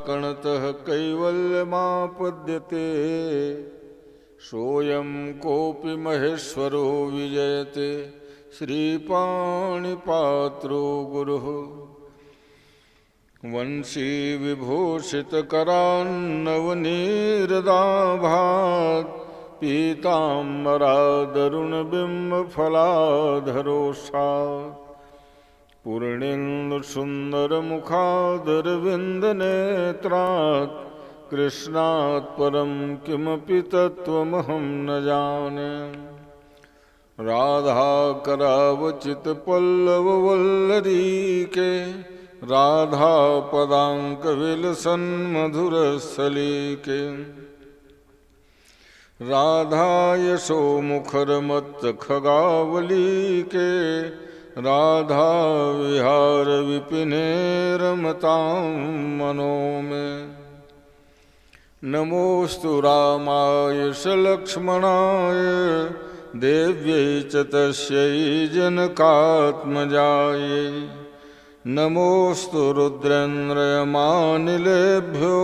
कणतः कैवल्यमापद्यते सोऽयं कोऽपि महेश्वरो विजयते श्रीपाणिपात्रो गुरुः वंशी विभूषितकरान्नवनीरदाभात् पीताम्बरादरुणबिम्बफलाधरोषात् पूर्णेन्दुसुन्दरमुखादरविन्दनेत्रात् कृष्णात् परं किमपि तत्त्वमहं न जाने राधाकरावचितपल्लववल्लरीके राधापदाङ्कविलसन्मधुरसलीके राधायशोमुखरमत्तखगावलीके राधाविहारविपिने रमतां मनो मे नमोऽस्तु रामाय सलक्ष्मणाय देव्यै च तस्यै जनकात्मजायै नमोऽस्तु रुद्रेन्द्रयमानिलेभ्यो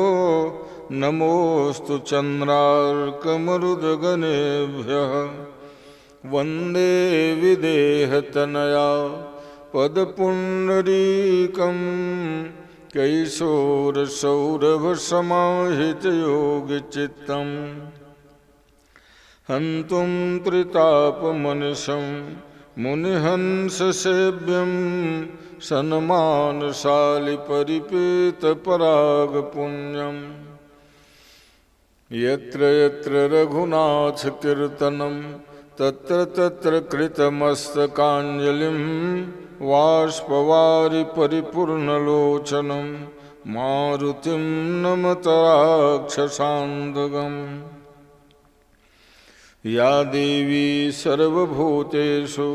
नमोऽस्तु चन्द्रार्कमरुदगणेभ्यः वन्दे विदेहतनया पदपुण्डरीकं कैशोरसौरभसमाहितयोगचित्तं हन्तुं त्रितापमनिशं मुनिहंससेव्यं सन्मानशालिपरिपेतपरागपुण्यं यत्र यत्र रघुनाथकीर्तनं तत्र तत्र कृतमस्तकाञ्जलिं बाष्पवारि परिपूर्णलोचनं मारुतिं नमत राक्षसान्तकम् या देवी सर्वभूतेषु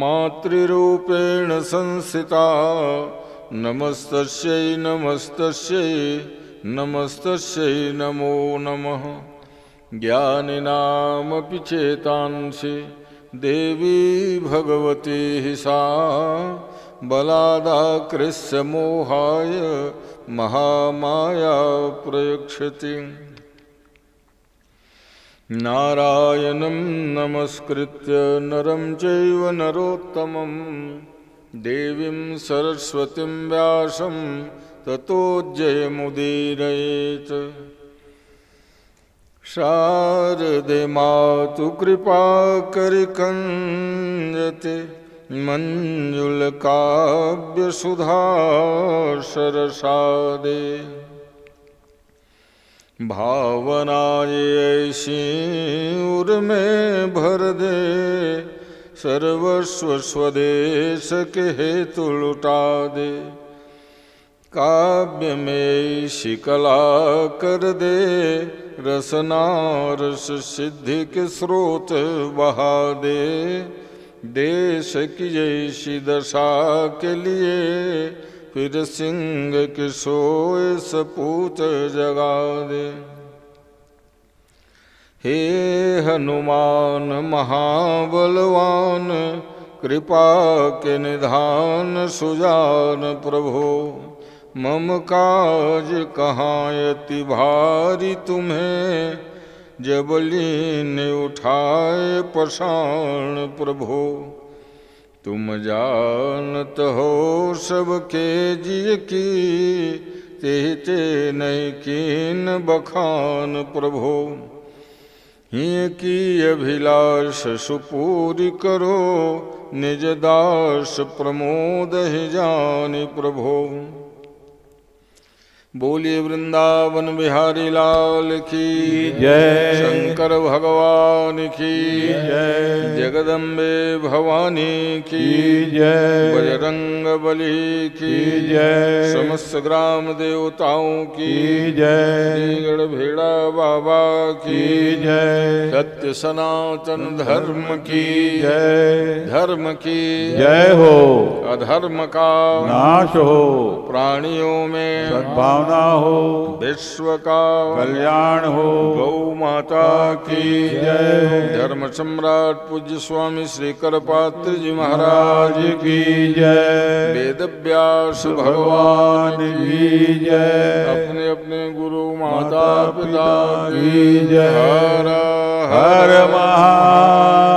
मातृरूपेण संस्थिता नमस्तस्यै नमस्तस्यै नमस्तस्यै नमो नमः ज्ञानिनामपि चेतांसि देवी भगवती सा बलादाकृष्य मोहाय महामाया प्रयच्छति नारायणं नमस्कृत्य नरं चैव नरोत्तमं देवीं सरस्वतीं व्यासं ततो जयमुदीरयेत् शारदे मातु कृपाकरिकञ्जते मञ्जुलकाव्यसुधासरसादे भावनाये ऐसी उर्मे भर दे सर्वस्व स्वदेश के हेतु लुटा दे काव्य में शिकला कर दे रसना रस सिद्धि के स्रोत बहा दे देश की जैसी दशा के लिए फिर सिंह के सोए सपूत जगा दे हे हनुमान महाबलवान कृपा के निधान सुजान प्रभो मम काज कहाँ अति भारी तुम्हें जब लीन उठाए पषाण प्रभो तुम जानत हो सबके जिय की तेते नहीं कीन बखान प्रभो हिय की अभिलाष सुपूरी करो निज दास प्रमोद ही जानि प्रभो बोलिए वृंदावन बिहारी लाल की जय। शंकर भगवान की जय। जगदम्बे भवानी की जय। बजरंग बली की जय। समस्त ग्राम देवताओं की जय। गढ़ भेड़ा बाबा की जय। सत्य सनातन धर्म की जय। धर्म की जय हो। अधर्म का नाश हो। प्राणियों में सद्भाव भावना हो, विश्व का कल्याण हो। गौ माता की जय हो। धर्म सम्राट पूज्य स्वामी श्री करपात्र जी महाराज की जय। वेद व्यास भगवान की जय। अपने अपने गुरु माता पिता की जय। हर हर महादेव।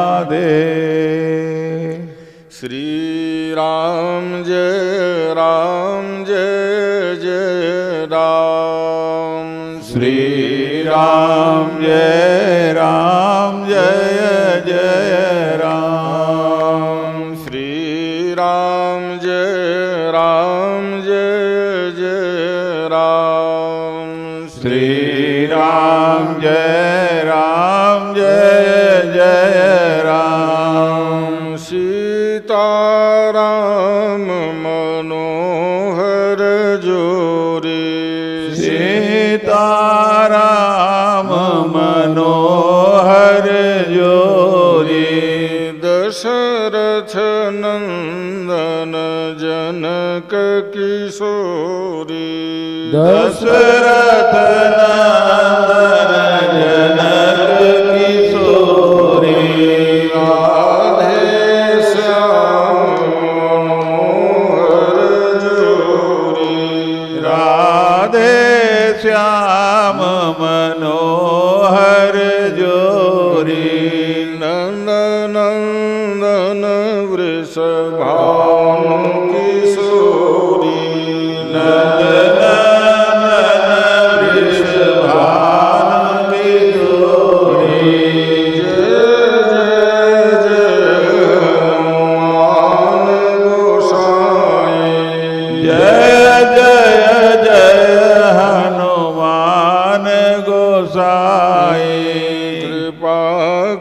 श्री राम जय जय राम। श्री राम जय जय राम। श्री राम जय जय राम। श्री राम जय जय राम। सीता राम मनोहर जोरी। सीता राम मनोहर जोरी। दशरथ नंदन जनक किशोरी। दशरथ नंदन जनक किशोरी। राधे श्याम मनोहर जोरी। राधे श्याम मनोहर जोरी। नंदन वृषभानु किशोरी।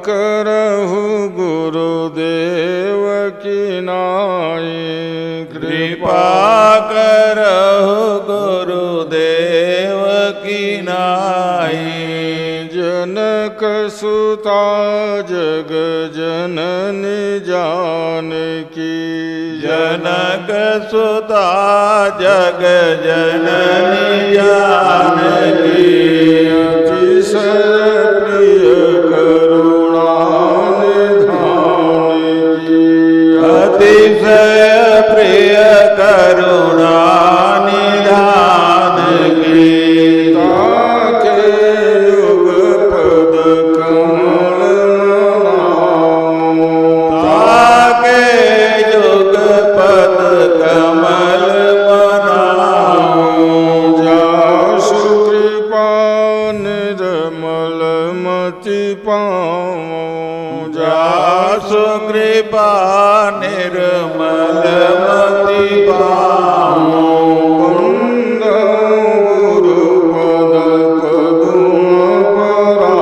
करहु गुरुदेव की नाई। कृपा करहु गुरुदेव की नाई। जनक सुता जग जननी जानकी। जनक सुता जग जननी जानकी। अतिशय प्रिय करुणा निधान की। अतिशय प्रिय करुणा निधान की। ताके युग पद कमल मनाऊं। ताके युग पद कमल मनाऊं। जासु कृपा निर्मल मति पाऊं। जासु कृपा निर्मल मति पाऊं। गुरु पद पदुम परागा।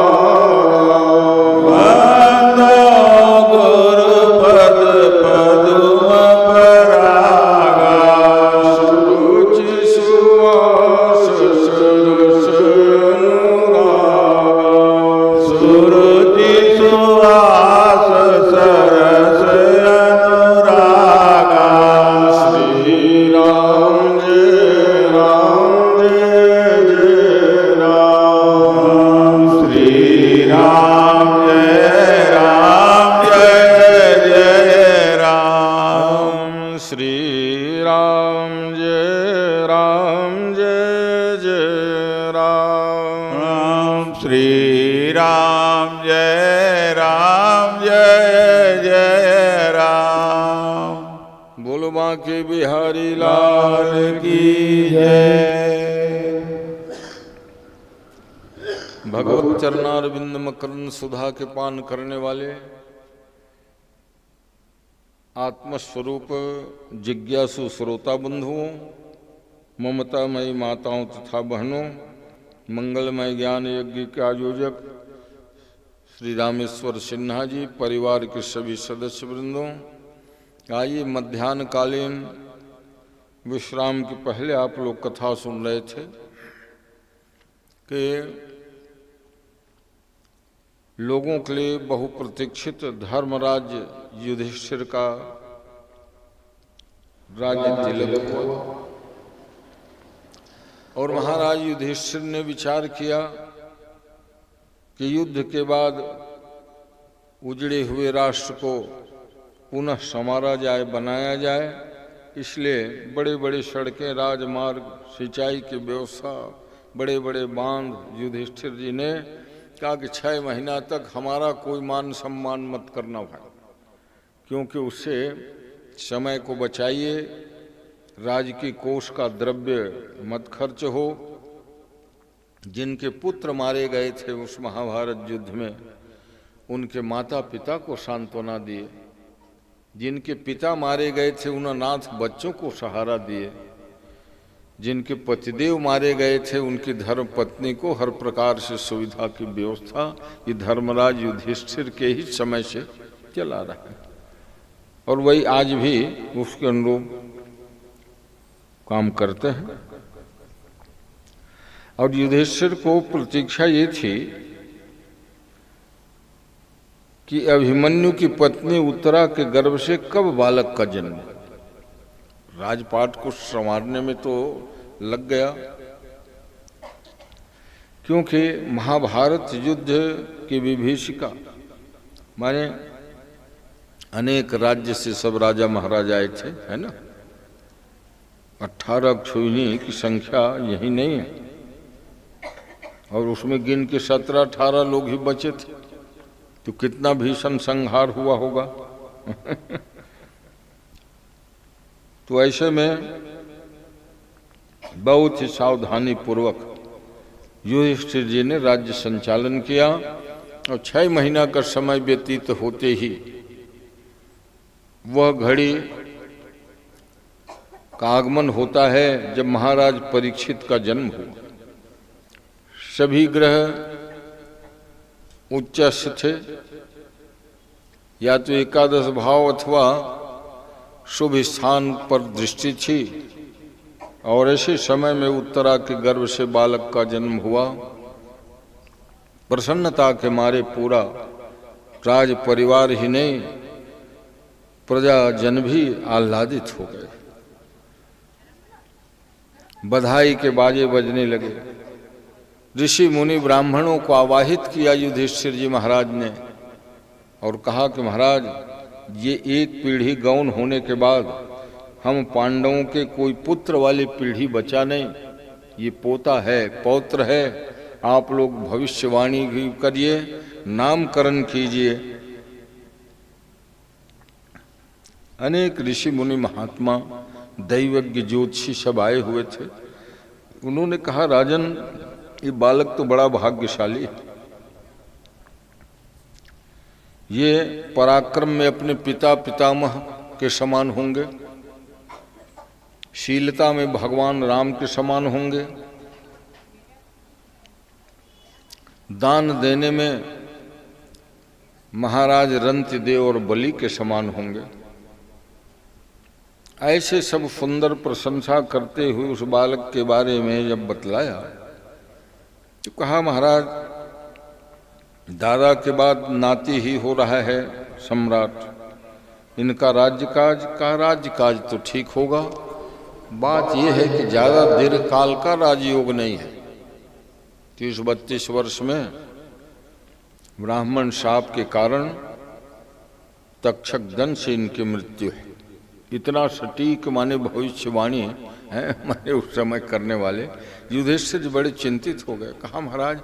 गुरु पद पदुम परागा। सुरुचि सुवास सरस अनुरागा। सुरुचि सुवास सरस अनुरागा। श्री राम जय जय राम। श्री राम जय जय राम। श्री राम जय जय राम। श्री राम जय जय राम। बोलो बांके बिहारी लाल लाल की जय। भगवत चरणारविंद मकरंद सुधा के पान करने वाले आत्मस्वरूप जिज्ञासु श्रोता बंधुओं, ममतामयी माताओं तथा बहनों, मंगलमय ज्ञान यज्ञ के आयोजक श्री रामेश्वर सिन्हा जी, परिवार के सभी सदस्य वृंदों, आइए मध्याह्नकालीन विश्राम के पहले आप लोग कथा सुन रहे थे कि लोगों के लिए बहुप्रतीक्षित धर्मराज युधिष्ठिर का राज्य तिलक हुआ और महाराज युधिष्ठिर ने विचार किया कि युद्ध के बाद उजड़े हुए राष्ट्र को पुनः संवारा जाए, बनाया जाए। इसलिए बड़े बड़े सड़कें, राजमार्ग, सिंचाई की व्यवस्था, बड़े बड़े बांध युधिष्ठिर जी ने कहा कि 6 महीना तक हमारा कोई मान सम्मान मत करना भाई, क्योंकि उससे समय को बचाइए, राज की कोष का द्रव्य मत खर्च हो। जिनके पुत्र मारे गए थे उस महाभारत युद्ध में, उनके माता पिता को सांत्वना दिए। जिनके पिता मारे गए थे उन अनाथ बच्चों को सहारा दिए। जिनके पतिदेव मारे गए थे उनकी धर्म पत्नी को हर प्रकार से सुविधा की व्यवस्था ये धर्मराज युधिष्ठिर के ही समय से चला रहा है, और वही आज भी उसके अनुरूप काम करते हैं। और युधिष्ठिर को प्रतीक्षा ये थी कि अभिमन्यु की पत्नी उत्तरा के गर्भ से कब बालक का जन्म। राजपाट को संवारने में तो लग गया, क्योंकि महाभारत युद्ध की विभीषिका माने अनेक राज्य से सब राजा महाराजा आए थे, है ना। 18 अक्षौहिणी की संख्या यही नहीं है, और उसमें गिन के 17-18 लोग ही बचे थे, तो कितना भीषण संहार हुआ होगा। तो ऐसे में बहुत ही सावधानी पूर्वक युधिष्ठिर जी ने राज्य संचालन किया, और 6 महीना का समय व्यतीत होते ही वह घड़ी का आगमन होता है जब महाराज परीक्षित का जन्म हुआ। सभी ग्रह उच्चस्थ थे, या तो एकादश भाव अथवा शुभ स्थान पर दृष्टि थी, और ऐसे समय में उत्तरा के गर्भ से बालक का जन्म हुआ। प्रसन्नता के मारे पूरा राज परिवार ही नहीं, प्रजाजन भी आह्लादित हो गए। बधाई के बाजे बजने लगे। ऋषि मुनि ब्राह्मणों को आवाहित किया युधिष्ठिर जी महाराज ने, और कहा कि महाराज, ये एक पीढ़ी गौण होने के बाद हम पांडवों के कोई पुत्र वाली पीढ़ी बचा नहीं, ये पोता है, पौत्र है। आप लोग भविष्यवाणी करिए, नामकरण कीजिए। अनेक ऋषि मुनि महात्मा दैवज्ञ ज्योतिषी सब आए हुए थे। उन्होंने कहा, राजन, ये बालक तो बड़ा भाग्यशाली है। ये पराक्रम में अपने पिता पितामह के समान होंगे, शीलता में भगवान राम के समान होंगे, दान देने में महाराज रंतिदेव और बलि के समान होंगे। ऐसे सब सुंदर प्रशंसा करते हुए उस बालक के बारे में जब बतलाया तो कहा, महाराज, दादा के बाद नाती ही हो रहा है सम्राट। इनका राज्य काज तो ठीक होगा। बात यह है कि ज्यादा दीर्घ काल का राजयोग नहीं है। 30-32 वर्ष में ब्राह्मण शाप के कारण तक्षक दन से इनकी मृत्यु है। इतना सटीक माने भविष्यवाणी है माने उस समय करने वाले। युधिष्ठिर बड़े चिंतित हो गए। कहा, महाराज,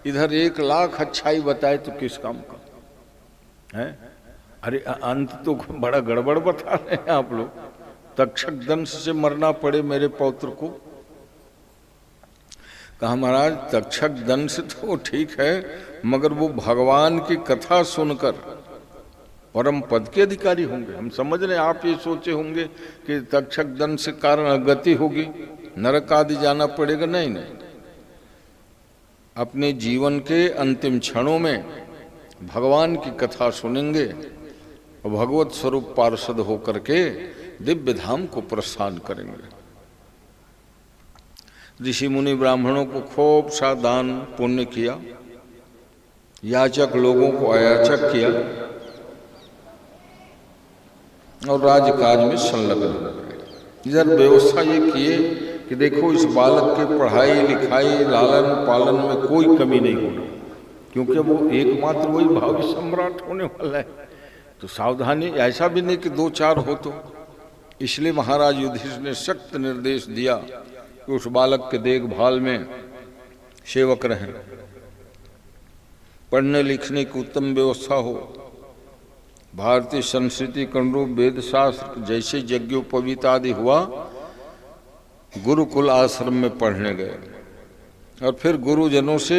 इधर 1 लाख अच्छाई बताए तो किस काम का है? अरे अंत तो बड़ा गड़बड़ बता रहे हैं आप लोग। तक्षक दंश से मरना पड़े मेरे पौत्र को। कहा, महाराज, तक्षक दंश तो ठीक है, मगर वो भगवान की कथा सुनकर परम पद के अधिकारी होंगे। हम समझ रहे, आप ये सोचे होंगे कि तक्षक दंश के कारण अगति होगी, नरक आदि जाना पड़ेगा। नहीं नहीं, अपने जीवन के अंतिम क्षणों में भगवान की कथा सुनेंगे और भगवत स्वरूप पार्षद होकर के दिव्य धाम को प्रस्थान करेंगे। ऋषि मुनि ब्राह्मणों को खूब सा दान पुण्य किया, याचक लोगों को अयाचक किया, और राजकाज में संलग्न हो गए। इधर व्यवस्था ये किए कि देखो इस बालक के पढ़ाई लिखाई लालन पालन में कोई कमी नहीं होना, क्योंकि वो एकमात्र वही भावी सम्राट होने वाला है। तो सावधानी, ऐसा भी नहीं कि दो चार हो। तो इसलिए महाराज युधिष्ठिर ने सख्त निर्देश दिया कि उस बालक के देखभाल में सेवक रहें, पढ़ने लिखने की उत्तम व्यवस्था हो। भारतीय संस्कृति के अनुरूप वेद शास्त्र जैसे यज्ञोपवीत आदि हुआ, गुरुकुल आश्रम में पढ़ने गए और फिर गुरुजनों से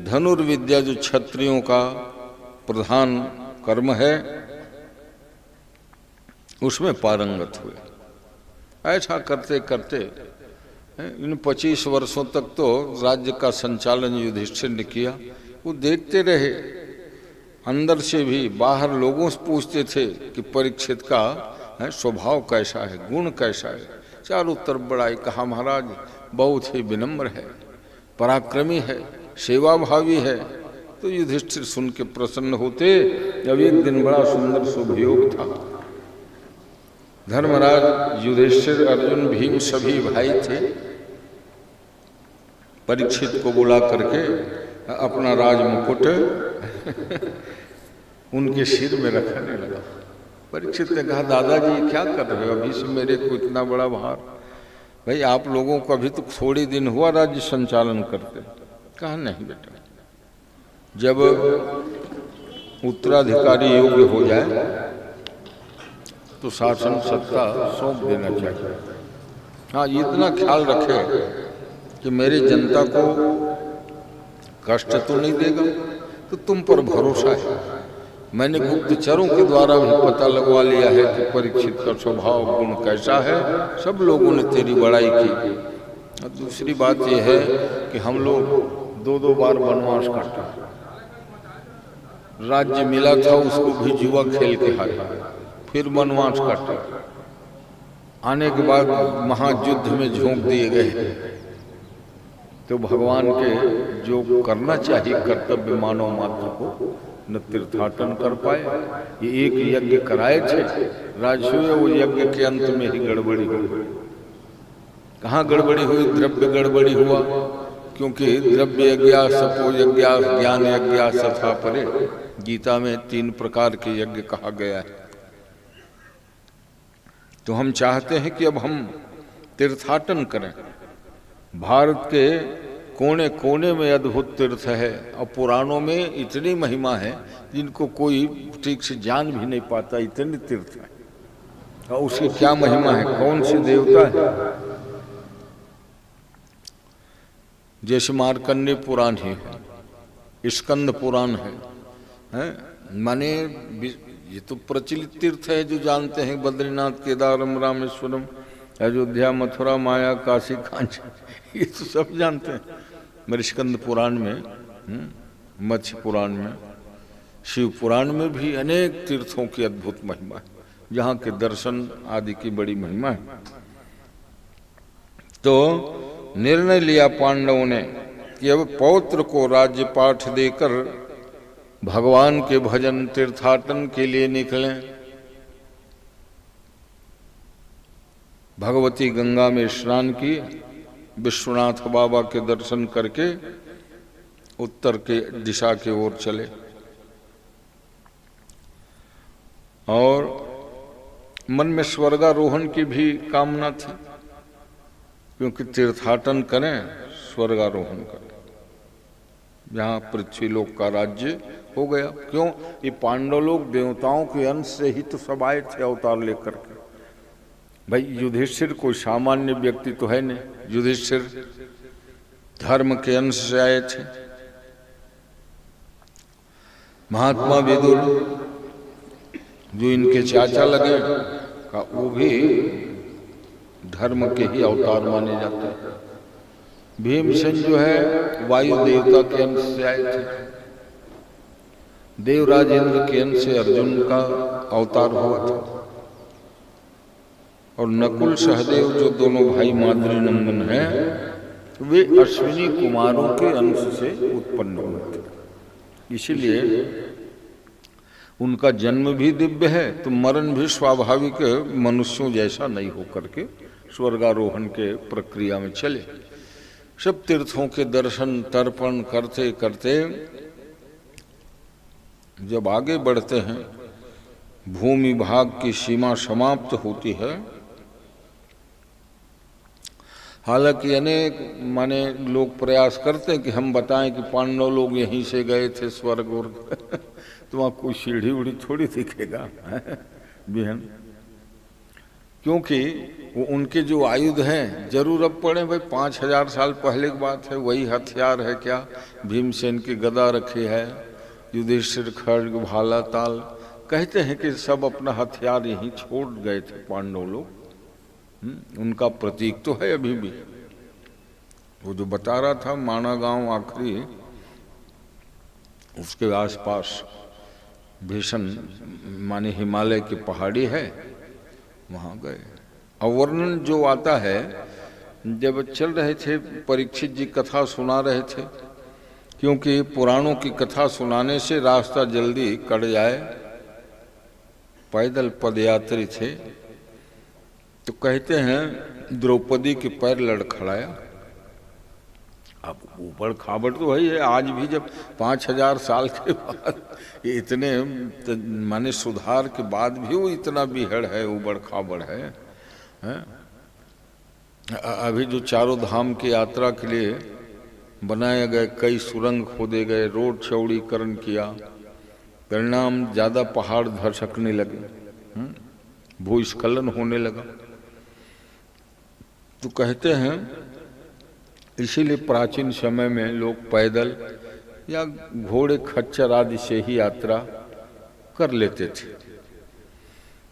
धनुर्विद्या, जो क्षत्रियों का प्रधान कर्म है, उसमें पारंगत हुए। ऐसा करते करते इन 25 वर्षों तक तो राज्य का संचालन युधिष्ठिर ने किया। वो देखते रहे, अंदर से भी बाहर लोगों से पूछते थे कि परीक्षित का स्वभाव कैसा है, गुण कैसा है। चारों तरफ बड़ाई, कहा महाराज बहुत ही विनम्र है, पराक्रमी है, सेवाभावी है। तो युधिष्ठिर सुन के प्रसन्न होते। अब एक दिन बड़ा सुंदर शुभयोग था। धर्मराज युधिष्ठिर, अर्जुन, भीम सभी भाई थे। परीक्षित को बुला करके अपना राज मुकुट उनके सिर में रखने लगा। परीक्षित ने कहा दादाजी क्या कर रहे हो, अभी से मेरे को इतना बड़ा भार। भाई आप लोगों को अभी तो थोड़ी दिन हुआ राज्य संचालन करते। कहा नहीं बेटा, जब उत्तराधिकारी योग्य हो जाए तो शासन सत्ता सौंप देना चाहिए। हाँ, इतना ख्याल रखे कि मेरी जनता को कष्ट तो नहीं देगा। तो तुम पर भरोसा है। मैंने गुप्तचरों के द्वारा भी पता लगवा लिया है कि परीक्षित का स्वभाव गुण कैसा है। सब लोगों ने तेरी बड़ाई की। और दूसरी बात यह है कि हम लोग 2-2 बार वनवास काटा, राज्य मिला था उसको भी जुआ खेल के हारे, फिर वनवास काटा, आने के बाद महायुद्ध में झोंक दिए गए। तो भगवान के जो करना चाहिए कर्तव्य मानव मात्र को न तीर्थाटन कर पाए। ये एक यज्ञ कराए थे राजसूय, वो यज्ञ के अंत में ही गड़बड़ी हुई। कहाँ गड़बड़ी हुई? द्रव्य गड़बड़ी हुआ, क्योंकि द्रव्य यज्ञ, सपो यज्ञ, ज्ञान यज्ञ तथा परे। गीता में 3 प्रकार के यज्ञ कहा गया है। तो हम चाहते हैं कि अब हम तीर्थाटन करें। भारत के कोने कोने में अद्भुत तीर्थ है और पुराणों में इतनी महिमा है जिनको कोई ठीक से जान भी नहीं पाता, इतने तीर्थ है। और उसकी क्या महिमा है, कौन से देवता है? जैसे मार्कंडेय पुराण ही है, स्कंद पुराण है, माने ये तो प्रचलित तीर्थ है जो जानते हैं। बद्रीनाथ, केदारम, रामेश्वरम, अयोध्या, मथुरा, माया, काशी, कांचन, ये तो सब जानते हैं। मेरे स्कंद पुराण में, मत्स्य पुराण में, शिव पुराण में भी अनेक तीर्थों की अद्भुत महिमा है, जहाँ के दर्शन आदि की बड़ी महिमा है। तो निर्णय लिया पांडवों ने कि अब पौत्र को राज्य पाठ देकर भगवान के भजन तीर्थाटन के लिए निकलें। भगवती गंगा में स्नान किए, विश्वनाथ बाबा के दर्शन करके उत्तर के दिशा की ओर चले और मन में स्वर्गारोहण की भी कामना थी, क्योंकि तीर्थाटन करें, स्वर्गारोहण करें, जहाँ पृथ्वी लोक का राज्य हो गया। क्यों? ये पांडव लोग देवताओं के अंश से ही तो सब आए थे अवतार लेकर के। भाई युधिष्ठिर कोई सामान्य व्यक्ति तो है नहीं, युधिष्ठिर धर्म के अंश से आए थे। महात्मा विदुर जो इनके चाचा लगे का, वो भी धर्म के ही अवतार माने जाते हैं। भीमसेन जो है वायु देवता के अंश से आए थे। देवराजेंद्र के अंश से अर्जुन का अवतार हुआ था। और नकुल सहदेव जो दोनों भाई माद्री नंदन हैं, वे अश्विनी कुमारों के अंश से उत्पन्न हुए थे। इसीलिए उनका जन्म भी दिव्य है, तो मरण भी स्वाभाविक मनुष्यों जैसा नहीं होकर के स्वर्गारोहण के प्रक्रिया में चले। सब तीर्थों के दर्शन तर्पण करते करते जब आगे बढ़ते हैं, भूमि भाग की सीमा समाप्त होती है। हालांकि अनेक माने लोग प्रयास करते हैं कि हम बताएं कि पांडव लोग यहीं से गए थे स्वर्ग और तो वहाँ कोई सीढ़ी उड़ी थोड़ी दिखेगा बिहन, क्योंकि वो उनके जो आयुध हैं जरूर अब पड़े भाई 5000 साल पहले की बात है, वही हथियार है क्या, भीमसेन की गदा रखी है, युधिष्ठिर खड्ग भाला ताल, कहते हैं कि सब अपना हथियार यहीं छोड़ गए थे पांडव लोग। उनका प्रतीक तो है अभी भी। वो जो बता रहा था माना गांव आखिरी, उसके आसपास भीषण माने हिमालय की पहाड़ी है, वहां गए। अवर्णन जो आता है, जब चल रहे थे परीक्षित जी कथा सुना रहे थे, क्योंकि पुराणों की कथा सुनाने से रास्ता जल्दी कट जाए, पैदल पदयात्री थे, तो कहते हैं द्रौपदी के पैर लड़खड़ाया। अब ऊपर खाबड़ तो वही है, आज भी जब 5000 साल के बाद इतने माने सुधार के बाद भी वो इतना बिहड़ है, ऊबड़ खाबड़ है, हैं? अभी जो चारों धाम की यात्रा के लिए बनाए गए कई सुरंग खोदे गए, रोड चौड़ीकरण किया, परिणाम ज्यादा पहाड़ धसकने लगे, भूस्खलन होने लगा। तो कहते हैं इसीलिए प्राचीन समय में लोग पैदल या घोड़े खच्चर आदि से ही यात्रा कर लेते थे।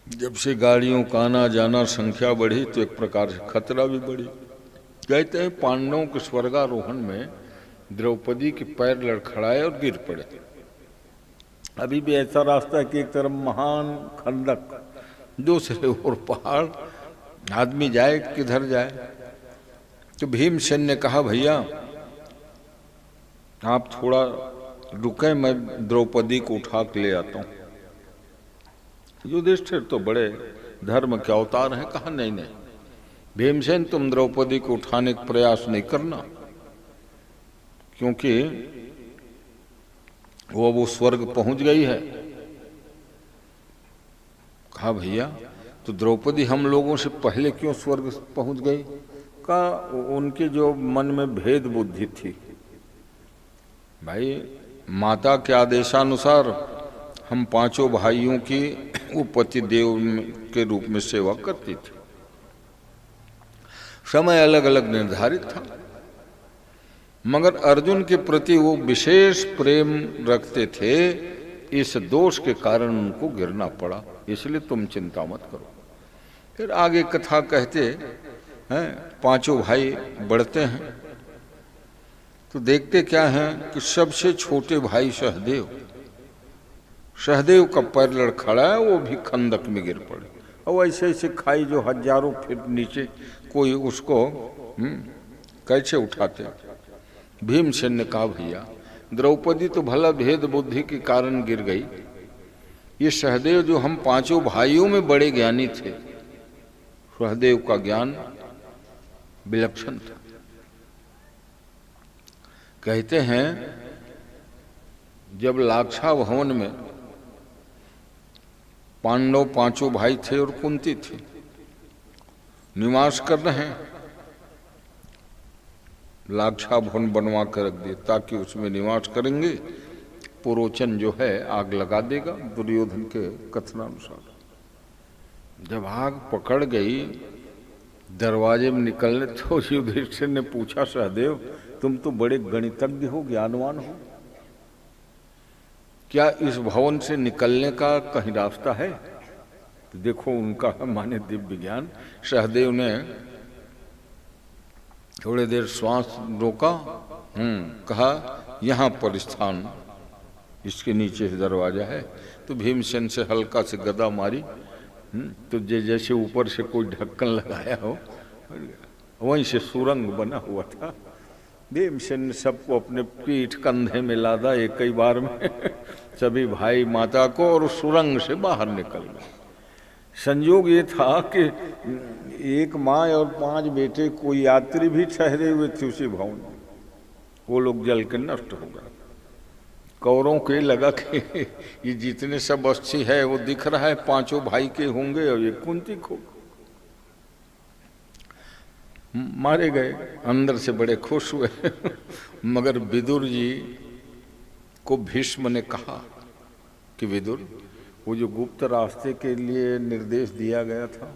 जब से गाड़ियों का आना जाना संख्या बढ़ी तो एक प्रकार से खतरा भी बढ़ी। कहते हैं पांडवों के स्वर्गारोहण में द्रौपदी के पैर लड़खड़ाए और गिर पड़े। अभी भी ऐसा रास्ता है कि एक तरफ महान खंडक, दूसरे ओर पहाड़, आदमी जाए किधर जाए। तो भीमसेन ने कहा भैया आप थोड़ा रुके, मैं द्रौपदी को उठा के ले आता हूं। युधिष्ठिर तो बड़े धर्म के अवतार हैं, कहा नहीं नहीं भीमसेन तुम द्रौपदी को उठाने का प्रयास नहीं करना, क्योंकि वो स्वर्ग पहुंच गई है। कहा भैया तो द्रौपदी हम लोगों से पहले क्यों स्वर्ग पहुंच गई? का उनके जो मन में भेद बुद्धि थी। भाई माता के आदेशानुसार हम पांचों भाइयों की वो पति देव के रूप में सेवा करती थी, समय अलग अलग निर्धारित था, मगर अर्जुन के प्रति वो विशेष प्रेम रखते थे, इस दोष के कारण उनको गिरना पड़ा, इसलिए तुम चिंता मत करो। फिर आगे कथा कहते हैं पांचों भाई बढ़ते हैं तो देखते क्या हैं कि सबसे छोटे भाई सहदेव का पैर लड़खड़ा है, वो भी खंदक में गिर पड़े। और ऐसे ऐसे खाई जो हजारों फीट नीचे, कोई उसको कैसे उठाते। भीमसेन ने कहा भैया द्रौपदी तो भला भेद बुद्धि के कारण गिर गई, ये सहदेव जो हम पांचों भाइयों में बड़े ज्ञानी थे, सहदेव का ज्ञान विलक्षण था। कहते हैं जब लाक्षा भवन में पांडव पांचों भाई थे और कुंती थी, निवास कर रहे हैं, लाक्षा भवन बनवा कर रख दिए ताकि उसमें निवास करेंगे। पुरोचन जो है आग लगा देगा दुर्योधन के कथनानुसार। जब आग पकड़ गई दरवाजे में निकलने तो युधिष्ठिर ने पूछा सहदेव तुम तो बड़े गणितज्ञ हो, ज्ञानवान हो, क्या इस भवन से निकलने का कहीं रास्ता है? तो देखो उनका माने दिव्य ज्ञान। सहदेव ने थोड़ी देर श्वास रोका, कहा यहाँ पर स्थान, इसके नीचे से दरवाजा है। तो भीमसेन से हल्का से गदा मारी, तो जैसे ऊपर से कोई ढक्कन लगाया हो, वहीं से सुरंग बना हुआ था। भीमसेन ने सबको अपने पीठ कंधे में लादा एक ही बार में सभी भाई माता को, और सुरंग से बाहर निकल गए। संयोग ये था कि एक माँ और 5 बेटे, कोई यात्री भी ठहरे हुए थे उसी भवन में, वो लोग जल के नष्ट हो गए। कौरों के लगा कि ये जितने सब अस्थि है वो दिख रहा है 5 भाई के होंगे और ये कुंती को मारे गए। अंदर से बड़े खुश हुए मगर विदुर जी को भीष्म ने कहा कि विदुर, वो जो गुप्त रास्ते के लिए निर्देश दिया गया था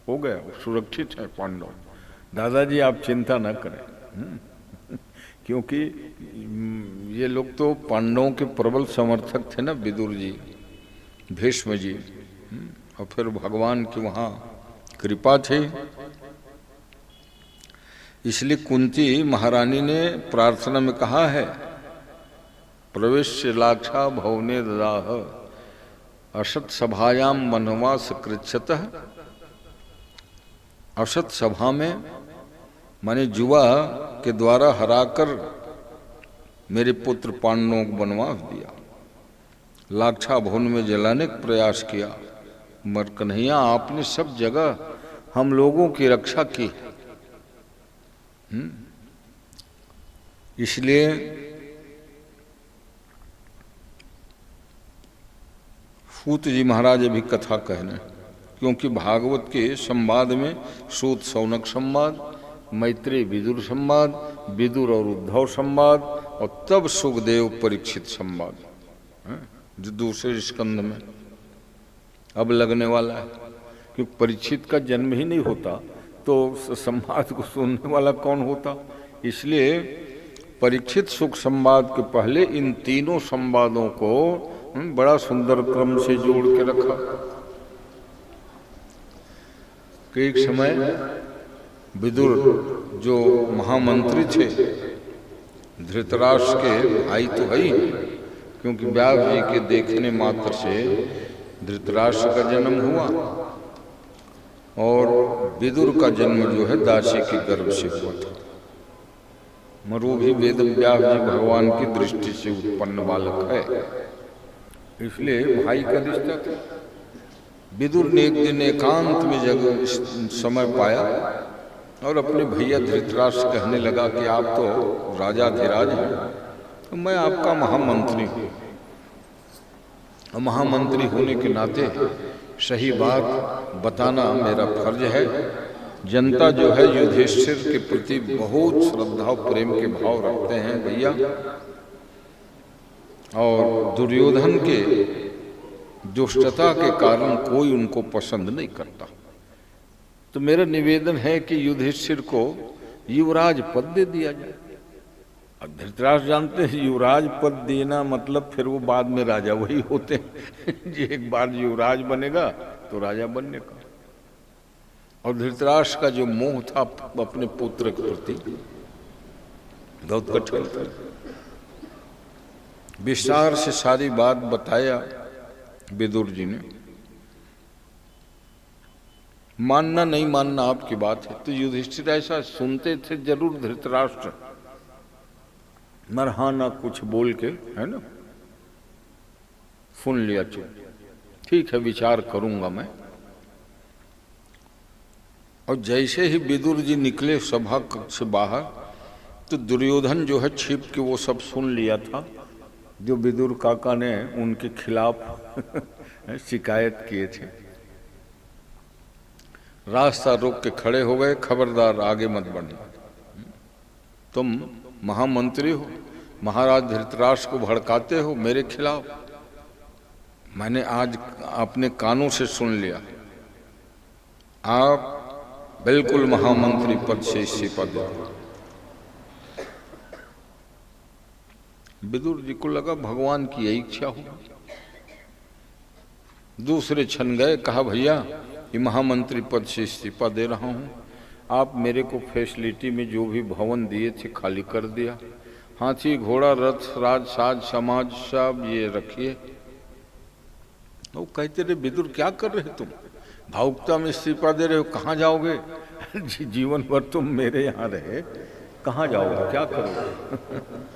हो गया, सुरक्षित है पांडव। दादाजी आप चिंता न करें, क्योंकि ये लोग तो पांडवों के प्रबल समर्थक थे ना, विदुर जी, भीष्म जी, और फिर भगवान की वहाँ कृपा थी। इसलिए कुंती महारानी ने प्रार्थना में कहा है, प्रवेश्य लाक्षा भवने ददाह असत सभायाम मनवा सकृच्छतः। असत सभा में माने जुआ के द्वारा हराकर मेरे पुत्र पांडवों को बनवास दिया, लाक्षा भवन में जलाने का प्रयास किया, मगर कन्हैया आपने सब जगह हम लोगों की रक्षा की। इसलिए सूत जी महाराज अभी कथा कहने, क्योंकि भागवत के संवाद में सूत शौनक संवाद, मैत्रेय विदुर संवाद, विदुर और उद्धव संवाद, और तब सुखदेव परीक्षित संवाद जो दूसरे स्कंद में अब लगने वाला है। क्योंकि परीक्षित का जन्म ही नहीं होता तो संवाद को सुनने वाला कौन होता। इसलिए परीक्षित सुख संवाद के पहले इन तीनों संवादों को बड़ा सुंदर क्रम से जोड़ के रखा। कि एक समय विदुर जो महामंत्री थे, धृतराष्ट्र के भाई तो है ही, क्योंकि व्यास जी के देखने मात्र से धृतराष्ट्र का जन्म हुआ, और विदुर का जन्म जो है दासी के गर्भ से हुआ था। मरो भी वेद व्यास जी भगवान की दृष्टि से उत्पन्न बालक है, इसलिए भाई का रिश्ता था। विदुर ने एक दिन एकांत में जगह समय पाया और अपने भैया धृतराष्ट्र कहने लगा कि आप तो राजाधिराज हैं, तो मैं आपका महामंत्री हूँ, और महामंत्री होने के नाते सही बात बताना मेरा फर्ज है। जनता जो है युधिष्ठिर के प्रति बहुत श्रद्धा और प्रेम के भाव रखते हैं भैया, और दुर्योधन के दुष्टता के कारण कोई उनको पसंद नहीं करता। तो मेरा निवेदन है कि युधिष्ठिर को युवराज पद दे दिया जाए। अब धृतराष्ट्र जानते हैं युवराज पद देना मतलब फिर वो बाद में राजा वही होते हैं जो एक बार युवराज बनेगा तो राजा बनने का। और धृतराष्ट्र का जो मोह था अपने पुत्र के प्रति बहुत कठिन था। विस्तार से सारी बात बताया विदुर जी ने। मानना नहीं मानना आपकी बात है। तो युधिष्ठिर ऐसा सुनते थे जरूर धृतराष्ट्र, मगर हाँ ना कुछ बोल के, है ना, सुन लिया चुप, ठीक है विचार करूंगा मैं। और जैसे ही विदुर जी निकले सभा कक्ष से बाहर, तो दुर्योधन जो है छिप के वो सब सुन लिया था जो विदुर काका ने उनके खिलाफ शिकायत किए थे। रास्ता रोक के खड़े हो गए, खबरदार आगे मत बढ़ना, तुम महामंत्री हो, महाराज धृतराष्ट्र को भड़काते हो मेरे खिलाफ। मैंने आज अपने कानों से सुन लिया, आप बिल्कुल महामंत्री पद से इस्तीफा दे। विदुर जी को लगा भगवान की यही इच्छा हो। दूसरे क्षण गए, कहा भैया ये महामंत्री पद से इस्तीफा दे रहा हूं, आप मेरे को फैसिलिटी में जो भी भवन दिए थे खाली कर दिया, हाथी घोड़ा रथ राज साज समाज सब ये रखिए। वो कहते रहे विदुर क्या कर रहे तुम, भावुकता में इस्तीफा दे रहे हो, कहाँ जाओगे जीवन भर तुम मेरे यहाँ रहे, कहाँ जाओगे, क्या करोगे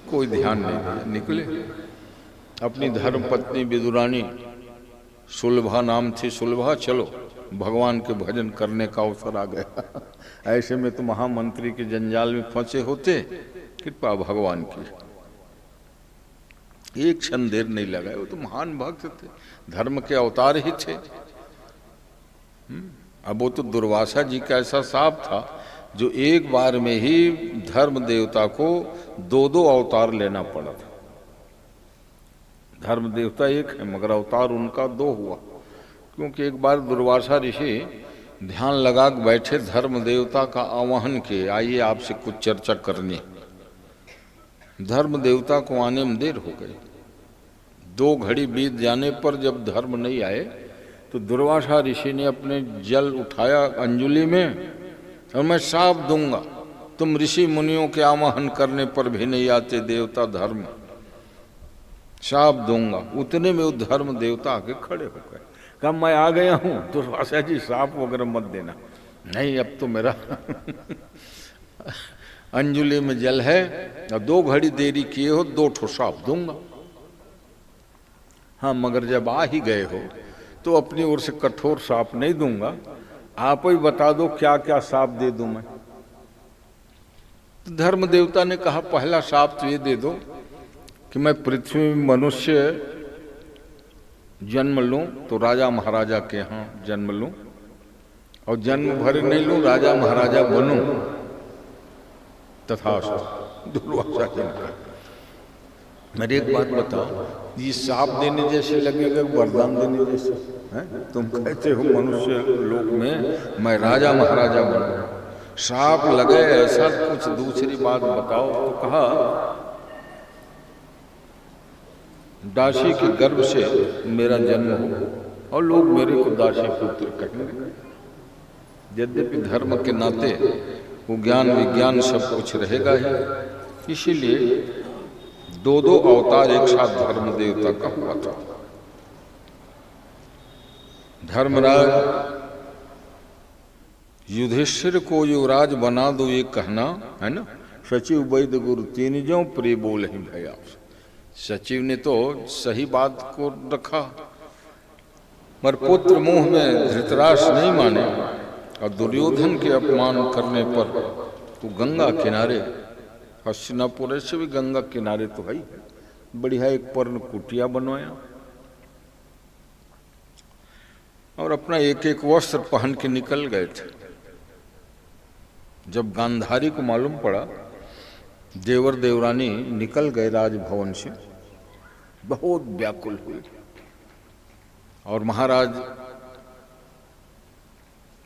कोई ध्यान नहीं दिया, निकले। अपनी धर्म पत्नी विदुरानी सुलभा नाम थी, सुलभा चलो भगवान के भजन करने का अवसर आ गया। ऐसे में तो महामंत्री के जंजाल में फंसे होते, कृपा भगवान की। एक क्षण देर नहीं लगाए, वो तो महान भक्त थे, धर्म के अवतार ही थे। अब वो तो दुर्वासा जी का ऐसा साप था जो एक बार में ही धर्म देवता को दो दो अवतार लेना पड़ा था। धर्म देवता एक है मगर अवतार उनका दो हुआ, क्योंकि एक बार दुर्वासा ऋषि ध्यान लगा के बैठे, धर्म देवता का आवाहन किए, आइए आपसे कुछ चर्चा करनी। धर्म देवता को आने में देर हो गई। 2 घड़ी बीत जाने पर जब धर्म नहीं आए तो दुर्वासा ऋषि ने अपने जल उठाया अंजुलि में, और मैं श्राप दूंगा, तुम ऋषि मुनियों के आवाहन करने पर भी नहीं आते देवता धर्म, श्राप दूंगा। उतने में वो धर्म देवता आके खड़े हो गए, कहा मैं आ गया हूं, दुर्वासा जी श्राप वगैरह मत देना। नहीं, अब तो मेरा अंजुलि में जल है, और 2 घड़ी देरी किए हो 2 ठो श्राप दूंगा। हाँ, मगर जब आ ही गए हो तो अपनी ओर से कठोर श्राप नहीं दूंगा, आप ही बता दो क्या क्या श्राप दे दूं मैं। तो धर्म देवता ने कहा पहला श्राप तो ये दे दो कि मैं पृथ्वी में मनुष्य जन्म लूं तो राजा महाराजा के यहाँ जन्म लूं, और जन्म भर नहीं लूं राजा महाराजा बनूं। तथास्तु, दुर्वासा जी ने कहा। मेरी एक बात बताओ, ये श्राप देने जैसे लगेगा वरदान देने जैसे है? तुम कहते हो मनुष्य लोक में मैं राजा महाराजा बनूं, श्राप लगे ऐसा कुछ दूसरी बात बताओ। तो कहा दासी के गर्भ से मेरा जन्म हो और लोग मेरे को दासी पुत्र कहेंगे। यद्यपि धर्म के नाते वो ज्ञान विज्ञान सब कुछ रहेगा ही, इसीलिए 2 अवतार एक साथ धर्म देवता का हुआ था। धर्मराज युधिष्ठिर को युवराज बना दो ये कहना है ना, सचिव वैद्य गुरु 3 जो प्रिय बोल ही भैया। सचिव ने तो सही बात को रखा, पर पुत्र मोह में धृतराष्ट्र नहीं माने, और दुर्योधन के अपमान करने पर तो गंगा किनारे, हस्तिनापुर से भी गंगा किनारे तो है, बढ़िया एक पर्ण कुटिया बनवाया और अपना एक एक वस्त्र पहन के निकल गए थे। जब गांधारी को मालूम पड़ा, देवर देवरानी निकल गए राजभवन से, बहुत व्याकुल हुई और महाराज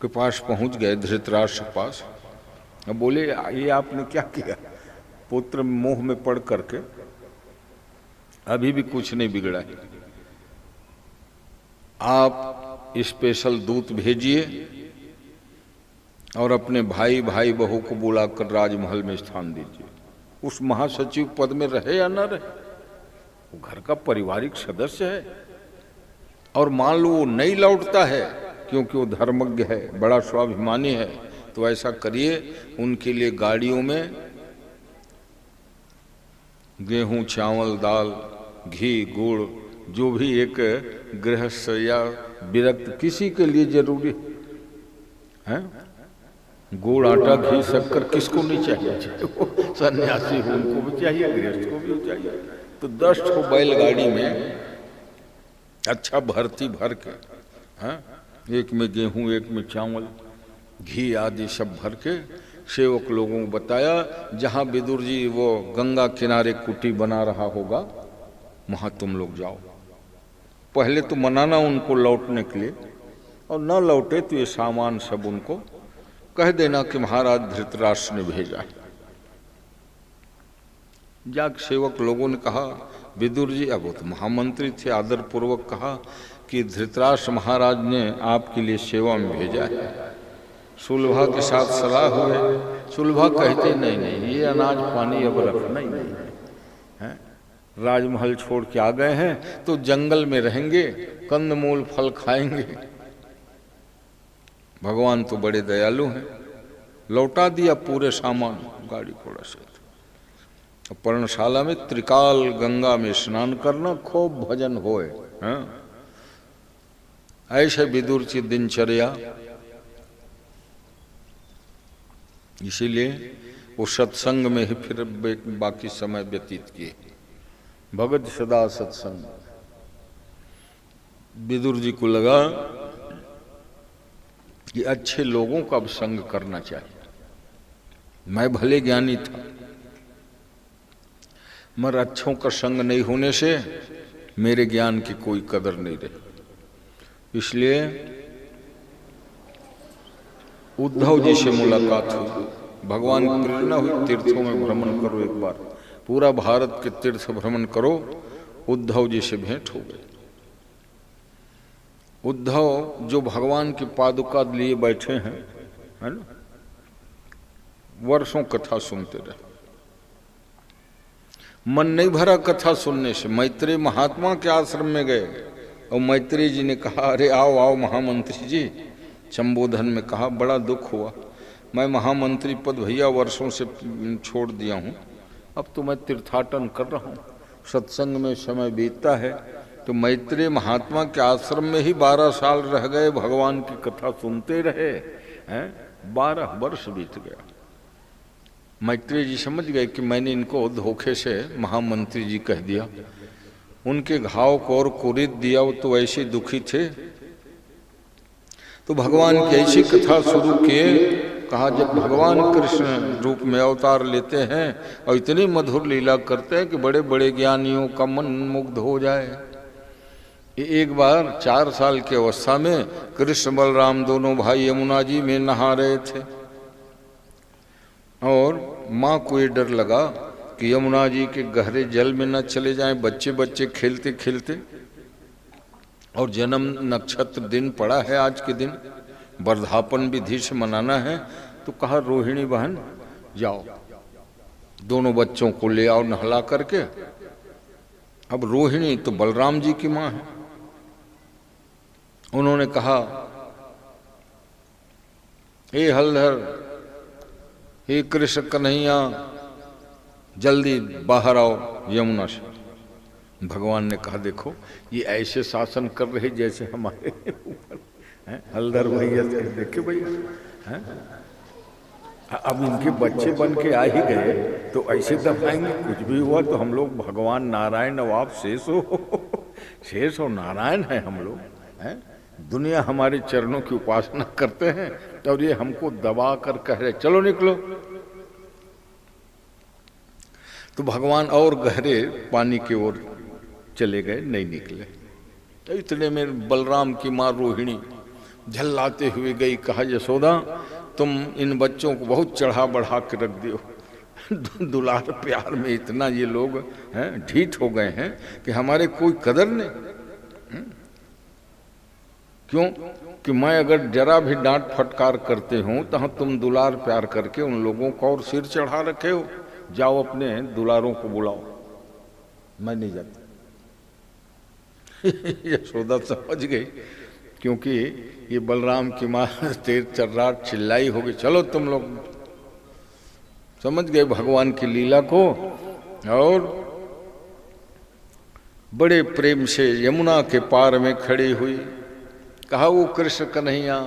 के पास पहुंच गए, धृतराष्ट्र के पास। अब बोले ये आपने क्या किया? पुत्र मोह में पड़ करके अभी भी कुछ नहीं बिगड़ा है, आप स्पेशल दूत भेजिए और अपने भाई भाई बहू को बुलाकर राजमहल में स्थान दीजिए। उस महासचिव पद में रहे या ना रहे, वो घर का पारिवारिक सदस्य है, और मान लो वो नहीं लौटता है क्योंकि वो धर्मज्ञ है, बड़ा स्वाभिमानी है, तो ऐसा करिए उनके लिए गाड़ियों में गेहूं चावल दाल घी गुड़ जो भी एक गृहस्थ या विरक्त किसी के लिए जरूरी है, गुड़ आटा घी शक्कर किसको नहीं चाहिए, वो सन्यासी हो उनको भी चाहिए, गृहस्थ को भी चाहिए। तो 10 ठो बैलगाड़ी में अच्छा भर्ती भर के, हाँ, एक में गेहूं एक में चावल घी आदि सब भर के सेवक लोगों को बताया, जहां विदुर जी वो गंगा किनारे कुटी बना रहा होगा वहां तुम लोग जाओ। पहले तो मनाना उनको लौटने के लिए, और न लौटे तो ये सामान सब उनको कह देना कि महाराज धृतराष्ट्र ने भेजा है। जाग सेवक लोगों ने कहा विदुर जी, अब वो तो महामंत्री थे, आदर पूर्वक कहा कि धृतराष्ट्र महाराज ने आपके लिए सेवा में भेजा है। सुलभा के साथ सलाह हुए, सुलभा कहते नहीं नहीं ये अनाज पानी अब रखना ही नहीं है, राजमहल छोड़ के आ गए हैं तो जंगल में रहेंगे, कंदमूल फल खाएंगे। भगवान तो बड़े दयालु हैं, लौटा दिया पूरे सामान गाड़ी घोड़ा से। पर्णशाला में त्रिकाल गंगा में स्नान करना, खूब भजन होए, हाँ? ऐसे विदुर की दिनचर्या। इसीलिए वो सत्संग में ही फिर बाकी समय व्यतीत किए। भगत सदा सत्संग। विदुर जी को लगा कि अच्छे लोगों का अब संग करना चाहिए। मैं भले ज्ञानी था, मगर अच्छों का संग नहीं होने से मेरे ज्ञान की कोई कदर नहीं रही। इसलिए उद्धव जी से मुलाकात हुई। भगवान की प्रेरणा हुई, तीर्थों में भ्रमण करो, एक बार पूरा भारत के तीर्थ भ्रमण करो। उद्धव जी से भेंट हो गई। उद्धव जो भगवान की पादुका लिए बैठे हैं, है ना, वर्षों कथा सुनते रहे। मन नहीं भरा कथा सुनने से। मैत्रेय महात्मा के आश्रम में गए और मैत्रेय जी ने कहा, अरे आओ आओ महामंत्री जी। संबोधन में कहा, बड़ा दुख हुआ, मैं महामंत्री पद भैया वर्षों से छोड़ दिया हूँ, अब तो मैं तीर्थाटन कर रहा हूँ, सत्संग में समय बीतता है। तो मैत्रेय महात्मा के आश्रम में ही 12 साल रह गए, भगवान की कथा सुनते रहे हैं। 12 वर्ष बीत गया। मैत्रेय जी समझ गए कि मैंने इनको धोखे से महामंत्री जी कह दिया। उनके घाव को और कुरीद दिया, वो तो ऐसे दुखी थे। तो भगवान की ऐसी कथा शुरू किए। कहा, जब भगवान कृष्ण रूप में अवतार लेते हैं और इतनी मधुर लीला करते हैं कि बड़े बड़े ज्ञानियों का मन मुग्ध हो जाए। एक बार 4 साल की अवस्था में कृष्ण बलराम दोनों भाई यमुना जी में नहा रहे थे और माँ को ये डर लगा कि यमुना जी के गहरे जल में न चले जाएं। बच्चे बच्चे खेलते खेलते, और जन्म नक्षत्र दिन पड़ा है आज के दिन, वर्धापन विधि से मनाना है। तो कहा, रोहिणी बहन जाओ, दोनों बच्चों को ले आओ नहला करके। अब रोहिणी तो बलराम जी की माँ है। उन्होंने कहा, हे हलधर, हे कृष्ण कन्हैया, जल्दी बाहर आओ यमुना से। भगवान ने कहा, देखो ये ऐसे शासन कर रहे जैसे हमारे ऊपर हलधर भैया देखे भैया, अब इनके बच्चे बन के आ ही गए तो ऐसे दबाएंगे। कुछ भी हुआ तो हम लोग भगवान नारायण नवाब शेष हो नारायण है हम लोग हैं। दुनिया हमारे चरणों की उपासना करते हैं और ये हमको दबा कर कह रहे चलो निकलो। तो भगवान और गहरे पानी की ओर चले गए, नहीं निकले। तो इतने में बलराम की माँ रोहिणी झल्लाते हुए गई। कहा, यशोदा तुम इन बच्चों को बहुत चढ़ा बढ़ा के रख दियो। दुलार प्यार में इतना ये लोग हैं ढीठ हो गए हैं कि हमारे कोई कदर नहीं। क्यों कि मैं अगर जरा भी डांट फटकार करते हूँ तो तुम दुलार प्यार करके उन लोगों को और सिर चढ़ा रखे हो। जाओ अपने दुलारों को बुलाओ, मैं नहीं जाता। यशोदा समझ गई, क्योंकि ये बलराम की माँ तेज चर्राट चिल्लाई होगी, चलो तुम लोग। समझ गए भगवान की लीला को और बड़े प्रेम से यमुना के पार में खड़ी हुई। कहा, वो कृष्ण कन्हैया,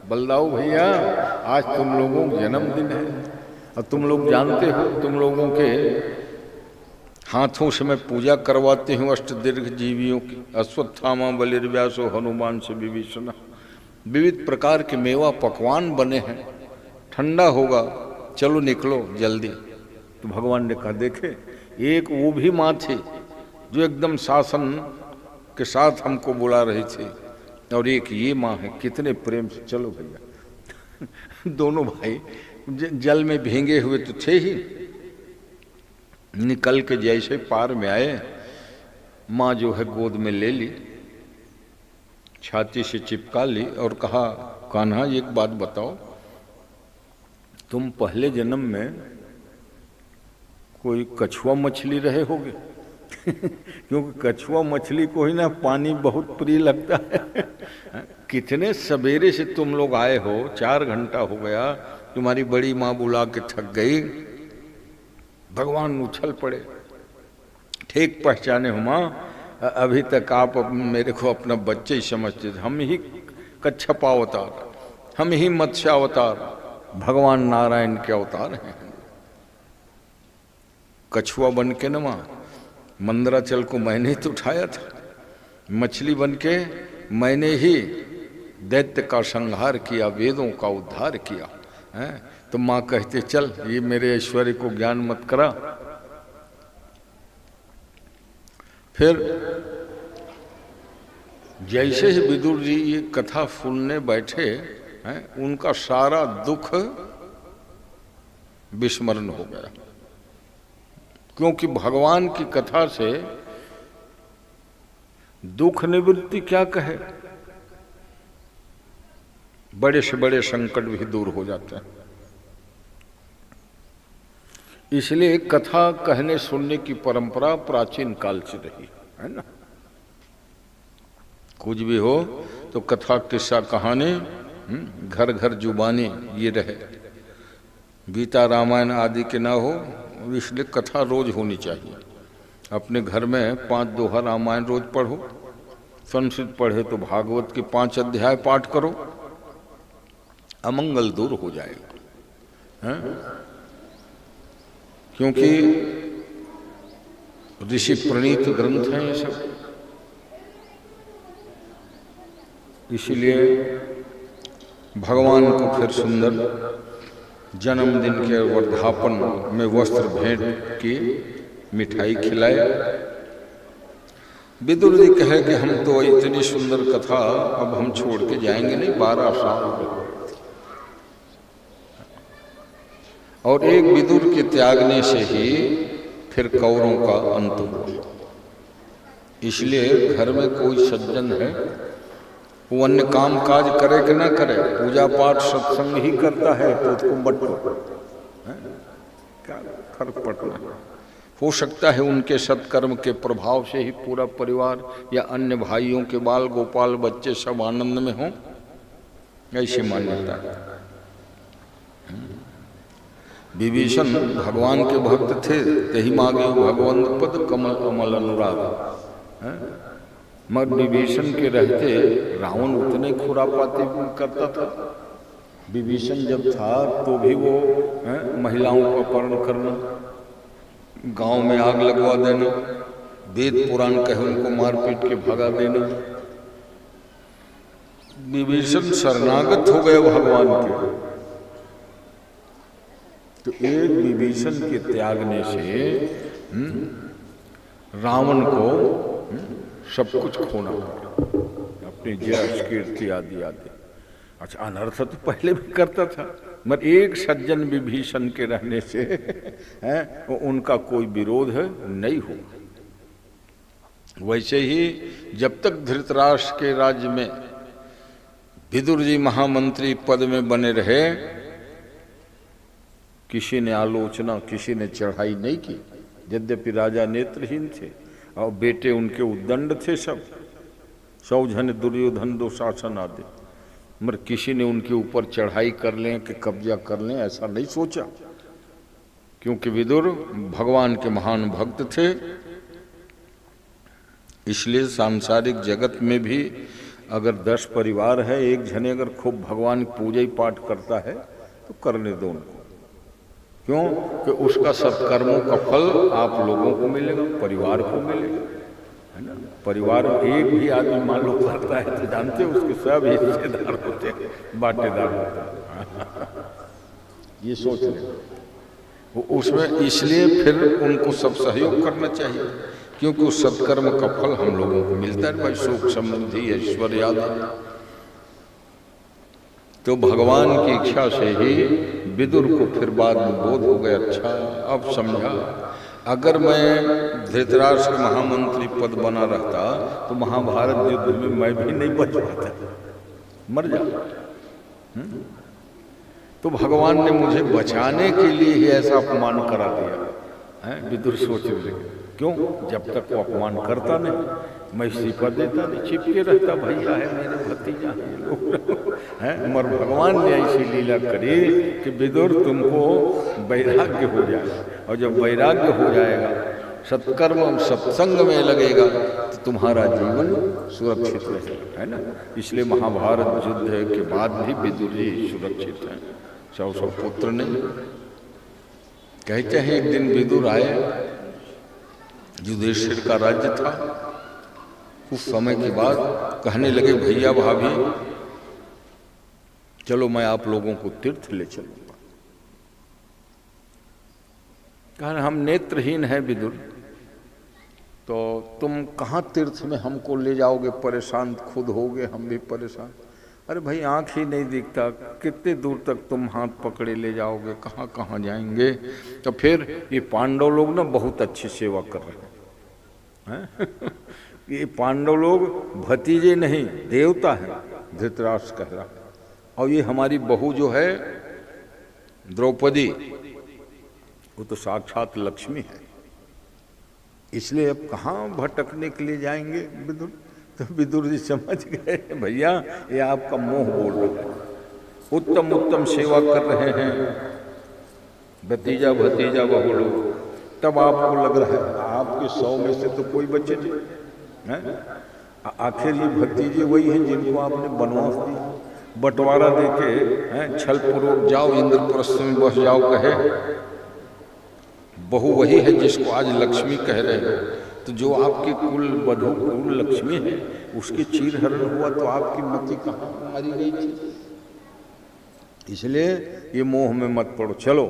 बलदाऊ भैया, आज तुम लोगों का जन्मदिन है और तुम लोग जानते हो तुम लोगों के हाथों से मैं पूजा करवाती हूँ अष्ट दीर्घ जीवियों की। अश्वत्थामा बलिर्व्यासो हनुमान से विभीषण। विविध प्रकार के मेवा पकवान बने हैं, ठंडा होगा, चलो निकलो जल्दी। तो भगवान ने कहा, देखे एक वो भी माँ थी जो एकदम शासन के साथ हमको बुला रही थी और एक ये माँ है, कितने प्रेम से। चलो भैया। दोनों भाई जल में भींगे हुए तो थे ही, निकल के जैसे पार में आए, माँ जो है गोद में ले ली, छाती से चिपका ली और कहा, कान्हा एक बात बताओ, तुम पहले जन्म में कोई कछुआ मछली रहे होगे? क्योंकि कछुआ मछली को ही ना पानी बहुत प्रिय लगता है। कितने सवेरे से तुम लोग आए हो, 4 घंटा हो गया, तुम्हारी बड़ी माँ बुला के थक गई। भगवान उछल पड़े, ठीक पहचाने हो माँ, अभी तक आप मेरे को अपना बच्चे ही समझते थे। हम ही कच्छपावतार, हम ही मत्स्यावतार, भगवान नारायण के अवतार हैं। कछुआ बन के न मां मंदराचल को मैंने ही तो उठाया था, मछली बन के मैंने ही दैत्य का संहार किया, वेदों का उद्धार किया है। तो माँ कहते चल ये मेरे ऐश्वर्य को ज्ञान मत करा। फिर जैसे ही विदुर जी ये कथा सुनने बैठे हैं, उनका सारा दुख विस्मरण हो गया, क्योंकि भगवान की कथा से दुख निवृत्ति क्या कहे, बड़े से बड़े संकट भी दूर हो जाते हैं। इसलिए कथा कहने सुनने की परंपरा प्राचीन काल से रही है ना। कुछ भी हो तो कथा किस्सा कहानी घर घर जुबानी ये रहे, गीता रामायण आदि के ना हो, इसलिए कथा रोज होनी चाहिए। अपने घर में 5 दोहा रामायण रोज पढ़ो, संस्कृत पढ़े तो भागवत के 5 अध्याय पाठ करो, अमंगल दूर हो जाएगा है? क्योंकि ऋषि प्रणीत ग्रंथ हैं ये सब। इसलिए भगवान को फिर सुंदर जन्मदिन के वर्धापन में वस्त्र भेंट की, मिठाई खिलाए। विदुर जी कहे कि हम तो इतनी सुंदर कथा अब हम छोड़ के जाएंगे नहीं, 12 साल हो गए। और एक विदुर के त्यागने से ही फिर कौरों का अंत हुआ। इसलिए घर में कोई सज्जन है, वो अन्य काम काज करे कि ना करे, पूजा पाठ सत्संग ही करता है तो उसको बटो, क्या फर्क पड़ना है। हो सकता है उनके सत्कर्म के प्रभाव से ही पूरा परिवार या अन्य भाइयों के बाल गोपाल बच्चे सब आनंद में हों, ऐसी मान्यता है। विभीषण भगवान के भक्त थे, तही मांगे भगवंत पद कमल कमल अनुराग। मगर विभीषण के रहते रावण उतने खुरापाती करता था। विभीषण जब था तो भी वो महिलाओं का अपहरण करना, गांव में आग लगवा देना, वेद पुराण कहे उनको मार पीट के भगा देना। विभीषण शरणागत हो गए भगवान के। तो एक विभीषण के त्यागने से रावण को सब कुछ खोना पड़ा, अपनी यश कीर्ति आदि आदि। अच्छा, अनर्थ तो पहले भी करता था, मगर एक सज्जन विभीषण के रहने से उनका कोई विरोध नहीं हुआ। वैसे ही जब तक धृतराष्ट्र के राज्य में विदुर जी महामंत्री पद में बने रहे, किसी ने आलोचना, किसी ने चढ़ाई नहीं की। यद्यपि राजा नेत्रहीन थे और बेटे उनके उद्दंड थे, सब सौजन्य दुर्योधन दुशासन आदि, मगर किसी ने उनके ऊपर चढ़ाई कर लें कि कब्जा कर लें, ऐसा नहीं सोचा। क्योंकि विदुर भगवान के महान भक्त थे। इसलिए सांसारिक जगत में भी अगर 10 परिवार है, एक जने अगर खूब भगवान की पूजा ही पाठ करता है तो करने दो उनको। क्यों कि उसका सत्कर्मों का फल आप लोगों को मिलेगा, परिवार को मिलेगा, है ना। परिवार में एक भी आदमी मान लो करता है तो जानते हो उसके सब हिस्सेदार होते हैं, बाटेदार होते हैं। ये सोच ले उसमें। इसलिए फिर उनको सब सहयोग करना चाहिए, क्योंकि उस सत्कर्म का फल हम लोगों को मिलता है भाई, सुख समृद्धि ऐश्वर्य आदि। तो भगवान की इच्छा से ही विदुर को फिर बाद में बोध हो गया, अच्छा अब समझा, अगर मैं धृतराष्ट्र महामंत्री पद बना रहता तो महाभारत युद्ध में मैं भी नहीं बच पाता, मर जाता। तो भगवान ने मुझे बचाने के लिए ही ऐसा अपमान करा दिया है। विदुर सोच रहे क्यों, जब तक वो अपमान करता नहीं मैं इस्तीफा देता नहीं, चिपके रहता, भैया है मेरे भतीजा है। मगर भगवान ने ऐसी लीला करी कि विदुर तुमको वैराग्य हो जाए, और जब वैराग्य हो जाएगा सत्कर्म और सत्संग में लगेगा तो तुम्हारा जीवन सुरक्षित रहेगा, है ना। इसलिए महाभारत युद्ध के बाद भी विदुर जी सुरक्षित हैं, 100 पुत्र नहीं। कहते हैं एक दिन विदुर आए, युधिष्ठिर का राज्य था। कुछ समय के बाद कहने लगे, भैया भाभी चलो मैं आप लोगों को तीर्थ ले चलूंगा। कहा हम नेत्रहीन हैं विदुर, तो तुम कहाँ तीर्थ में हमको ले जाओगे, परेशान खुद होगे हम भी परेशान। अरे भाई आँख ही नहीं दिखता, कितने दूर तक तुम हाथ पकड़े ले जाओगे, कहाँ कहाँ जाएंगे। तो फिर ये पांडव लोग ना बहुत अच्छी सेवा कर रहे हैं। ये पांडव लोग भतीजे नहीं देवता हैं, धृतराष्ट्र कह रहा। और ये हमारी बहू जो है द्रौपदी, वो तो साक्षात लक्ष्मी है, इसलिए अब कहाँ भटकने के लिए जाएंगे विदुर। तो विदुर जी समझ गए, भैया ये आपका मोह बोल रहा है, उत्तम उत्तम सेवा कर रहे हैं भतीजा भतीजा बहू लोग, तब आपको लग रहा है आपके 100 में से तो कोई बचे नहीं है। आखिर ये भतीजे वही हैं जिनको आपने वनवास दिया, बंटवारा देके हैं, छल पूर्वक जाओ इंद्रप्रस्थ में बस जाओ कहे। बहू वही है जिसको आज लक्ष्मी कह रहे हो। तो जो आपकी कुल वधू कुल लक्ष्मी है, उसके चीरहरण हुआ तो आपकी मति कहाँ मारी गई थी। इसलिए ये मोह में मत पड़ो, चलो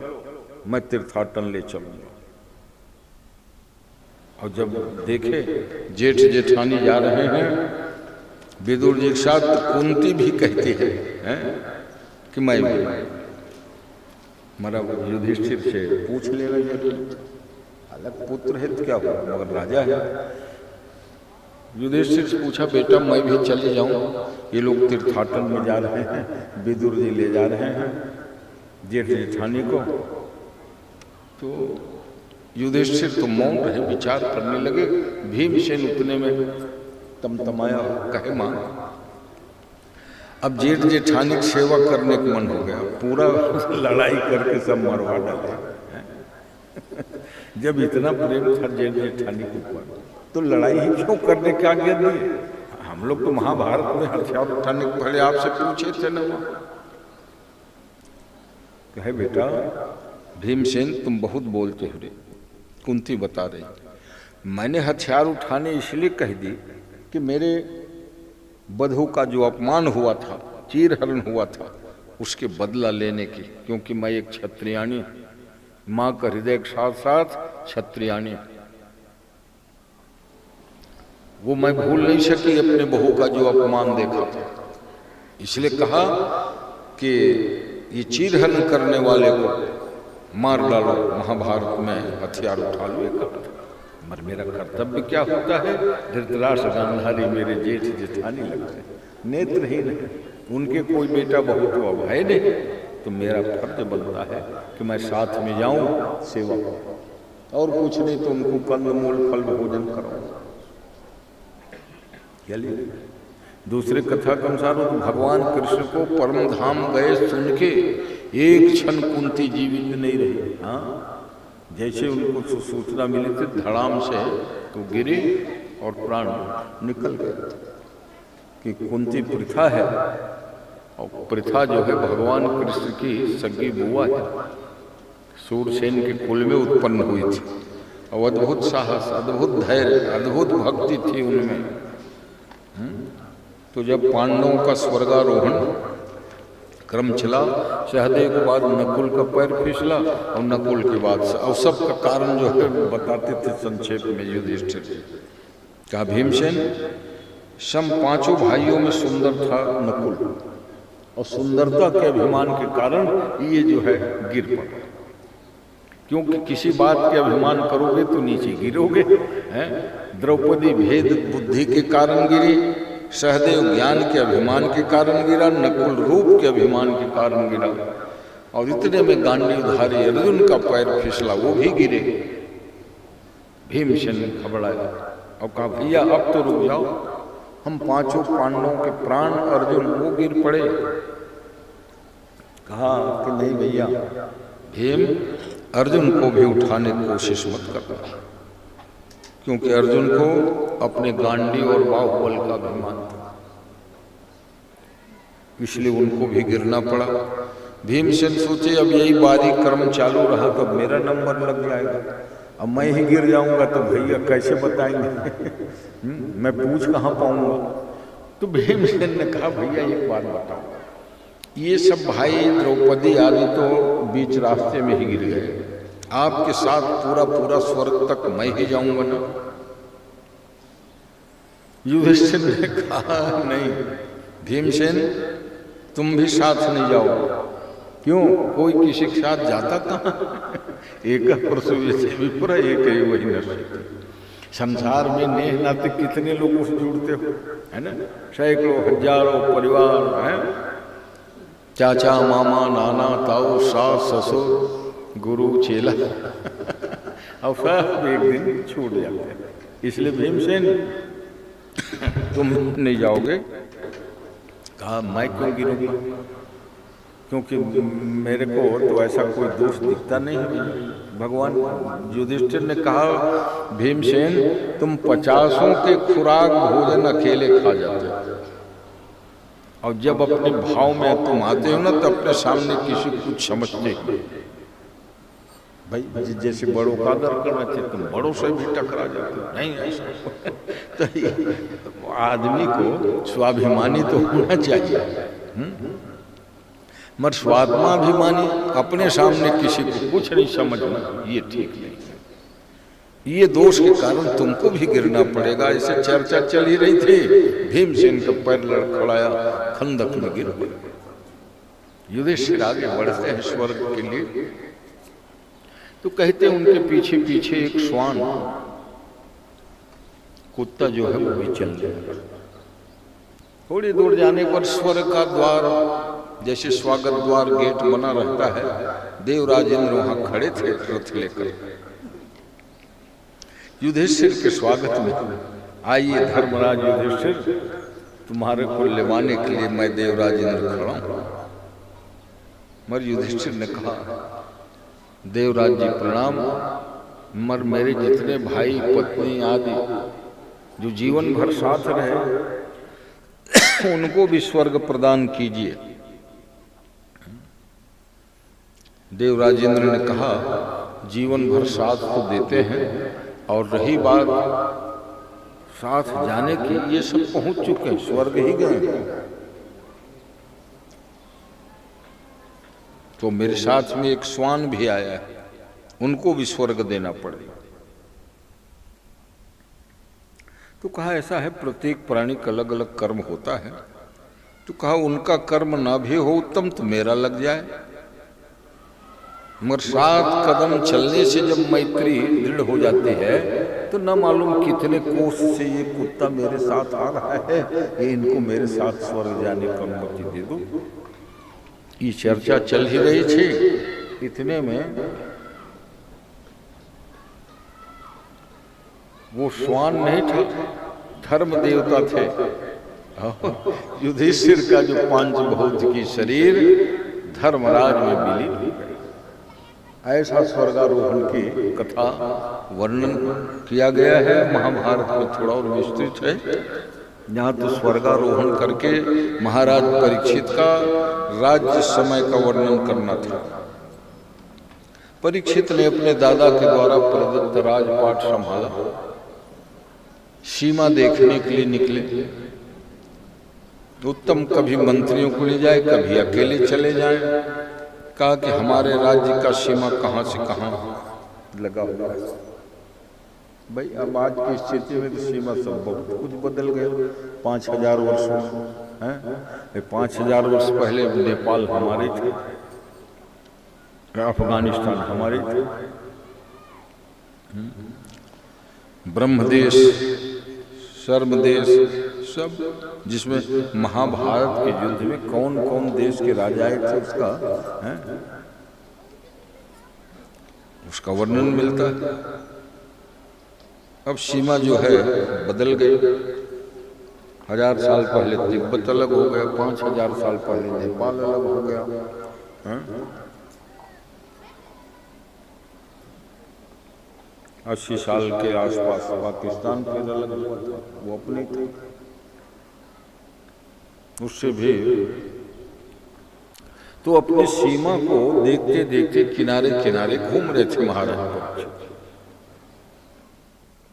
मैं तीर्थाटन ले चलूंगा। और जब देखे जेठ जेठानी जा रहे हैं विदुर जी के साथ, तो कुंती भी कहती है कि मैं मेरा युधिष्ठिर से पूछ लेगा, अलग पुत्र है तो क्या हुआ, मगर राजा है। युधिष्ठिर से पूछा, बेटा मैं भी चले जाऊं, ये लोग तीर्थाटन में जा रहे हैं, विदुर जी ले जा रहे हैं जेठ जेठानी को। तो युधिष्ठिर तो मौन रहे, विचार करने लगे। भीमसेन उतने में तमतमाया, कहे मां अब जेठ जेठानी की सेवा करने का मन हो गया, पूरा लड़ाई करके सब मरवा डाले। जब इतना प्रेम था जेठ जेठानी के ऊपर, तो लड़ाई ही क्यों करने की आज्ञा दी। हम लोग तो महाभारत में हथियार उठाने के पहले आपसे पूछे थे ना। कहे बेटा भीमसेन तुम बहुत बोलते हो रे। कुंती बता रही, मैंने हथियार उठाने इसलिए कह दी कि मेरे बधू का जो अपमान हुआ था, चीरहरण हुआ था, उसके बदला लेने की, क्योंकि मैं एक क्षत्रियाणी, माँ का हृदय के साथ साथ क्षत्रियाणी, वो मैं भूल नहीं सकी अपने बहू का जो अपमान देखा था। इसलिए कहा कि ये चीरहरण करने वाले को मार डालो, महाभारत में हथियार उठा लो। मगर मेरा कर्तव्य क्या होता है, धृतराष्ट्र गांधारी मेरे जेठ जेठानी लगते हैं, नेत्रहीन है, उनके कोई बेटा बहू तो अब है नहीं, तो मेरा फर्ज बनता है कि मैं साथ में जाऊं, सेवा करूं, और कुछ नहीं तो उनको कंदमूल फल भोजन कराऊं। दूसरे कथा के अनुसार भगवान कृष्ण को परम धाम गए सुन के एक क्षण कुंती जीवित नहीं रही। हाँ, जैसे उनको सूचना मिली थी धड़ाम से तो गिरे और प्राण निकल गए कि कुंती प्रथा है, और प्रथा जो है भगवान कृष्ण की सगी बुआ है, सूरसेन के कुल में उत्पन्न हुई थी। और अद्भुत साहस, अद्भुत धैर्य, अद्भुत भक्ति थी उनमें। तो जब पांडवों का स्वर्गारोहण क्रम चला, सहदेव के बाद नकुल का पैर फिसला, और नकुल के बाद और सब का कारण जो है बताते थे संक्षेप में युधिष्ठिर। कहा भीमसेन सम 5 भाइयों में सुंदर था नकुल, और सुंदरता के अभिमान के कारण ये जो है गिर पड़ा, क्योंकि किसी बात के अभिमान करोगे तो नीचे गिरोगे। हैं, द्रौपदी भेद बुद्धि के कारण गिरी, सहदेव ज्ञान के अभिमान के कारण गिरा, नकुल रूप के अभिमान के कारण गिरा, और इतने में गांडीवधारी अर्जुन का पैर फिसला, वो भी गिरे। भीमसेन घबराया और कहा भैया अब तो रुक जाओ, हम 5 पांडवों के प्राण अर्जुन वो गिर पड़े। कहा कि नहीं भैया, भीम अर्जुन को भी उठाने की कोशिश मत करना, क्योंकि अर्जुन को अपने गांडी और बाहुबल का अभिमान था, इसलिए उनको भी गिरना पड़ा। भीमसेन सोचे अब यही बारीक कर्म चालू रहा तो मेरा नंबर लग जाएगा, अब मैं ही गिर जाऊंगा तो भैया कैसे बताएंगे मैं पूछ कहाँ पाऊंगा। तो भीमसेन ने कहा भैया एक बात बताओ, ये सब भाई द्रौपदी आदि तो बीच रास्ते में ही गिर गए, आपके साथ पूरा पूरा स्वर्ग तक मैं ही जाऊंगा ना। युधिष्ठिर ने कहा नहीं भीमसेन, तुम भी साथ नहीं जाओ। क्यों? कोई किसी के साथ जाता कहाँ एक विप्र एक ही वही नर। संसार में नेह नाते कितने लोगों से जुड़ते हो, है ना, सैकड़ों हजारों परिवार हैं, चाचा मामा नाना ताऊ सास ससुर गुरु चेला अब सब एक दिन छूट जाते हैं। इसलिए भीमसेन तुम नहीं जाओगे। कहा मैं क्यों गिरूंगा, क्योंकि मेरे को तो ऐसा कोई दोष दिखता नहीं है। भगवान युधिष्ठिर ने कहा भीमसेन तुम 50 के खुराक भोजन अकेले खा जाते हो, और जब अपने भाव में तुम आते हो ना तो अपने सामने किसी को कुछ समझते हो। भाई जैसे बड़ों का आदर करना चाहिए, तुम बड़ों से भी टकरा जाते हो, नहीं ऐसा तो आदमी को स्वाभिमानी तो होना चाहिए, मगर स्वात्माभिमानी अपने सामने किसी को कुछ नहीं समझना ये ठीक नहीं है। ये दोष के कारण तुमको भी गिरना पड़ेगा। ऐसे चर्चा चल ही रही थी, भीमसेन का पैर लड़खड़ाया, खंदक में गिर गए। युधिष्ठिर आगे बढ़ते हैं स्वर्ग के लिए, तो कहते हैं उनके पीछे पीछे एक श्वान कुत्ता जो है वो भी चल रहा। थोड़ी दूर जाने पर स्वर्ग का द्वार, जैसे स्वागत द्वार गेट बना रहता है, देवराज इंद्र वहां खड़े थे रथ लेकर। युधिष्ठिर के स्वागत में आइए धर्मराज युधिष्ठिर, तुम्हारे को लेवाने के लिए मैं देवराज इंद्र खड़ा हूं। मगर युधिष्ठिर ने कहा देवराज जी प्रणाम, मगर मेरे जितने भाई पत्नी आदि जो जीवन भर साथ रहे उनको भी स्वर्ग प्रदान कीजिए। देवराजेंद्र ने कहा जीवन भर साथ तो देते हैं, और रही बात साथ जाने की, ये सब पहुंच चुके हैं, स्वर्ग ही गए, तो मेरे साथ में एक श्वान भी आया है, उनको भी स्वर्ग देना पड़ेगा। तो कहा ऐसा है प्रत्येक प्राणी का अलग अलग कर्म होता है, तो कहा उनका कर्म ना भी हो उत्तम तो मेरा लग जाए। मगर 7 कदम चलने से जब मैत्री दृढ़ हो जाती है तो न मालूम कितने कोस से ये कुत्ता मेरे साथ आ रहा है, ये इनको मेरे साथ स्वर्ग जाने की अनुमति दे दो। ये चर्चा चल ही रही थी, इतने में वो श्वान नहीं था, धर्म देवता थे। युधिष्ठिर का जो 5 भौतिकी शरीर धर्मराज में विलीन हो गए। ऐसा स्वर्गारोहण की कथा वर्णन किया गया है महाभारत में, थोड़ा और विस्तृत है। यहाँ तो स्वर्गारोहण करके महाराज परीक्षित का राज्य समय का वर्णन करना था। परीक्षित ने अपने दादा के द्वारा प्रदत्त राजपाट संभाला, सीमा देखने के लिए निकले। उत्तम कभी मंत्रियों को ले जाए, कभी अकेले चले जाए। कहा कि हमारे राज्य का सीमा कहाँ से कहाँ लगा हुआ है। भाई अब आज की स्थिति में तो सीमा सब बहुत कुछ बदल गया 5000 वर्षों में। 5000 वर्ष पहले नेपाल हमारे थे, अफगानिस्तान हमारे थे, ब्रह्मदेश, सर्वदेश सब, जिसमें महाभारत के युद्ध में कौन कौन देश के राजा आए थे उसका वर्णन मिलता है। अब सीमा जो है बदल गई। 1000 साल पहले तिब्बत अलग हो गया, 5000 साल पहले नेपाल अलग हो गया। 80 साल के आसपास पाकिस्तान फिर अलग हुआ था, वो अपनी थी। उससे भी तो अपनी सीमा को देखते देखते किनारे किनारे घूम रहे थे महाराज परीक्षित,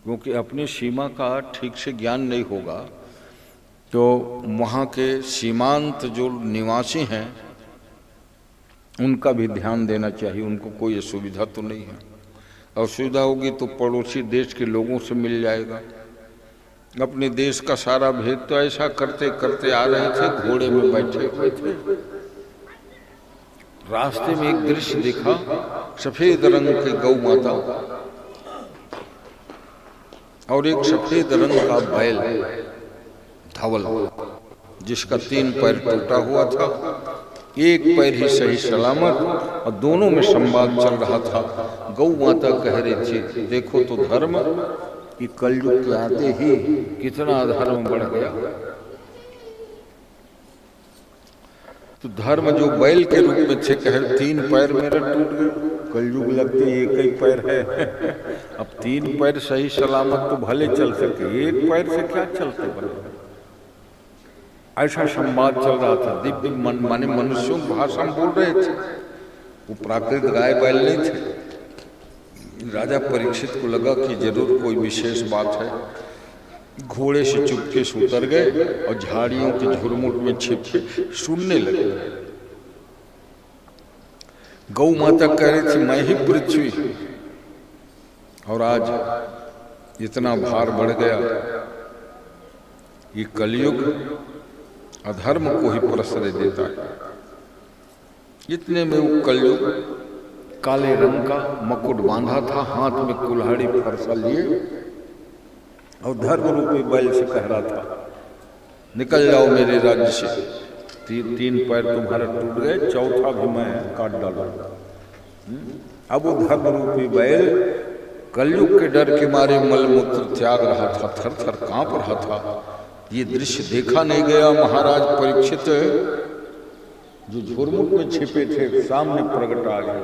क्योंकि अपनी सीमा का ठीक से ज्ञान नहीं होगा तो वहाँ के सीमांत जो निवासी हैं उनका भी ध्यान देना चाहिए। उनको कोई असुविधा तो नहीं है, असुविधा होगी तो पड़ोसी देश के लोगों से मिल जाएगा। अपने देश का सारा भेद तो ऐसा करते करते आ रहे थे, घोड़े में बैठे हुए थे। रास्ते में एक दृश्य देखा, सफेद रंग की गौ माता और एक सफेद रंग का बैल धवल, जिसका 3 पैर टूटा हुआ था, एक पैर ही सही सलामत, और दोनों में संवाद चल रहा था। गौ माता कह रही थी, देखो तो धर्म कि कलयुग के आते ही कितना अधर्म बढ़ गया। तो धर्म जो बैल के रूप में थे, कह 3 पैर मेरे टूट गए, कलयुग लगते एक ही पैर है। अब 3 पैर सही सलामत तो भले चल सके, एक पैर से क्या चलते बने। ऐसा संवाद चल रहा था, दिव्य माने मनुष्यों की भाषा बोल रहे थे, वो प्राकृतिक गाय बैल नहीं थे। राजा परीक्षित को लगा कि जरूर कोई विशेष बात है, घोड़े से चुपके से उतर गए और झाड़ियों के झुरमुट में छिप सुनने लगे। गौ माता कह रही थी, मैं ही पृथ्वी, और आज इतना भार बढ़ गया, ये कलयुग अधर्म को ही प्रश्रय देता है। इतने में वो कलयुग काले रंग का मकुट बांधा था, हाथ में कुल्हाड़ी फरसा लिए और धर्म रूपी बैल से कह रहा था, निकल जाओ मेरे राज्य से, 3 पैर तुम्हारे टूट गए, चौथा भी मैं काट डालूंगा। अब वो धर्म रूपी बैल कलयुग के डर के मारे मलमूत्र त्याग रहा था, थर थर कांप रहा था। ये दृश्य देखा नहीं गया। महाराज परीक्षित जो झुरमुट में छिपे थे सामने प्रकट आ गए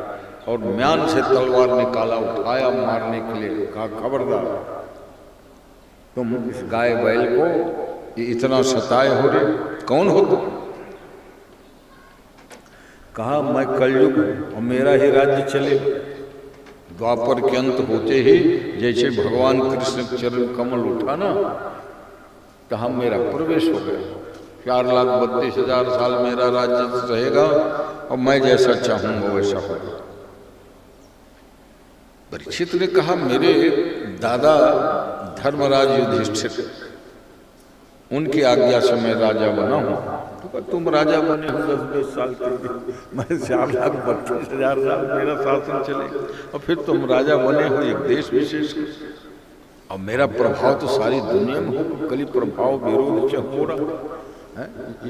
और म्यान से तलवार निकाला, उठाया मारने के लिए। कहा, खबरदार, तुम इस गाय बैल को इतना सताए हो रहे, कौन हो तुम? कहा, मैं कलयुग और मेरा ही राज्य चले। द्वापर के अंत होते ही जैसे भगवान कृष्ण चरण कमल उठा ना, तो हम मेरा प्रवेश हो गया। 4,32,000 साल मेरा राज्य रहेगा और मैं जैसा चाहूंगा वैसा होगा। परीक्षित ने कहा, मेरे दादा धर्मराज युधिष्ठिर, उनकी आज्ञा से मैं राजा बना हूं। तो तुम राजा बने हो 10-20 साल के लिए, मैं 4,32,000 साल मेरा शासन चले, और फिर तुम राजा बने हो एक देश विशेष के, और मेरा प्रभाव तो सारी दुनिया में हो। कली प्रभाव विरोध चकोरा है,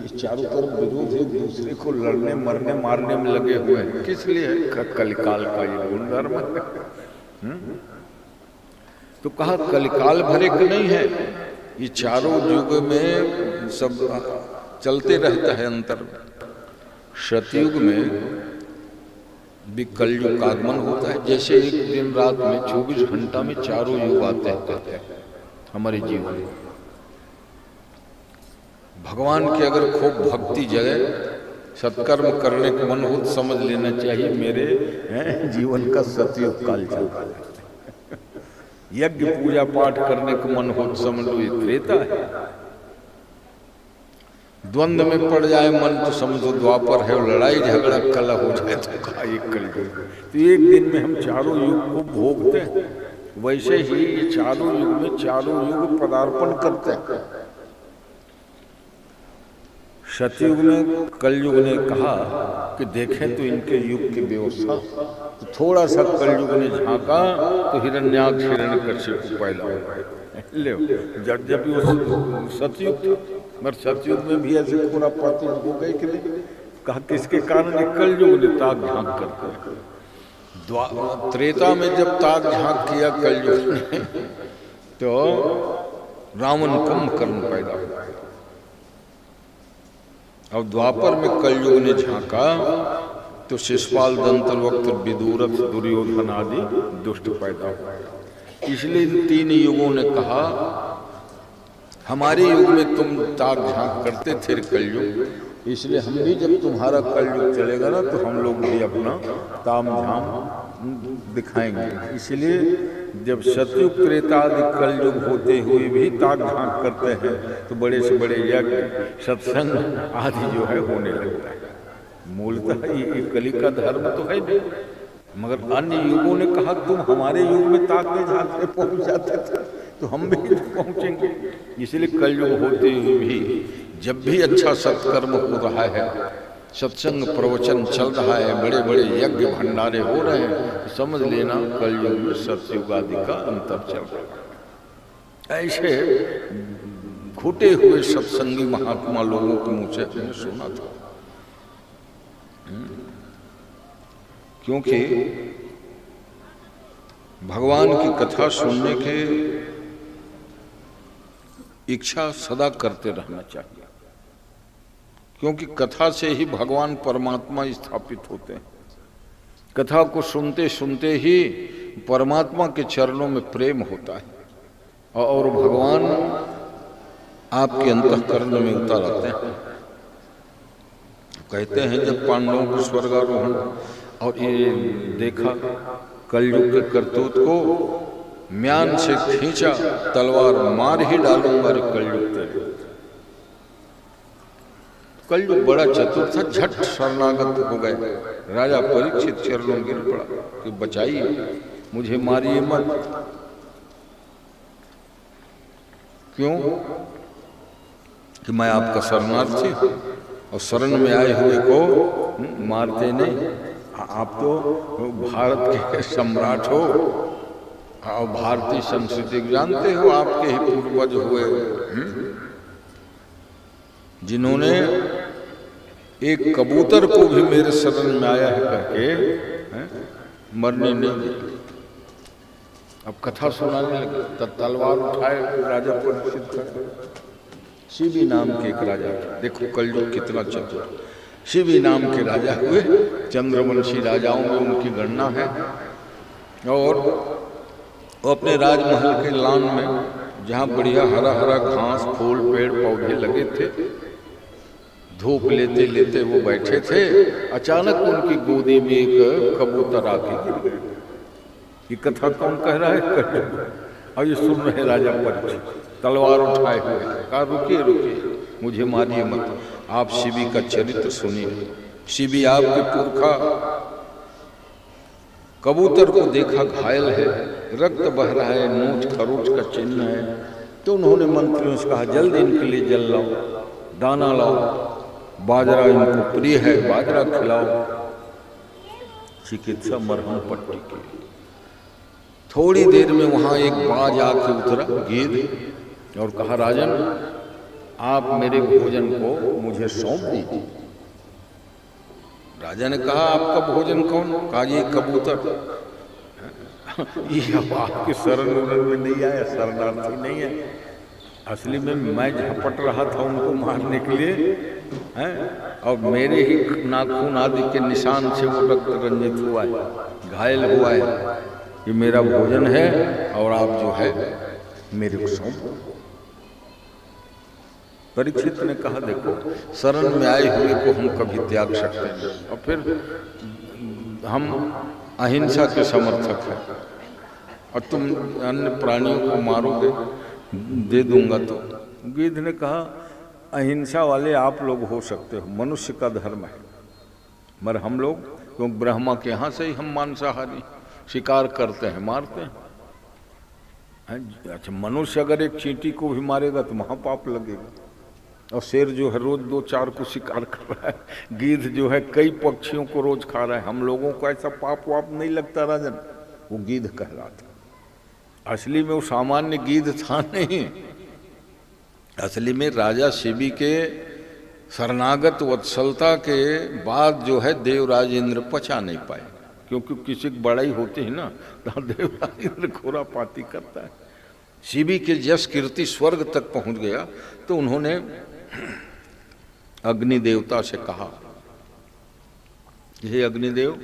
चारों तरफ विरोध, एक दूसरे को लड़ने मरने मारने में लगे हुए हैं। किस लिए? कलिकाल का ये गुणधर्म है। तो कहा, कलिकाल भरे का नहीं है, ये चारों युग में सब चलते रहता है अंतर में। सतयुग में भी कलयुग का आगमन होता है। जैसे एक दिन रात में 24 घंटा में चारों युग आते हैं हमारे जीवन में। भगवान की अगर खूब भक्ति जगे, सत्कर्म करने का मन हो, समझ लेना चाहिए मेरे जीवन का सतयुग काल चल रहा है। यज्ञ पूजा पाठ करने का मन हो, समझ लो ये त्रेता है। द्वंद्व में पड़ जाए मन तो समझो द्वापर है, लड़ाई झगड़ा कलह हो जाए तो कहा ये कलयुग। तो एक दिन में हम चारों युग को भोगते हैं, वैसे ही ये चारों युग में चारों युग पदार्पण करते हैं। सतयुग में कलयुग ने कहा कि देखें तो इनके युग की व्यवस्था। तो थोड़ा सा कलयुग ने झांका तो हिरण्याक्ष हिरण्यकशिपु पैदा ले, जब भी वो सतयुग था, मगर सतयुग में भी ऐसे पूरा पाती हो गई कि नहीं। कहा किसके कारण? कलयुग ने ताक झांक करके। त्रेता में जब ताक झांक किया कलयुग ने तो रावण कुंभकर्ण पैदा हुआ, और द्वापर में कलयुग ने झांका तो शिशुपाल, दंतवक्त्र, विदुरथ, दुर्योधन आदि दुष्ट पैदा हुए। इसलिए इन 3 युगों ने कहा, हमारे युग में तुम ताक झांक करते थे कलयुग, इसलिए हम भी जब तुम्हारा कलयुग चलेगा ना तो हम लोग भी अपना ताम झाम दिखाएंगे। इसलिए जब सतयुग त्रेता आदि कलयुग होते हुए भी ताक झांक करते हैं तो बड़े से बड़े यज्ञ सत्संग आदि जो है होने लगता है। मूलतः ये कली का धर्म तो है नहीं, मगर अन्य युगों ने कहा तुम हमारे युग में ताकते झांकते पहुंच जाते थे तो हम भी पहुंचेंगे। इसलिए कलयुग होते हुए भी जब भी अच्छा सत्कर्म हो रहा है, सत्संग प्रवचन चल रहा है, बड़े बड़े यज्ञ भंडारे हो रहे हैं, तो समझ लेना कलयुग में सतयुग आदि का अंतर चल रहा है। ऐसे घुटे हुए सत्संगी महात्मा लोगों के मुँह से मैंने सुना था। क्योंकि भगवान की कथा सुनने के इच्छा सदा करते रहना चाहिए, क्योंकि कथा से ही भगवान परमात्मा स्थापित होते हैं। कथा को सुनते सुनते ही परमात्मा के चरणों में प्रेम होता है और भगवान आपके अंतःकरण में उतर आते हैं। कहते हैं जब पांडवों को स्वर्गारोहण और ये देखा, कलयुग के करतूत को म्यान से खींचा, तलवार मार ही डालूंगा रे कलयुग तेरे। कलयुग बड़ा चतुर था, झट शरणागत हो गए। राजा परीक्षित चरणों गिर पड़ा कि बचाइए, मुझे मारिए मत। क्यों? कि मैं आपका शरणार्थी और शरण में आए हुए को मारते नहीं। आप तो भारत के सम्राट हो और भारतीय संस्कृति जानते हो, आपके ही पूर्वज हुए जिन्होंने एक कबूतर को भी मेरे शरण में आया है करके मरने नहीं दिया। अब कथा सुनाने लगे, तब तलवार उठाए राजा परीक्षित। शिवी नाम के एक राजा, देखो कलयुग कितना चतुर। शिवी नाम के राजा हुए, चंद्रवंशी राजाओं में उनकी गणना है। और वो अपने राजमहल के लान में जहाँ बढ़िया हरा हरा घास फूल पेड़ पौधे लगे थे, धूप लेते लेते वो बैठे थे। अचानक उनकी गोदी में एक कबूतर आके गिर गया। ये कथा कौन कह रहा है? और ये सुन रहे राजा परीक्षित, तलवार उठाए हुए। कहा रुकिए रुकिए, मुझे मारिए मत, आप शिवी का चरित्र सुनिए। शिवी आपके पुरखा, कबूतर को देखा घायल है, रक्त बह रहा है, नोच खरोच का चिन्ह है, तो उन्होंने मंत्रियों से कहा जल्द इनके लिए जल लाओ, दाना लाओ, बाजरा इनको प्रिय है, बाजरा खिलाओ। चिकित्सा मरहम पट्टी की। थोड़ी देर में वहां एक बाज आके उतरा, गिद्ध, और कहा राजन आप मेरे भोजन को मुझे सौंप दीजिए। राजा ने कहा आपका भोजन कौन? कहा ये कबूतर। ये अब आपके शरण में नहीं आया, शरणार्थी नहीं है। असली में मैं झपट रहा था उनको मारने के लिए, हैं, और मेरे ही नाखून आदि के निशान से वो रक्त रंजित हुआ है, घायल हुआ है। ये मेरा भोजन है और आप जो है मेरे को सौंपो। परीक्षित ने कहा देखो, शरण में आए हुए को हम कभी त्याग सकते हैं, और फिर हम अहिंसा के समर्थक हैं, और तुम अन्य प्राणियों को मारोगे, दे दूंगा। तो गिद्ध ने कहा अहिंसा वाले आप लोग हो सकते हो, मनुष्य का धर्म है, मगर हम लोग क्योंकि ब्रह्मा के यहाँ से ही हम मांसाहारी, शिकार करते हैं, मारते हैं। अच्छा, मनुष्य अगर एक चींटी को भी मारेगा तो महापाप लगेगा, और शेर जो है रोज 2-4 को शिकार कर रहा है, गिद्ध जो है कई पक्षियों को रोज खा रहा है। हम लोगों को ऐसा पाप वाप नहीं लगता राजन, वो गिद्ध कह रहा था। असली में वो सामान्य गिद्ध था नहीं, असली में राजा शिवी के शरणागत वत्सलता के बाद जो है देवराज इंद्र पचा नहीं पाए, क्योंकि किसी की बड़ाई होती है ना तो देवराज इंद्र खोरापाती करता है। शिवी के यश कीर्ति स्वर्ग तक पहुंच गया, तो उन्होंने अग्नि देवता से कहा, हे अग्निदेव,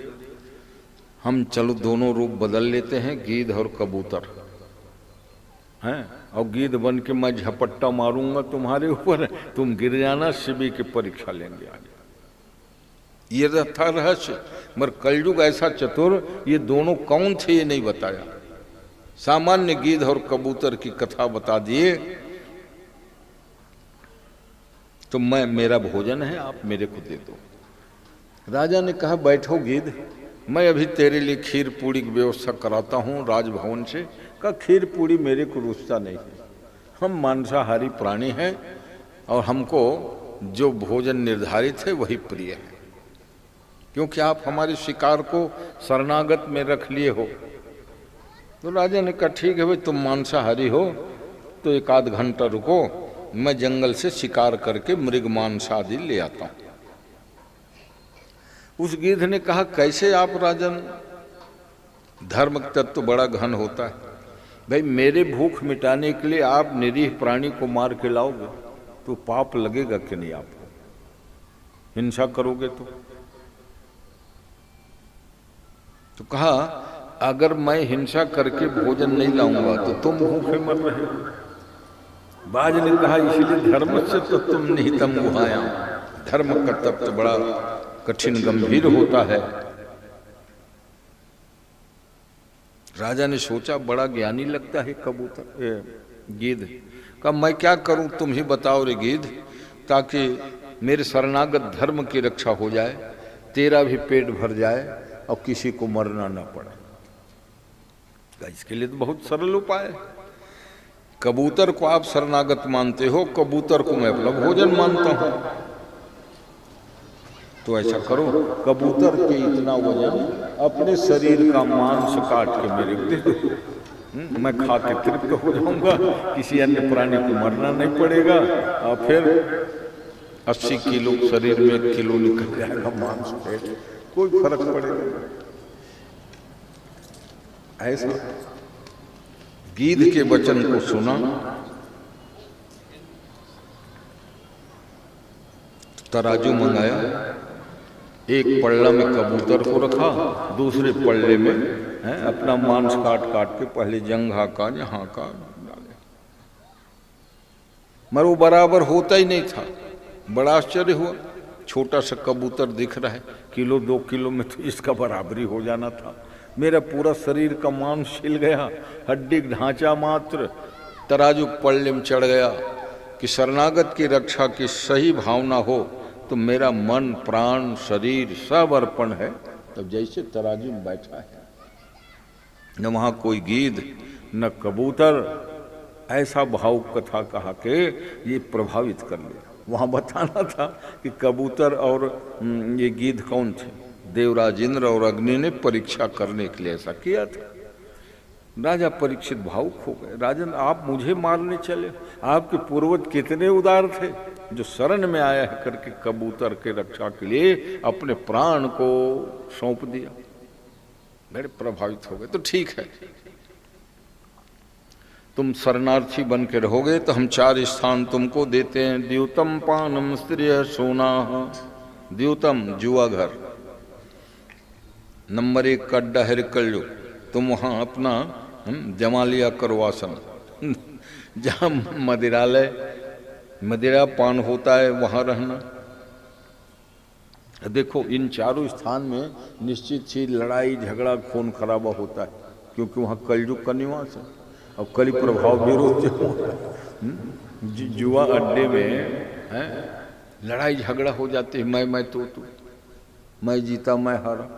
हम चलो दोनों रूप बदल लेते हैं, गिद्ध और कबूतर, हैं, और गीध बन के मैं झपट्टा मारूंगा तुम्हारे ऊपर, तुम गिर जाना, शिवी की परीक्षा लेंगे आगे। ये था रहस्य। मगर कलयुग ऐसा चतुर, ये दोनों कौन थे ये नहीं बताया। सामान्य गीध और कबूतर की कथा बता दिए, तो मेरा भोजन है, आप मेरे को दे दो। राजा ने कहा बैठो गीध, मैं अभी तेरे लिए खीर पूड़ी की व्यवस्था कराता हूँ राजभवन से। कहा खीर पूड़ी मेरे को रुचता नहीं है, हम मांसाहारी प्राणी हैं और हमको जो भोजन निर्धारित है वही प्रिय है, क्योंकि आप हमारे शिकार को शरणागत में रख लिए हो। तो राजा ने कहा ठीक है भाई, तुम मांसाहारी हो तो एक आध घंटा रुको, मैं जंगल से शिकार करके मृग मांस आदि ले आता हूँ। उस गिद्ध ने कहा कैसे आप राजन, धर्म तत्व तो बड़ा घन होता है भाई, मेरे भूख मिटाने के लिए आप निरीह प्राणी को मार के लाओगे तो पाप लगेगा कि नहीं, आपको हिंसा करोगे तो कहा अगर मैं हिंसा करके भोजन नहीं लाऊंगा तो तुम भूखे मर रहे हो। बाज ने कहा इसलिए धर्म से तो तुम निहितम गुहाया, धर्म का तत्व तो बड़ा कठिन गंभीर होता है। राजा ने सोचा बड़ा ज्ञानी लगता है कबूतर गिद्ध का, मैं क्या करूं तुम ही बताओ रे गिद्ध, ताकि मेरे शरणागत धर्म की रक्षा हो जाए, तेरा भी पेट भर जाए और किसी को मरना ना पड़े। इसके लिए तो बहुत सरल उपाय है। कबूतर को आप शरणागत मानते हो, कबूतर को मैं अपना भोजन मानता हूं, तो ऐसा करो कबूतर के इतना वजन अपने शरीर का मांस काट के मेरे को दे दो, मैं खा के तृप्त हो जाऊंगा, किसी अन्य प्राणी को मरना नहीं पड़ेगा, और फिर 80 किलो शरीर में 1 किलो निकल जाएगा मांस, पेट कोई फर्क पड़ेगा। ऐसा गिद्ध के वचन को सुना, तराजू मंगाया, एक पल्ला में कबूतर को रखा, दूसरे पल्ले में अपना मांस काट काट के पहले जंघा का यहाँ का डाले, मगर वो बराबर होता ही नहीं था। बड़ा आश्चर्य हुआ, छोटा सा कबूतर दिख रहा है, किलो 2 किलो में तो इसका बराबरी हो जाना था। मेरा पूरा शरीर का मांस छिल गया, हड्डी ढांचा मात्र तराजू पल्ले में चढ़ गया। कि शरणागत की रक्षा की सही भावना हो तो मेरा मन प्राण शरीर सब अर्पण है। तब जैसे तराजू में बैठा है, न वहाँ कोई गिद्ध न कबूतर, ऐसा भावुक कथा कहा के ये प्रभावित कर लिया। वहाँ बताना था कि कबूतर और ये गिद्ध कौन थे। देवराज इंद्र और अग्नि ने परीक्षा करने के लिए ऐसा किया था। राजा परीक्षित भावुक हो गए, राजन आप मुझे मारने चले, आपके पूर्वज कितने उदार थे जो शरण में आया है करके कबूतर के रक्षा के लिए अपने प्राण को सौंप दिया। बड़े प्रभावित हो गए। तो ठीक है, तुम शरणार्थी बन के रहोगे तो हम 4 स्थान तुमको देते हैं। द्यूतम पानम स्त्रिय सोना, द्यूतम जुआ घर, नंबर 1 का अड्डा है कलयुग, तुम वहाँ अपना जमा लिया करो आसन। जहाँ मदिरालय मदिरा पान होता है वहाँ रहना। देखो इन 4 स्थान में निश्चित ही लड़ाई झगड़ा खून खराबा होता है, क्योंकि वहाँ कलयुग का निवास है और कली प्रभाव विरोध होता है। जुआ अड्डे में लड़ाई झगड़ा हो जाती है, मैं तो मैं जीता मैं हारा,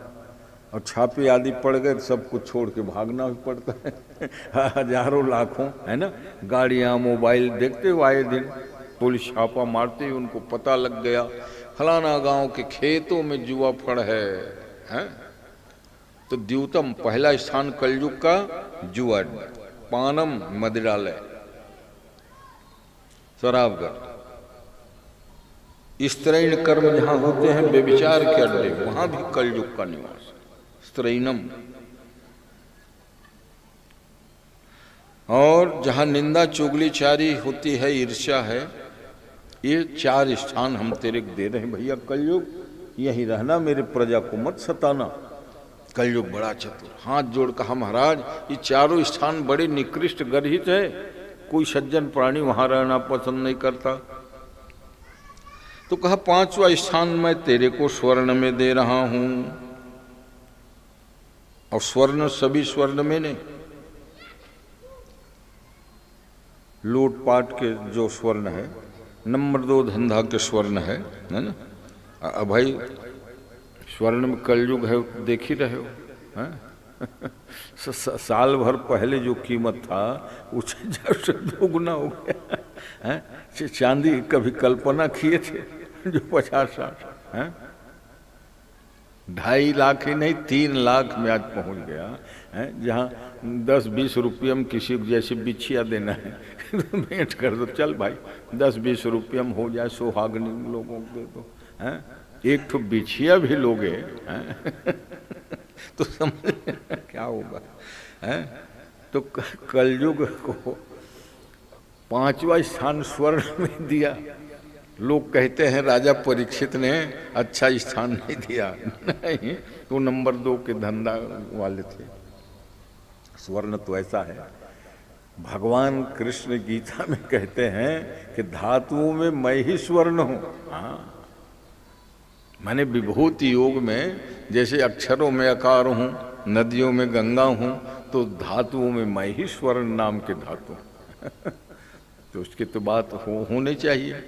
और छापे आदि पड़ गए, सब कुछ छोड़ के भागना भी पड़ता है। हजारों लाखों है ना गाड़ियाँ मोबाइल देखते हो आए दिन, पुलिस छापा मारते ही उनको पता लग गया फलाना गांव के खेतों में जुआ फड़ है? तो द्यूतम पहला स्थान कलयुग का जुआ, पानम मदिरालय शराबगढ़, स्त्रैण कर्म जहाँ होते हैं व्यभिचार के अड्डे, वहां भी कलयुग का निवास स्त्रैणम। और जहाँ निंदा चुगलीचारी होती है, ईर्ष्या है, ये 4 स्थान हम तेरे को दे रहे हैं भैया कलयुग, यही रहना, मेरे प्रजा को मत सताना। कलयुग बड़ा चतुर, हाथ जोड़ कहा महाराज ये चारों स्थान बड़े निकृष्ट गर्हित है, कोई सज्जन प्राणी वहां रहना पसंद नहीं करता। तो कहा 5वां स्थान मैं तेरे को स्वर्ण में दे रहा हूं। और स्वर्ण सभी स्वर्ण में नहीं, लूटपाट के जो स्वर्ण है, नंबर 2 धंधा के स्वर्ण है ना। भाई स्वर्ण में कलयुग है, देख ही रहे हो हैं? साल भर पहले जो कीमत था उससे जब दोगुना हो गया है। चांदी कभी कल्पना किए थे जो 50-60 हैं, 2.5 लाख ही नहीं 3 लाख में आज पहुंच गया है। जहाँ 10-20 रुपये में किसी को जैसे बिछिया देना है भेंट कर दो, चल भाई 10-20 रुपये में हो जाए, सुहागनी लोगों को दे दो हैं, एक तो बिछिया भी लोगे हैं तो समझ क्या होगा हैं। तो कलयुग को 5वां स्थान स्वर्ण में दिया। लोग कहते हैं राजा परीक्षित ने अच्छा स्थान नहीं दिया, नहीं तो नंबर 2 के धंधा वाले थे। स्वर्ण तो ऐसा है, भगवान कृष्ण गीता में कहते हैं कि धातुओं में मैं ही स्वर्ण हूं। हाँ, माने विभूति योग में जैसे अक्षरों में आकार हूं, नदियों में गंगा हूं, तो धातुओं में मैं ही स्वर्ण नाम के धातु तो उसकी तो बात होनी चाहिए।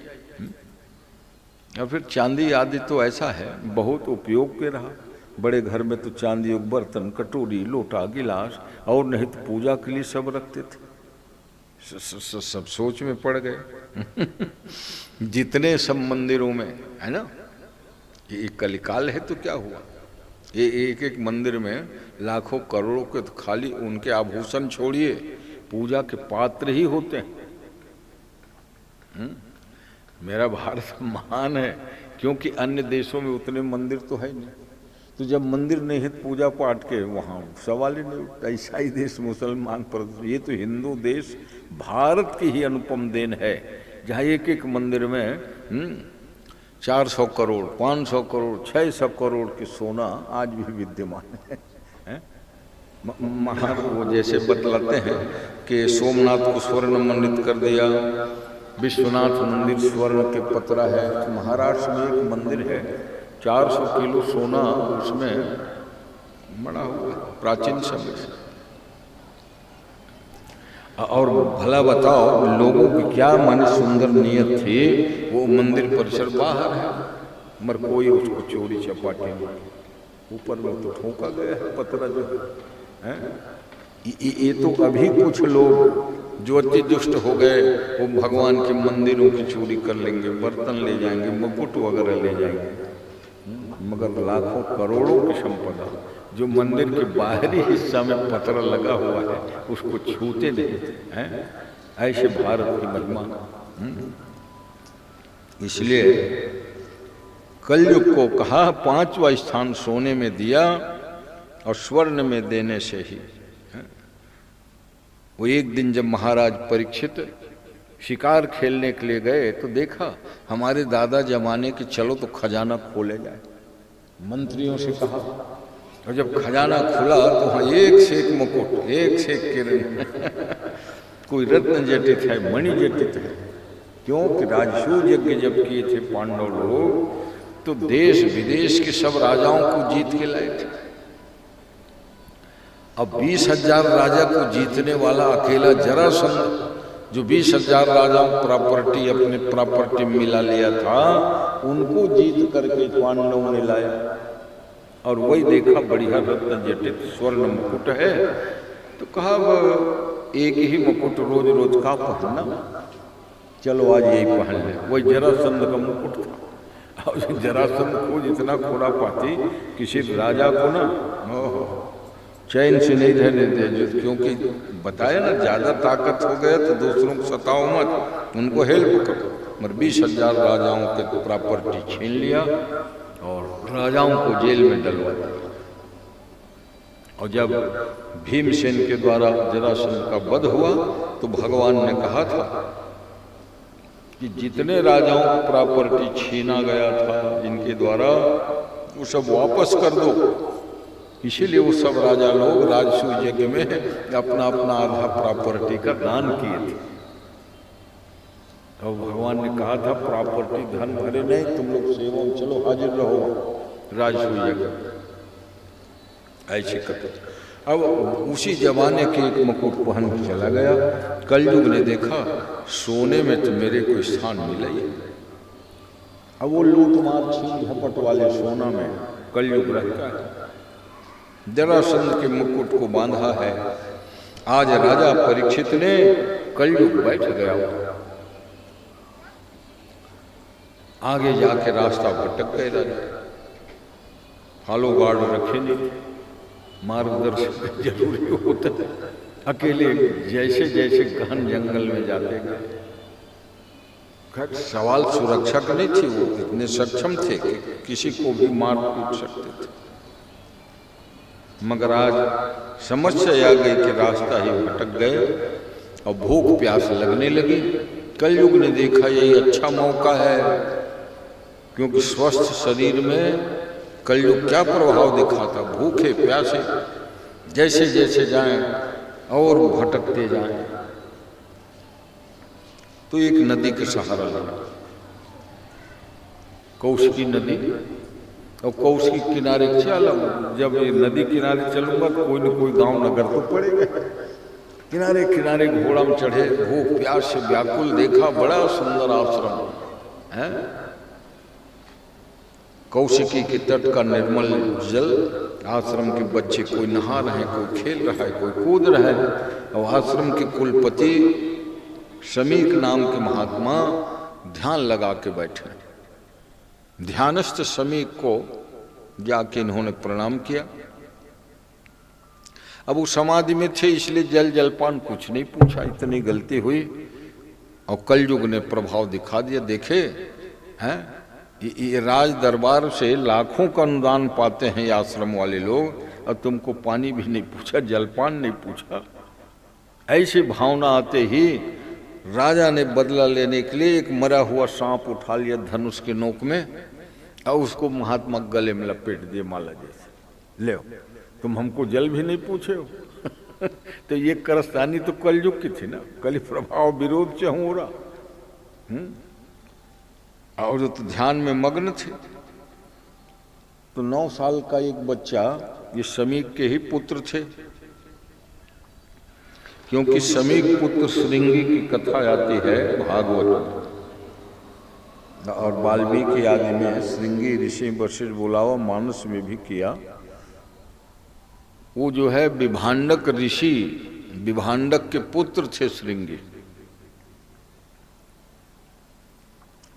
और फिर चांदी आदि तो ऐसा है बहुत उपयोग के रहा। बड़े घर में तो चांदी योग बर्तन, कटोरी, लोटा, गिलास और नहीं तो पूजा के लिए सब रखते थे। सब सोच में पड़ गए जितने सब मंदिरों में है ना, ये कलिकाल है तो क्या हुआ, ये एक मंदिर में लाखों करोड़ों के तो खाली उनके आभूषण छोड़िए, पूजा के पात्र ही होते हैं। मेरा भारत महान है क्योंकि अन्य देशों में उतने मंदिर तो है नहीं। तो जब मंदिर नहीं है पूजा पाठ के वहाँ सवाल ही नहीं उठता। ईसाई देश, मुसलमान पर, ये तो हिंदू देश भारत की ही अनुपम देन है, जहाँ एक मंदिर में 400 करोड़, 500 करोड़, 600 करोड़ की सोना आज भी विद्यमान है। वो जैसे बतलाते हैं कि सोमनाथ को स्वर्ण मंडित कर दिया, विश्वनाथ मंदिर स्वर्ण के पतरा है। तो महाराष्ट्र में एक मंदिर है 400 किलो सोना उसमें बड़ा हुआ प्राचीन समय से। और भला बताओ लोगों की क्या मन सुंदर नियत थी, वो मंदिर परिसर बाहर है मगर कोई उसको चोरी चपाटी नहीं, ऊपर में तो ठोका गया है पतरा जो है। ये तो अभी कुछ लोग जो अति दुष्ट हो गए वो भगवान के मंदिरों की चोरी कर लेंगे, बर्तन ले जाएंगे, मुकुट वगैरह ले जाएंगे, मगर लाखों करोड़ों की संपदा जो मंदिर के बाहरी हिस्सा में पत्थर लगा हुआ है उसको छूते नहीं हैं। ऐसे भारत की महिमा। इसलिए कलयुग को कहा 5वां स्थान सोने में दिया और स्वर्ण में देने से ही। वो एक दिन जब महाराज परीक्षित शिकार खेलने के लिए गए तो देखा हमारे दादा जमाने के, चलो तो खजाना खोले जाए। मंत्रियों से कहा और जब खजाना खुला तो वहाँ एक से एक मुकुट, एक से एक किरण कोई रत्न जटित है, मणि जटित है। क्योंकि राजसूय यज्ञ जब किए थे पांडव लोग तो देश विदेश के सब राजाओं को जीत के लाए थे। अब 20,000 राजा को जीतने वाला अकेला जरासंध जो 20,000 राजाओं प्रॉपर्टी अपने प्रॉपर्टी मिला लिया था, उनको जीत करके पांडवों ने लाया। और वही देखा बढ़िया रत्न जटित स्वर्ण मुकुट है, तो कहा एक ही मुकुट रोज रोज का पहनना, चलो आज यही पहन ले। वही जरासंध का मुकुट था। और जरासंध को जितना खोड़ा पाती किसी राजा को ना चैन से नहीं रहने दे, क्योंकि बताया ना ज्यादा ताकत हो गया तो दूसरों को सताओ मत, उनको हेल्प करो। मगर 20,000 राजाओं के प्रॉपर्टी छीन लिया और राजाओं को जेल में डलवा दिया। और जब भीमसेन के द्वारा जरासंध का वध हुआ तो भगवान ने कहा था कि जितने राजाओं को प्रॉपर्टी छीना गया था इनके द्वारा वो सब वापस कर दो। इसीलिए वो सब राजा लोग राजसूय यज्ञ में अपना अपना आधा प्रॉपर्टी का दान किए थे। तो भगवान ने कहा था प्रॉपर्टी धन भरे नहीं, तुम लोग सेवा में चलो, हाजिर रहो राजसूय यज्ञ, ऐसे कहते। अब उसी जमाने के एक मुकुट पहन के चला गया। कलयुग ने देखा सोने में तो मेरे को स्थान मिला ही। अब वो लूट मार छीन झपट वाले सोना में कलयुग रहता है। जरासंध के मुकुट को बांधा है। आज राजा परीक्षित ने कलयुग बैठ गया, आगे जाके रास्ता भटक गए राजा। फॉलो गार्ड रखे नहीं, मार्गदर्शक जरूरी होता है। अकेले जैसे जैसे गहन जंगल में जाते गए। खैर सवाल सुरक्षा का नहीं थी, वो इतने सक्षम थे कि किसी को भी मार पीट सकते थे। मगर आज समस्या आ गई कि रास्ता ही भटक गए और भूख प्यास लगने लगी। कलयुग ने देखा यही अच्छा मौका है, क्योंकि स्वस्थ शरीर में कलयुग क्या प्रभाव दिखाता, भूखे प्यासे जैसे जैसे जाएं और भटकते जाएं। तो एक नदी के सहारा लिया, कौशिकी नदी। और कौशिकी किनारे चला, जब ये नदी किनारे चलूंगा तो कोई न कोई गांव नगर तो पड़ेगा। किनारे किनारे घोड़ा में चढ़े, भूख प्यास से व्याकुल, देखा बड़ा सुंदर आश्रम है। कौशिकी के तट का निर्मल जल, आश्रम के बच्चे कोई नहा रहे हैं, कोई खेल रहा है, कोई कूद रहा है। और आश्रम के कुलपति शमीक नाम के महात्मा ध्यान लगा के बैठे। ध्यानस्थ शमीक को जाके इन्होंने प्रणाम किया। अब वो समाधि में थे, इसलिए जल जलपान कुछ नहीं पूछा, इतनी गलती हुई। और कलयुग ने प्रभाव दिखा दिया। देखे हैं, ये राज दरबार से लाखों का अनुदान पाते हैं ये आश्रम वाले लोग, और तुमको पानी भी नहीं पूछा, जलपान नहीं पूछा। ऐसी भावना आते ही राजा ने बदला लेने के लिए एक मरा हुआ सांप उठा लिया धनुष के नोक में, और उसको महात्मा गले में लपेट दिए माला जैसे। ले तुम हमको जल भी नहीं पूछे हो। तो ये करस्तानी तो कलयुग की थी ना, कली प्रभाव विरोध से हो रहा। और जो तो ध्यान में मग्न थे। तो 9 साल का एक बच्चा, ये शमीक के ही पुत्र थे, क्योंकि शमीक पुत्र श्रृंगी की कथा आती है भागवत, और वाल्मीकि आदि में श्रृंगी ऋषि वशिष्ठ बुलावा मानस में भी किया। वो जो है विभांडक ऋषि, विभांडक के पुत्र थे श्रृंगी।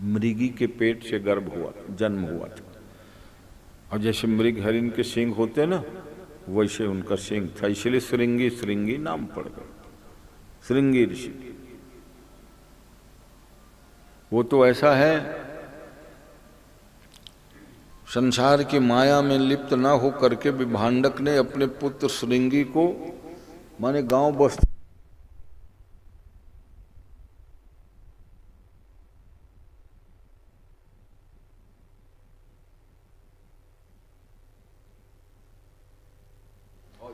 मृगी के पेट से गर्भ हुआ, जन्म हुआ था। और जैसे मृग हरिण के सिंग होते ना, वैसे उनका सिंग था, इसलिए श्रृंगी श्रृंगी नाम पड़ गया, श्रृंगी ऋषि। वो तो ऐसा है, संसार की माया में लिप्त ना हो करके विभांडक ने अपने पुत्र श्रृंगी को, माने गांव बस्ती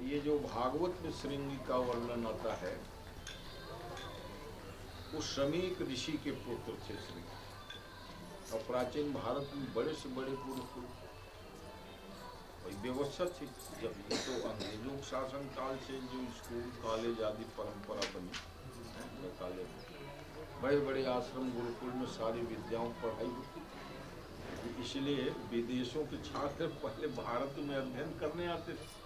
ये जो भागवत में श्रृंगी का वर्णन आता है, वो शमीक ऋषि के पुत्र थे श्रृंगी। और प्राचीन भारत में बड़े से बड़े पुरुष व्यवस्था थी। जब ये तो अंग्रेजों के शासन काल से जो स्कूल कॉलेज आदि परंपरा बनी है, बड़े बड़े आश्रम गुरुकुल में सारी विद्याओं पढ़ाई होती थी। इसलिए विदेशों के छात्र पहले भारत में अध्ययन करने आते थे।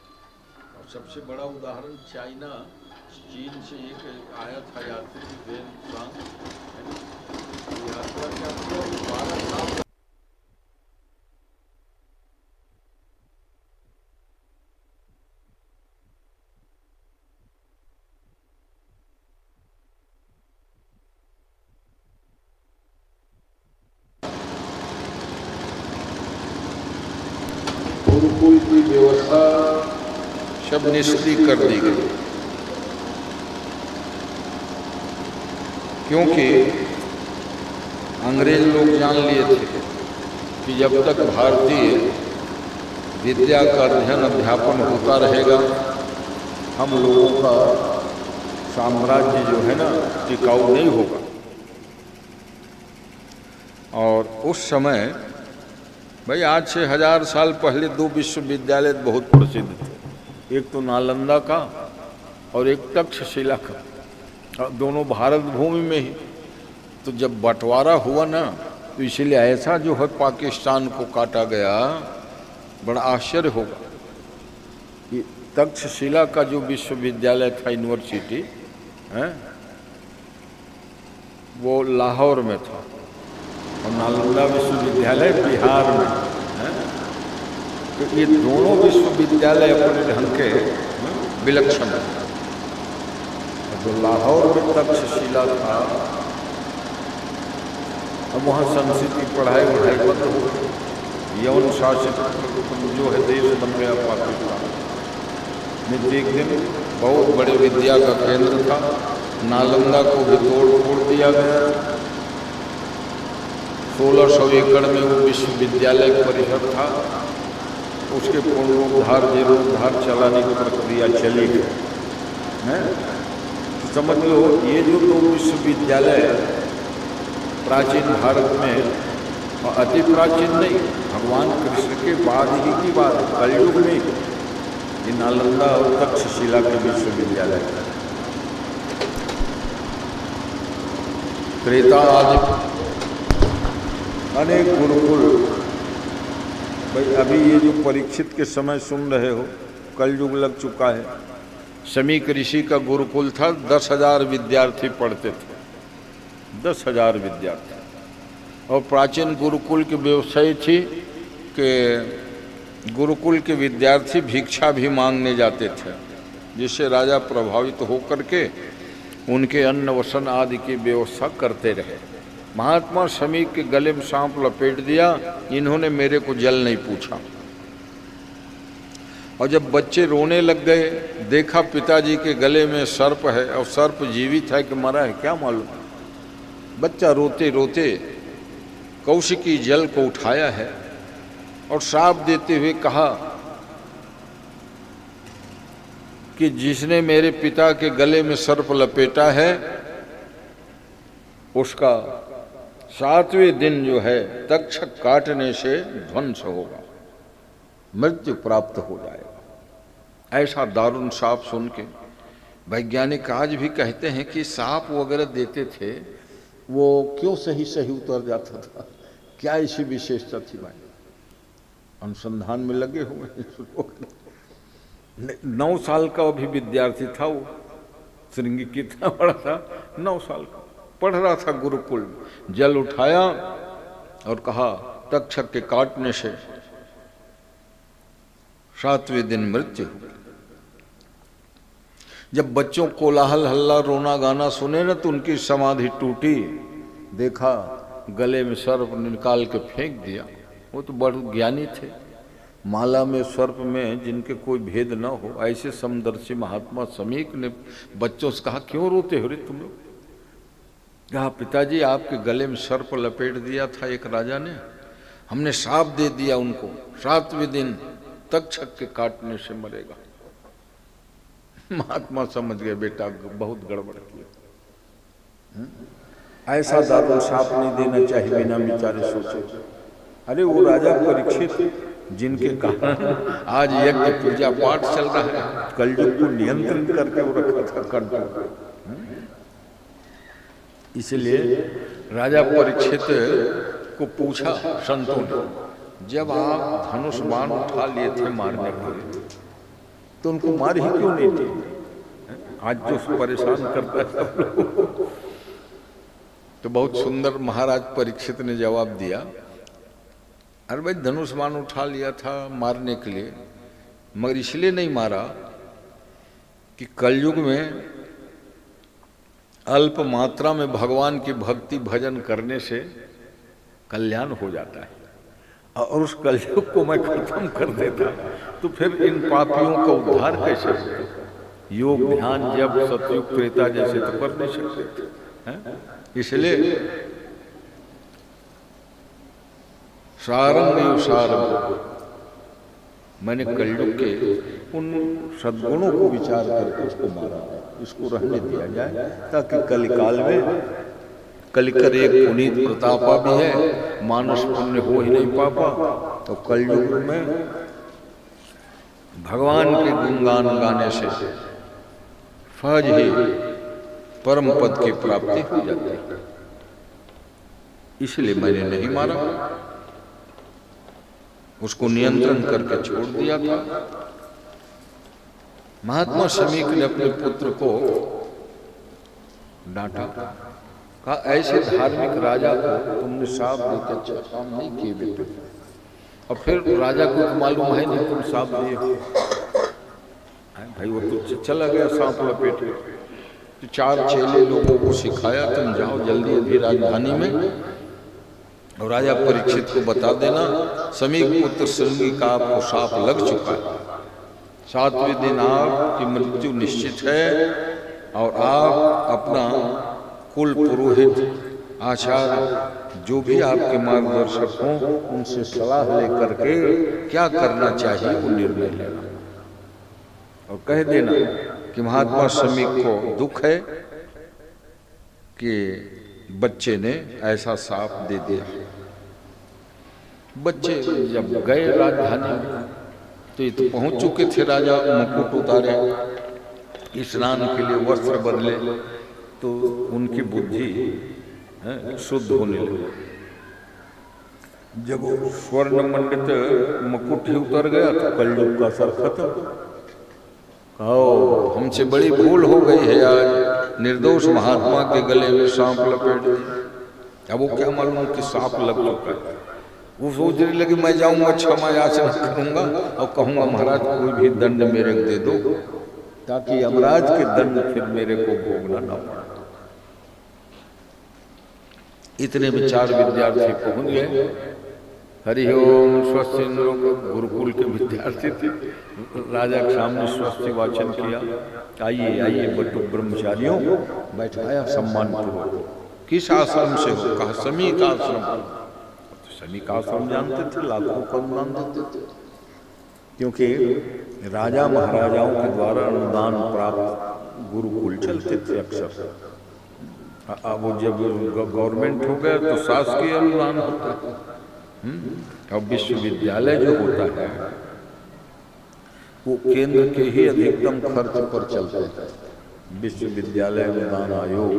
और सबसे बड़ा उदाहरण चाइना, चीन से एक आया था यात्री वेन सांग, यात्रा क्या किया, 12 साल गुरुकुल की व्यवस्था सब निष्क्रिय कर दी गई, क्योंकि अंग्रेज लोग जान लिए थे कि जब तक भारतीय विद्या का अध्ययन अध्यापन होता रहेगा, हम लोगों का साम्राज्य जो है ना टिकाऊ नहीं होगा। और उस समय भाई आज से 1000 साल पहले 2 विश्वविद्यालय बहुत प्रसिद्ध थे, एक तो नालंदा का और एक तक्षशिला का, और दोनों भारत भूमि में ही। तो जब बंटवारा हुआ ना तो इसलिए ऐसा जो है पाकिस्तान को काटा गया, बड़ा आश्चर्य होगा। कि तक्षशिला का जो विश्वविद्यालय था, यूनिवर्सिटी है, वो लाहौर में था और नालंदा विश्वविद्यालय बिहार में है। तो ये दोनों विश्वविद्यालय अपने ढंग के विलक्षण है। तो लाहौर में तक्षशिला था, अब वहाँ संस्कृत की पढ़ाई बंद हो गई। यौन शासित जो है देश बन गया पाकिस्तान। में एक दिन बहुत बड़े विद्या का केंद्र था, नालंदा को भी तोड़ दिया गया। 1600 एकड़ में वो विश्वविद्यालय परिसर था, उसके पुनरुद्धार जीर्णोद्धार चलाने की प्रक्रिया चली गई है। तो समझ लो ये जो 2 विश्वविद्यालय प्राचीन भारत में, और अति प्राचीन नहीं, भगवान कृष्ण के बाद ही की बात, कलयुग में ये नालंदा और तक्षशिला के विश्वविद्यालय। त्रेता आदि अनेक गुरुकुल। भाई अभी ये जो परीक्षित के समय सुन रहे हो, कलयुग लग चुका है। शमीक ऋषि का गुरुकुल था, 10,000 विद्यार्थी पढ़ते थे, 10,000 विद्यार्थी। और प्राचीन गुरुकुल की व्यवस्था थी कि गुरुकुल के विद्यार्थी भिक्षा भी मांगने जाते थे, जिससे राजा प्रभावित होकर के उनके अन्न वसन आदि की व्यवस्था करते रहे। महात्मा शमीक के गले में सांप लपेट दिया, इन्होंने मेरे को जल नहीं पूछा। और जब बच्चे रोने लग गए, देखा पिताजी के गले में सर्प है और सर्प जीवित है कि मरा है क्या मालूम। बच्चा रोते रोते कौशिकी जल को उठाया है और श्राप देते हुए कहा कि जिसने मेरे पिता के गले में सर्प लपेटा है उसका 7वें दिन जो है तक्षक काटने से ध्वंस होगा, मृत्यु प्राप्त हो जाएगा। ऐसा दारुण साप सुन के वैज्ञानिक आज भी कहते हैं कि सांप वगैरह देते थे वो क्यों सही उतर जाता था, क्या ऐसी विशेषता थी भाई। अनुसंधान में लगे हुए लोग। 9 साल का अभी विद्यार्थी था वो, श्रृंगी कितना बड़ा था, 9 साल का, पढ़ रहा था गुरुकुल में। जल उठाया और कहा तक्षक के काटने से 7वें दिन मृत्यु हो गई। जब बच्चों कोलाहल हल्ला रोना गाना सुने ना तो उनकी समाधि टूटी, देखा गले में सर्प निकाल के फेंक दिया। वो तो बड़े ज्ञानी थे, माला में सर्प में जिनके कोई भेद न हो, ऐसे समदर्शी महात्मा शमीक ने बच्चों से कहा क्यों रोते हो रे तुम लोग। कहा पिताजी आपके गले में सर्प लपेट दिया था एक राजा ने, हमने श्राप दे दिया उनको, 7वें दिन तक्षक के काटने से मरेगा। महात्मा समझ गए बेटा बहुत गड़बड़ किया, ऐसा दारुण श्राप नहीं देना चाहिए बिना विचारे सोचे। अरे वो राजा परीक्षित जिनके कारण आज यज्ञ पूजा पाठ चल रहा है, कलयुग को नियंत्रण करके वो रखा था कंट्रोल। इसलिए राजा परीक्षित को पूछा संतों ने, जब आप धनुष बाण उठा लिए थे मारने के लिए तो उनको मार ही क्यों नहीं थी, आज जो परेशान करता है सब लोग। तो बहुत सुंदर महाराज परीक्षित ने जवाब दिया, अरे भाई धनुष बाण उठा लिया था मारने के लिए, मगर इसलिए नहीं मारा कि कलयुग में अल्प मात्रा में भगवान की भक्ति भजन करने से कल्याण हो जाता है और उस कलयुग को मैं खत्म कर देता तो फिर इन पापियों का उद्धार कैसे होता। योग ध्यान जब सतयुग त्रेता जैसे तो कर नहीं सकते हैं। इसलिए सारंग सारंग मैंने कलयुग के उन सद्गुणों को विचार करके उसको मारा, इसको रहने दिया जाए ताकि कलिकाल में, कलिकर एक पुनीत प्रतापा भी है, मानस पुण्य हो ही नहीं पापा, तो कलयुग में भगवान के गुणगान गाने से सहज ही परम पद की प्राप्ति हो जाती है। इसलिए मैंने नहीं मारा, उसको नियंत्रण करके छोड़ दिया था। महात्मा शमीक ने अपने पुत्र को डांटा, कहा ऐसे धार्मिक राजा को तुमने साफ देके अच्छा काम नहीं किए बेटे। और फिर राजा को तो मालूम है नहीं तुम साफ दिए भाई, वो तो चला गया सांप लपेट के। तो 4 चेले लोगों को सिखाया तुम जाओ जल्दी अभी राजधानी में और राजा परीक्षित को बता देना शमीक पुत्र श्रृंगी का आपको साप लग चुका है, 7वें दिन आपकी मृत्यु निश्चित है और आप अपना कुल पुरोहित आचार्य जो भी आपके मार्गदर्शक हों उनसे सलाह लेकर के क्या करना चाहिए वो निर्णय लेना और कह देना कि महात्मा शमीक को दुख है कि बच्चे ने ऐसा साप दे दिया। बच्चे जब गए राजधानी में तो ये तो पहुंच चुके थे, राजा मुकुट उतारे, स्नान के लिए वस्त्र बदले, तो उनकी बुद्धि शुद्ध होने लगी। जब वो स्वर्ण मंडित मुकुट ही उतर गया तो कलयुग का असर खत्म। कहो हमसे बड़ी भूल हो गई है, आज निर्दोष महात्मा के गले में सांप लपेट दिया। अब वो क्या मालूम कि सांप लग चुका है। वो सोचने लगे मैं जाऊंगा क्षमा याचना करूंगा और कहूंगा महाराज कोई भी दंड मेरे को दे दो ताकि यमराज के दंड फिर मेरे को भोगना ना पड़े। इतने में 4 विद्यार्थी पहुंच गए। हरिओम स्वस्थ इंद्रों को गुरुकुल के विद्यार्थी थे। राजा के सामने स्वस्ति वाचन किया, आइए आइए बटु ब्रह्मचारियों, बैठाया सम्मान पूर्वक। किस आश्रम से हो? कहा शमीक आश्रम। शमीक आश्रम जानते थे, लाखों का अनुदान देते थे, क्योंकि राजा महाराजाओं के द्वारा अनुदान प्राप्त गुरुकुल चलते थे अक्सर। अब वो जब गवर्नमेंट हो गया तो शासकीय अनुदान होता है। और विश्वविद्यालय जो होता है वो केंद्र के ही अधिकतम खर्च पर चलता है। विश्वविद्यालय अनुदान आयोग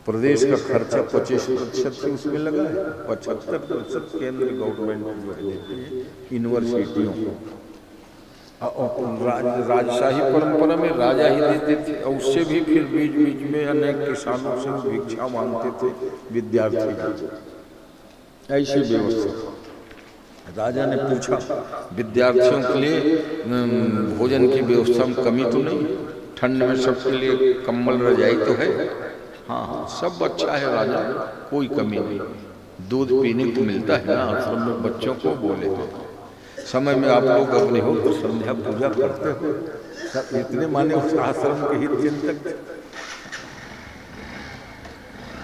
प्रदेश का खर्चा 25% से उसमें लगा है, 75% केंद्र गवर्नमेंट जो है देती है यूनिवर्सिटियों को। राजशाही परंपरा में राजा ही देते थे और उससे भी फिर बीच बीच में अनेक किसानों से भिक्षा मांगते थे विद्यार्थी। ऐसी व्यवस्था। राजा ने पूछा विद्यार्थियों के लिए भोजन की व्यवस्था में कमी तो नहीं? ठंड में सबके लिए कंबल रजाई तो है? हाँ सब अच्छा है राजा, कोई कमी नहीं। दूध पीने को मिलता है ना आश्रम में बच्चों को। बोले समय में आप लोग अपने हो तो संध्या पूजा करते हो। सब इतने माने उस आश्रम के हित चिंतक।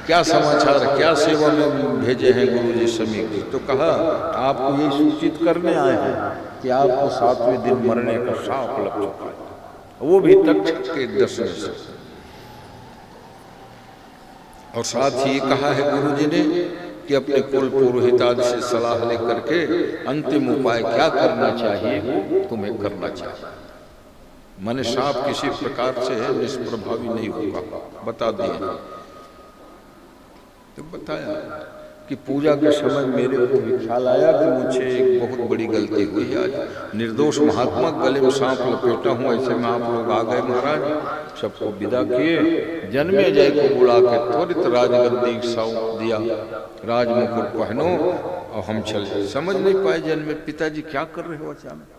क्या समाचार, क्या सेवा में भेजे हैं गुरु जी शमीक जी? तो कहा आपको ये सूचित करने आए हैं कि आपको 7वें दिन मरने का सांप लग चुका है, वो भी तक्षक के दर्शन से। और साथ ही कहा है गुरु जी ने कि अपने कुल पुरोहित आदि से सलाह लेकर के अंतिम उपाय क्या करना चाहिए तुम्हें करना चाहिए। माने सांप किसी प्रकार से निष्प्रभावी नहीं होगा, बता दिए। तो बताया कि पूजा के समय मेरे को भी ख्याल आया कि मुझे एक बहुत बड़ी गलती हुई है। आज निर्दोष महात्मा गले में सांप लपेटा हूँ, ऐसे में आप लोग आ गए महाराज, सबको विदा किए। जन्मे जय को बुला के त्वरित राजगद्दी सौंप दिया, राजमुकुट पहनो और हम चले। समझ नहीं पाए जन्मे पिताजी क्या कर रहे हो अचानक।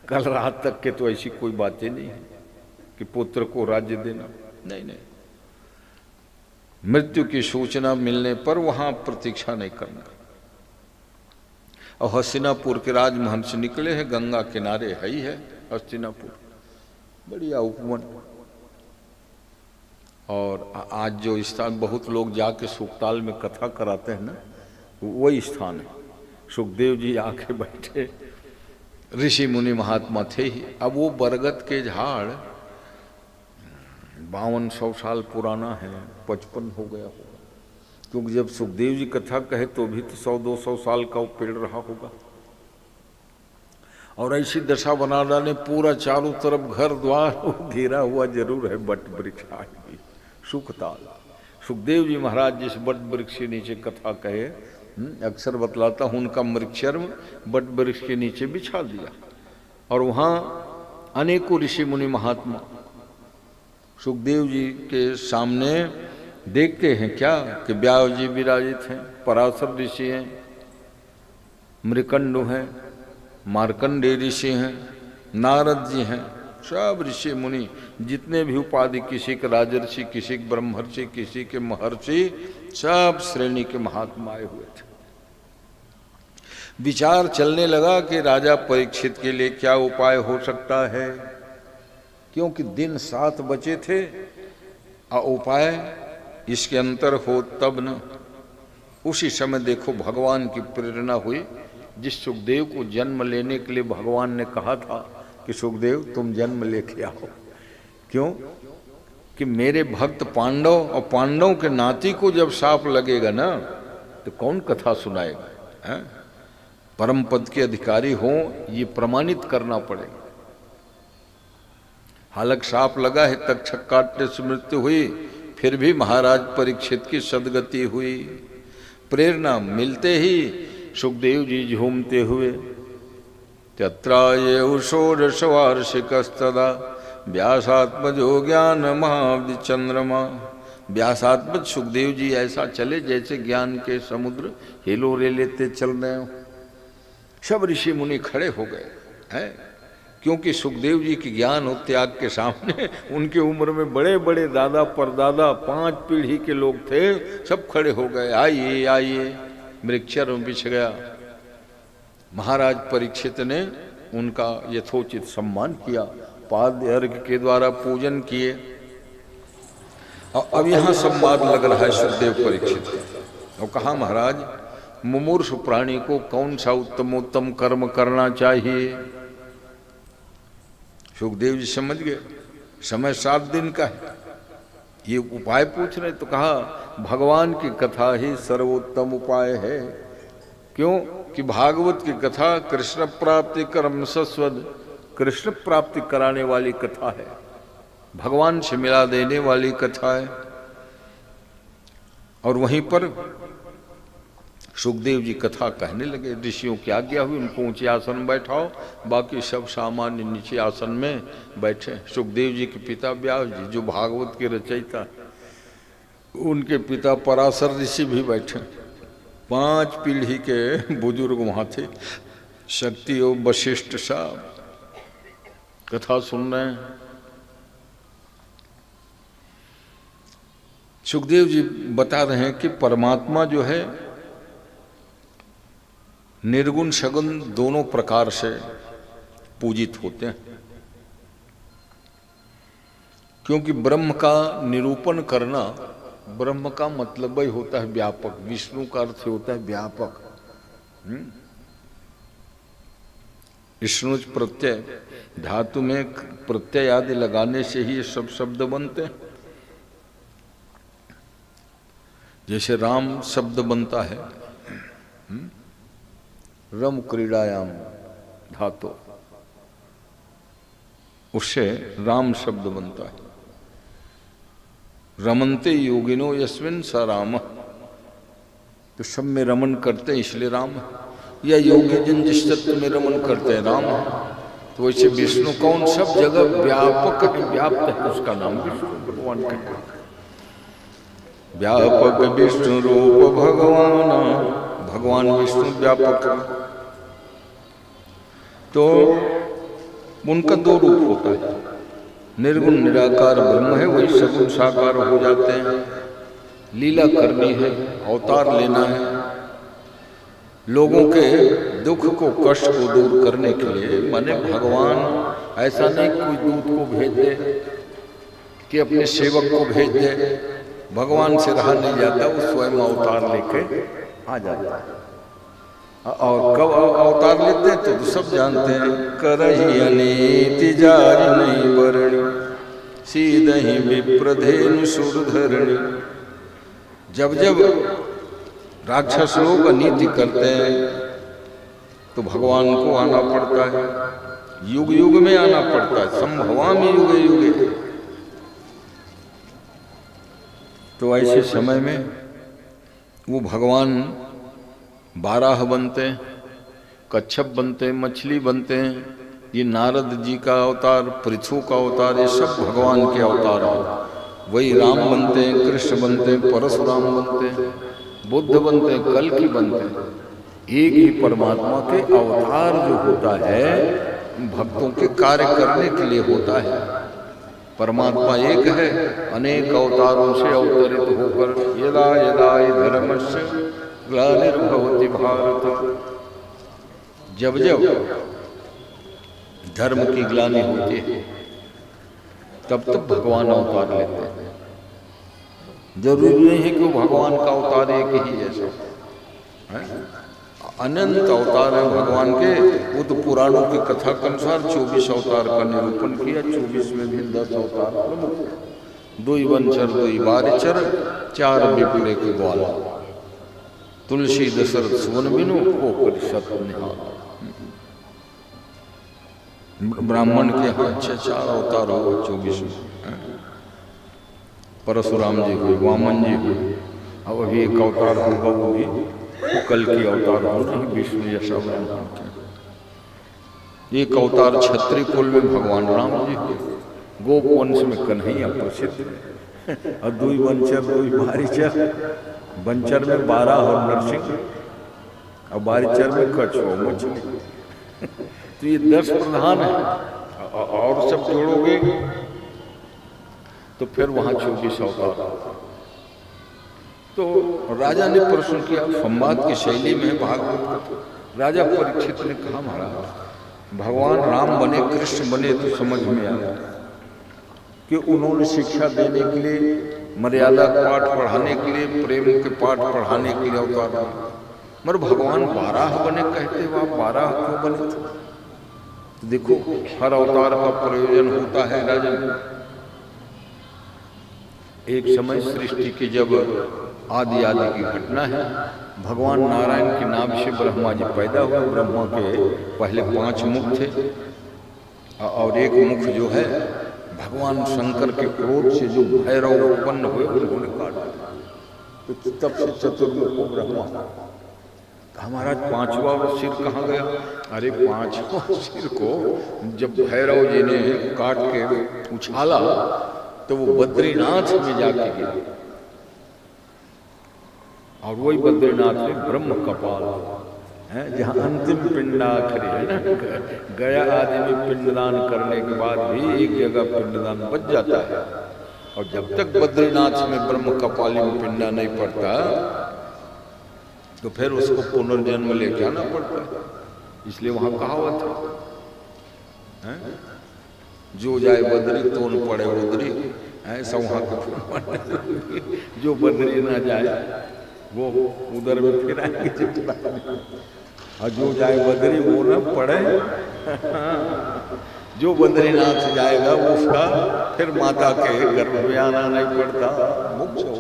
कल रात तक के तो ऐसी कोई बातें नहीं है कि पुत्र को राज्य देना, नहीं नहीं। मृत्यु की सूचना मिलने पर वहां प्रतीक्षा नहीं करना। और हस्तिनापुर के राजमहल से निकले हैं, गंगा किनारे है ही है हस्तिनापुर, बढ़िया उपवन। और आज जो स्थान बहुत लोग जाके सुखताल में कथा कराते हैं ना, वही स्थान है। सुखदेव जी आके बैठे, ऋषि मुनि महात्मा थे ही। अब वो बरगद के झाड़ 5200 साल पुराना है, 55 हो गया होगा, क्योंकि जब सुखदेव जी कथा कहे तो भी तो 100-200 साल का वो पेड़ रहा होगा। और ऐसी दशा बना डाले, पूरा चारों तरफ घर द्वार घेरा हुआ जरूर है बट वृक्ष आदि सुखताल। सुखदेव जी महाराज जिस बट वृक्ष के नीचे कथा कहे, अक्सर बतलाता हूँ, उनका मृक्षर्म बट वृक्ष के नीचे बिछा दिया। और वहाँ अनेकों ऋषि मुनि महात्मा सुखदेव जी के सामने देखते हैं क्या कि व्यास जी विराजित हैं, पराशर ऋषि हैं, मृकंडु हैं, मार्कंडेय ऋषि हैं, नारद जी हैं, सब ऋषि मुनि जितने भी उपाधि, किसी के राजर्षि, किसी के ब्रह्मर्षि, किसी के महर्षि, सब श्रेणी के महात्मा आए हुए थे। विचार चलने लगा कि राजा परीक्षित के लिए क्या उपाय हो सकता है, क्योंकि दिन 7 बचे थे। उपाय इसके अंतर हो तब न। उसी समय देखो भगवान की प्रेरणा हुई, जिस सुखदेव को जन्म लेने के लिए भगवान ने कहा था कि सुखदेव तुम जन्म लेके आओ। क्यों कि मेरे भक्त पांडव और पांडवों के नाती को जब साफ लगेगा ना तो कौन कथा सुनाएगा, है? परम पद के अधिकारी हो ये प्रमाणित करना पड़ेगा। हालांकि साफ लगा है, तक्षक काटने से मृत्यु हुई, फिर भी महाराज परीक्षित की सदगति हुई। प्रेरणा मिलते ही सुखदेव जी झूमते हुए तत्राये षोडश वार्षिकस्तदा व्यासात्मजो ज्ञान महाब्धि चंद्रमा। व्यासात्मज सुखदेव जी ऐसा चले जैसे ज्ञान के समुद्र हिलोरे लेते चल रहे हो। सब ऋषि मुनि खड़े हो गए हैं, क्योंकि सुखदेव जी की ज्ञान और त्याग के सामने उनके उम्र में बड़े बड़े दादा परदादा 5 पीढ़ी के लोग थे, सब खड़े हो गए। आइए आइए, मृक्षर बिछ गया। महाराज परीक्षित ने उनका यथोचित सम्मान किया, पाद्य अर्घ के द्वारा पूजन किए। और अब यहाँ संवाद लग रहा है सुखदेव परीक्षित का। और कहा महाराज मुमूर्ष प्राणी को कौन सा उत्तमोत्तम कर्म करना चाहिए। सुखदेव जी समझ गए समय 7 दिन का है, ये उपाय पूछ रहे, तो कहा भगवान की कथा ही सर्वोत्तम उपाय है। क्यों कि भागवत की कथा कृष्ण प्राप्ति कर्म सस्वद, कृष्ण प्राप्ति कराने वाली कथा है, भगवान से मिला देने वाली कथा है। और वहीं पर सुखदेव जी कथा कहने लगे। ऋषियों की आज्ञा हुई, उनको ऊंचे आसन में बैठाओ, बाकी सब सामान्य नीचे आसन में बैठे। सुखदेव जी के पिता व्यास जी जो भागवत के रचयिता, उनके पिता पराशर ऋषि भी बैठे। 5 पीढ़ी के बुजुर्ग वहाँ थे। शक्ति और वशिष्ठ साहब कथा सुन रहे हैं। सुखदेव जी बता रहे हैं कि परमात्मा जो है निर्गुण सगुण दोनों प्रकार से पूजित होते हैं। क्योंकि ब्रह्म का निरूपण करना, ब्रह्म का मतलब ही होता है व्यापक, विष्णु का अर्थ होता है व्यापक। विष्णु प्रत्यय धातु में प्रत्यय आदि लगाने से ही ये सब शब्द बनते हैं। जैसे राम शब्द बनता है रम क्रीड़ायाम धातु, उससे राम शब्द बनता है। रमनते योगिनो यस्मिन स राम, तो सब में रमन करते हैं इसलिए राम। या योगी जन जिस तत्व में रमन करते हैं राम। तो वैसे विष्णु कौन सब जगह व्यापक है, व्याप्त है, उसका नाम विष्णु भगवान का। व्यापक विष्णु रूप भगवान, भगवान विष्णु व्यापक है। तो उनका 2 रूप होता है, निर्गुण निराकार ब्रह्म है, वही सगुण साकार हो जाते हैं। लीला करनी है, अवतार लेना है, लोगों के दुख को कष्ट को दूर करने के लिए। माने भगवान ऐसा नहीं कोई दूत को भेज दे कि अपने सेवक को भेज दे, भगवान से रहा नहीं जाता, वो स्वयं अवतार लेके आ जाता है। और कब अवतार लेते हैं तो सब जानते हैं। करही अनीति जारि नहीं बरणी, सीधहि विप्रधेनु सुरधरणी। जब जब राक्षस लोग अनीति करते हैं तो भगवान को आना पड़ता है, युग युग में आना पड़ता है, संभवामि युगे युगे। तो ऐसे समय में वो भगवान बाराह बनते हैं, कच्छप बनते हैं, मछली बनते हैं। ये नारद जी का अवतार, पृथु का अवतार, ये सब भगवान के अवतार हैं। वही राम बनते हैं, कृष्ण बनते हैं, परशुराम बनते हैं, बुद्ध बनते हैं, कल्कि बनते हैं। एक ही परमात्मा के अवतार जो होता है भक्तों के कार्य करने के लिए होता है। परमात्मा एक है, अनेक अवतारों से अवतरित होकर यदा यदा हि धर्मस्य ग्लानिर्भवति भारत, जब जब धर्म की ग्लानि होती है तब तब भगवान अवतार लेते हैं। जरूरी नहीं है कि वो भगवान का अवतार एक ही जैसा है, अनंत अवतार है भगवान के। वो तो पुराणों की कथा के अनुसार 24 अवतार का निरूपण किया। 24 में भी 10 अवतार प्रमुख, 2 वंचर 2 बारिचर 4 विपुले के ग्वाल, तुलसी दशरथ सुवन बिनु होकर सत निहाल। ब्राह्मण के यहाँ 4 अवतार हो 24 में। परशुराम जी हुए, वामन जी हुए, अब अभी एक अवतार होगा वो भी कल की अवतार होगी विष्णु यशा ब्रह्मा के। एक अवतार क्षत्रिय कुल में भगवान राम जी हुए, गोप वंश में कन्हैया प्रसिद्ध है। और 2 वंचर 2 बारिचर, वंचर में 12 और नरसिंह, और बारिचर में कच्छ और मछली। तो ये 10 प्रधान है, और सब जोड़ोगे तो फिर वहां 24 अवतार। तो राजा ने प्रश्न किया, संवाद की शैली में भागवत। राजा परीक्षित ने कहा, महाराज भगवान राम बने, कृष्ण बने तो समझ में आया कि उन्होंने शिक्षा देने के लिए, मर्यादा पाठ पढ़ाने के लिए, प्रेम के पाठ पढ़ाने के लिए अवतार बने। मगर भगवान 12 बने कहते हो आप, 12 क्यों बने थे? तो देखो हर अवतार का प्रयोजन होता है राजन। एक समय सृष्टि की जब आदि की घटना है, भगवान नारायण के नाम से ब्रह्मा जी पैदा हुए। ब्रह्मा के पहले 5 मुख थे और एक मुख जो है भगवान शंकर के क्रोध से जो भैरव उत्पन्न हुए उन्होंने काट दिया। तो तब से चतुर्मुख ब्रह्मा। हमारा 5वां सिर कहाँ गया? अरे 5वां सिर को जब भैरव जी ने काट के उछाला तो वो बद्रीनाथ में जाके गिरा, और वही बद्रीनाथ में ब्रह्म कपाल है, जहाँ अंतिम पिंड आखिरी है ना। गया आदि में पिंडदान करने के बाद भी एक जगह पिंडदान बच जाता है, और जब तक बद्रीनाथ में ब्रह्म कपाली में पिंडा नहीं पड़ता तो फिर उसको पुनर्जन्म लेके आना पड़ता है। इसलिए वहां कहावत है, जो जाए बद्री तो न पड़े उदरी। ऐसा वहां का जो बद्री ना जाए वो उधर में फिर आएंगे, और जो जाए बद्री वो न पड़े। जो बद्रीनाथ जाएगा उसका फिर माता के गर्भ में आना नहीं पड़ता, मोक्ष हो।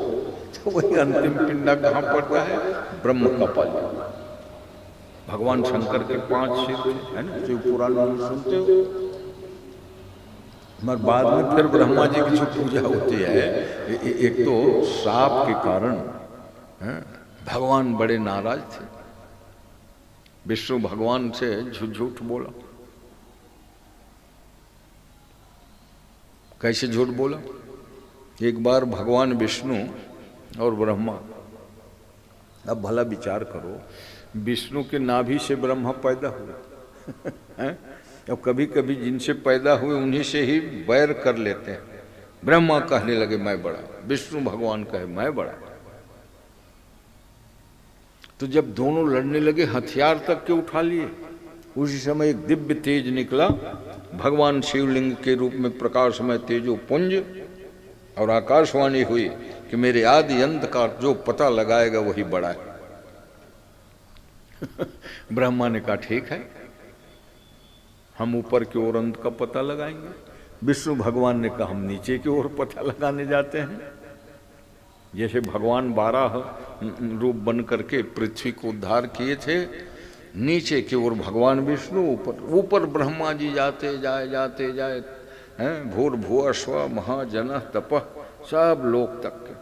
तो वही अंतिम पिंडा कहाँ पड़ता है? ब्रह्म कपाल। भगवान शंकर के 5 सिर है ना, जो पुराण में सुनते हो। मगर बाद में फिर ब्रह्मा जी की जो पूजा होती है, एक तो श्राप के कारण भगवान बड़े नाराज थे। विष्णु भगवान से झूठ बोला। कैसे झूठ बोला? एक बार भगवान विष्णु और ब्रह्मा, अब भला विचार करो, विष्णु के नाभि से ब्रह्मा पैदा हुए। अब कभी कभी जिनसे पैदा हुए उन्हीं से ही बैर कर लेते हैं। ब्रह्मा कहने लगे मैं बड़ा, विष्णु भगवान कहे मैं बड़ा। तो जब दोनों लड़ने लगे, हथियार तक के उठा लिए। उसी समय एक दिव्य तेज निकला, भगवान शिवलिंग के रूप में प्रकाशमय तेजो पुंज, और आकाशवाणी हुई कि मेरे आदि अंत का जो पता लगाएगा वही बड़ा है। ब्रह्मा ने कहा ठीक है, हम ऊपर की ओर अंत का पता लगाएंगे। विष्णु भगवान ने कहा हम नीचे की ओर पता लगाने जाते हैं। जैसे भगवान 12 रूप बन करके पृथ्वी को उद्धार किए थे, नीचे की ओर भगवान विष्णु, ऊपर ब्रह्मा जी जाते जाते जाए हैं, भूर भुव स्व महाजन तपः, सब लोक तक के।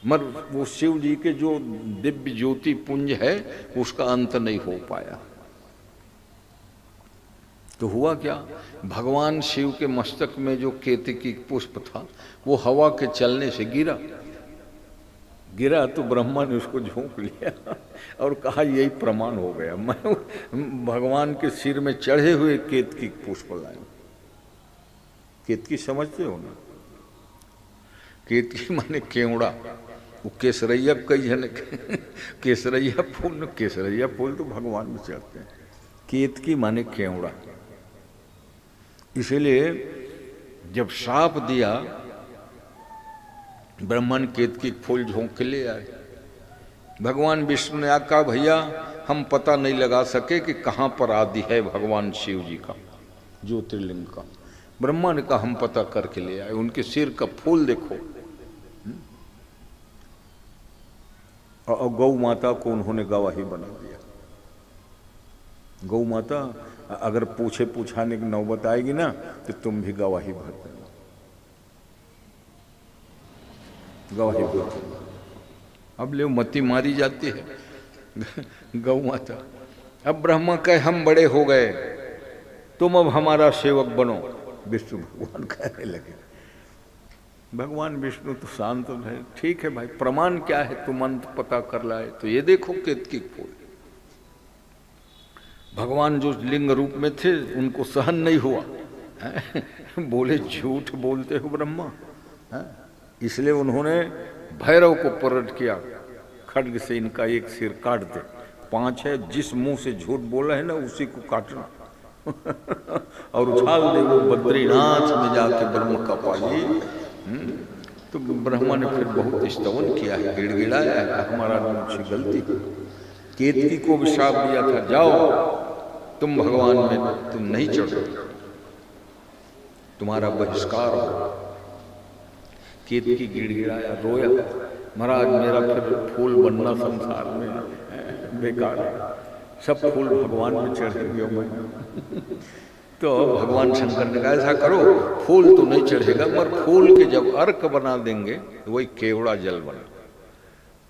मर वो शिव जी के जो दिव्य ज्योति पुंज है उसका अंत नहीं हो पाया। तो हुआ क्या, भगवान शिव के मस्तक में जो केतकी पुष्प था वो हवा के चलने से गिरा तो ब्रह्मा ने उसको झोंक लिया और कहा यही प्रमाण हो गया, मैं भगवान के सिर में चढ़े हुए केतकी पुष्प लाया। केतकी समझते हो ना? केतकी माने केवड़ा। वो केसरैया कई जन केसरैया फूल तो भगवान में चढ़ते हैं। केतकी माने केवड़ा। इसलिए जब श्राप दिया, ब्रह्मा ने केतकी फूल झोंक के ले आए। भगवान विष्णु ने कहा भैया हम पता नहीं लगा सके कि कहाँ पर आदि है भगवान शिव जी का ज्योतिर्लिंग का। ब्रह्मा ने कहा हम पता करके ले आए। उनके सिर का फूल देखो। और गौ माता को उन्होंने गवाही बना दिया। गौ माता अगर पूछाने की नौबत आएगी ना तो तुम भी गवाही भर देना, गवाही भर देना। अब ले मती मारी जाती है गौ माता। अब ब्रह्मा कहे हम बड़े हो गए, तुम अब हमारा सेवक बनो। विष्णु भगवान कहने लगे। भगवान विष्णु तो शांत है, ठीक है भाई, प्रमाण क्या है, तुम अंत पता कर लाए तो ये देखो केतकी फूल। भगवान जो लिंग रूप में थे उनको सहन नहीं हुआ, बोले झूठ बोलते हो ब्रह्मा। इसलिए उन्होंने भैरव को प्रकट किया, खड्ग से इनका एक सिर काट दे। 5 है, जिस मुंह से झूठ बोला है ना उसी को काटना और उछाल दे वो बद्रीनाथ में जाके ब्रह्म का पाली। तो ब्रह्मा ने फिर बहुत स्तवन किया है, गिड़गिड़ाया है, हमारा मुझसे गलती। केतकी को भी श्राप दिया था, जाओ तुम भगवान में तुम नहीं चढ़ो, तुम्हारा बहिष्कार हो। केतकी गिड़गिड़ाया, रोया, महाराज मेरा फिर फूल बनना संसार में बेकार है, सब फूल भगवान में चढ़ेंगे मैं। तो भगवान शंकर ने कहा ऐसा करो, फूल तो नहीं चढ़ेगा मगर फूल के जब अर्क बना देंगे तो वही केवड़ा जल बना,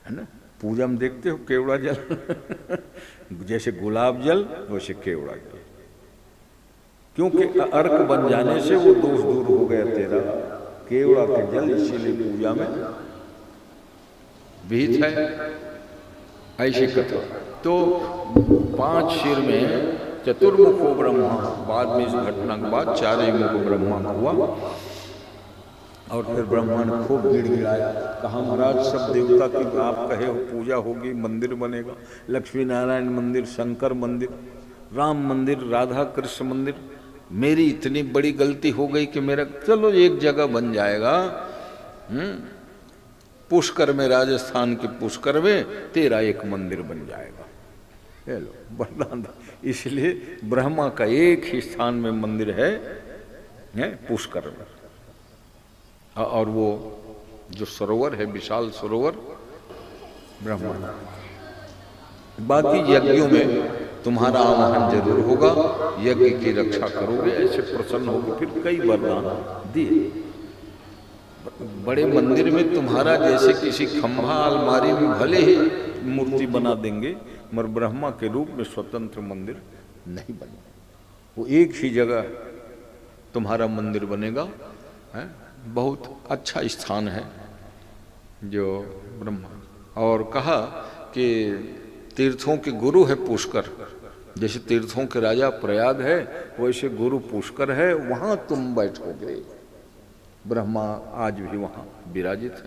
है ना। पूजा में देखते हो केवड़ा जल जैसे गुलाब जल वैसे केवड़ा जल, क्योंकि अर्क बन जाने से वो दोष दूर हो गया तेरा, केवड़ा के जल, इसीलिए पूजा में विहित है ऐसी कथा। तो 5 सिर में चतुर्मुखो ब्रह्मा, बाद में इस घटना के बाद 4 मुख ब्रह्मा हुआ। और फिर ब्रह्मा ने खूब गिड़गिड़ाया, कहा महाराज सब देवता की आप कहे हो पूजा होगी, मंदिर बनेगा, लक्ष्मी नारायण मंदिर, शंकर मंदिर, राम मंदिर, राधा कृष्ण मंदिर, मेरी इतनी बड़ी गलती हो गई कि मेरा चलो एक जगह बन जाएगा, पुष्कर में, राजस्थान के पुष्कर में तेरा एक मंदिर बन जाएगा। ये लो वरदान। इसलिए ब्रह्मा का एक ही स्थान में मंदिर है पुष्कर में। और वो जो सरोवर है विशाल सरोवर ब्रह्मा। बाकी यज्ञों में तुम्हारा आवाहन जरूर होगा, यज्ञ की रक्षा करोगे, ऐसे प्रसन्न होगे। फिर कई वरदान दिए। बड़े मंदिर में तुम्हारा जैसे किसी खंभा अलमारी में भले ही मूर्ति बना देंगे मगर ब्रह्मा के रूप में स्वतंत्र मंदिर नहीं बनेगा। वो एक ही जगह तुम्हारा मंदिर बनेगा, है बहुत अच्छा स्थान है जो ब्रह्मा। और कहा कि तीर्थों के गुरु है पुष्कर, जैसे तीर्थों के राजा प्रयाग है वैसे गुरु पुष्कर है, वहाँ तुम बैठोगे। ब्रह्मा आज भी वहाँ विराजित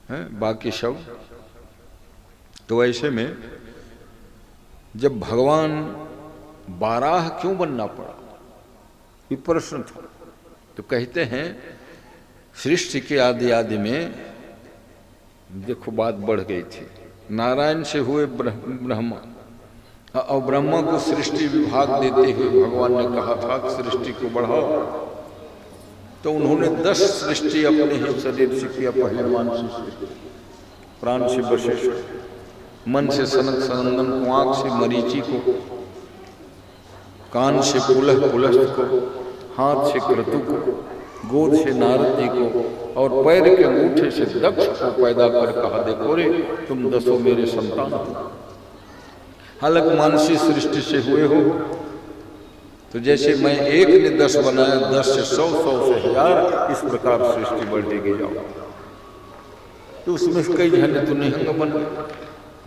हैं, बाकी सब। तो ऐसे में जब भगवान बाराह क्यों बनना पड़ा, ये प्रश्न था। तो कहते हैं सृष्टि के आदि में देखो बात बढ़ गई थी, नारायण से हुए ब्रह्मा, और ब्रह्मा को सृष्टि विभाग देते हुए भगवान ने कहा था कि सृष्टि को बढ़ाओ, तो उन्होंने 10 सृष्टि अपने ही शरीर से किया। पहले मानसी सृष्टि, प्राण से वशिष्ठ, मन से सनक सनंदन को, आँख से मरीचि को, कान से पुलस्त को, हाथ से क्रतु को, गोद से नारद जी को, और पैर के अंगूठे से दक्ष को पैदा कर कहा, देखो रे तुम 10 मेरे संतान हो। हालांकि मानसी सृष्टि से हुए हो, तो जैसे मैं एक ने 10 बनाया, 10 से 100, 100 से 1000, इस प्रकार सृष्टि बढ़ेगी जाओ। तो उसमें कई जने तो निहंग बन गए,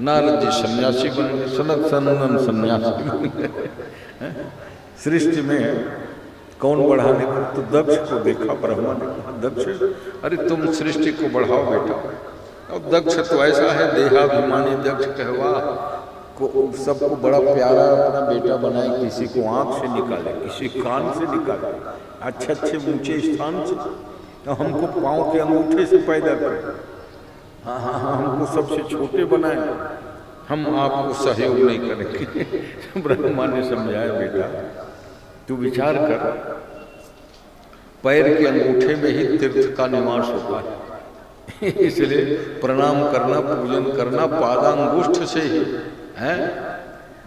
नारद जी सन्यासी बन गए, सनक सनंदन सन्यासी बन गए। सृष्टि में कौन बढ़ाने को? तो दक्ष को देखा ब्रह्मा ने कहा, दक्ष अरे तुम सृष्टि को बढ़ाओ बेटा। और दक्ष तो ऐसा है, देहाभिमानी दक्ष कहवा को सबको बड़ा प्यारा अपना बेटा बनाए, किसी को आँख से निकाले, किसी कान से निकाले, अच्छे अच्छे ऊंचे स्थान से, तो हमको पाँव के अंगूठे से पैदा करे, हाँ हाँ हाँ, हमको सबसे छोटे बनाए, हम आपको सहयोग नहीं करेंगे। ब्रह्मा ने समझाया, बेटा तू विचार कर, पैर के अंगूठे में ही तीर्थ का निवास होता है, इसलिए प्रणाम करना, पूजन करना पादांगुष्ठ से ही है।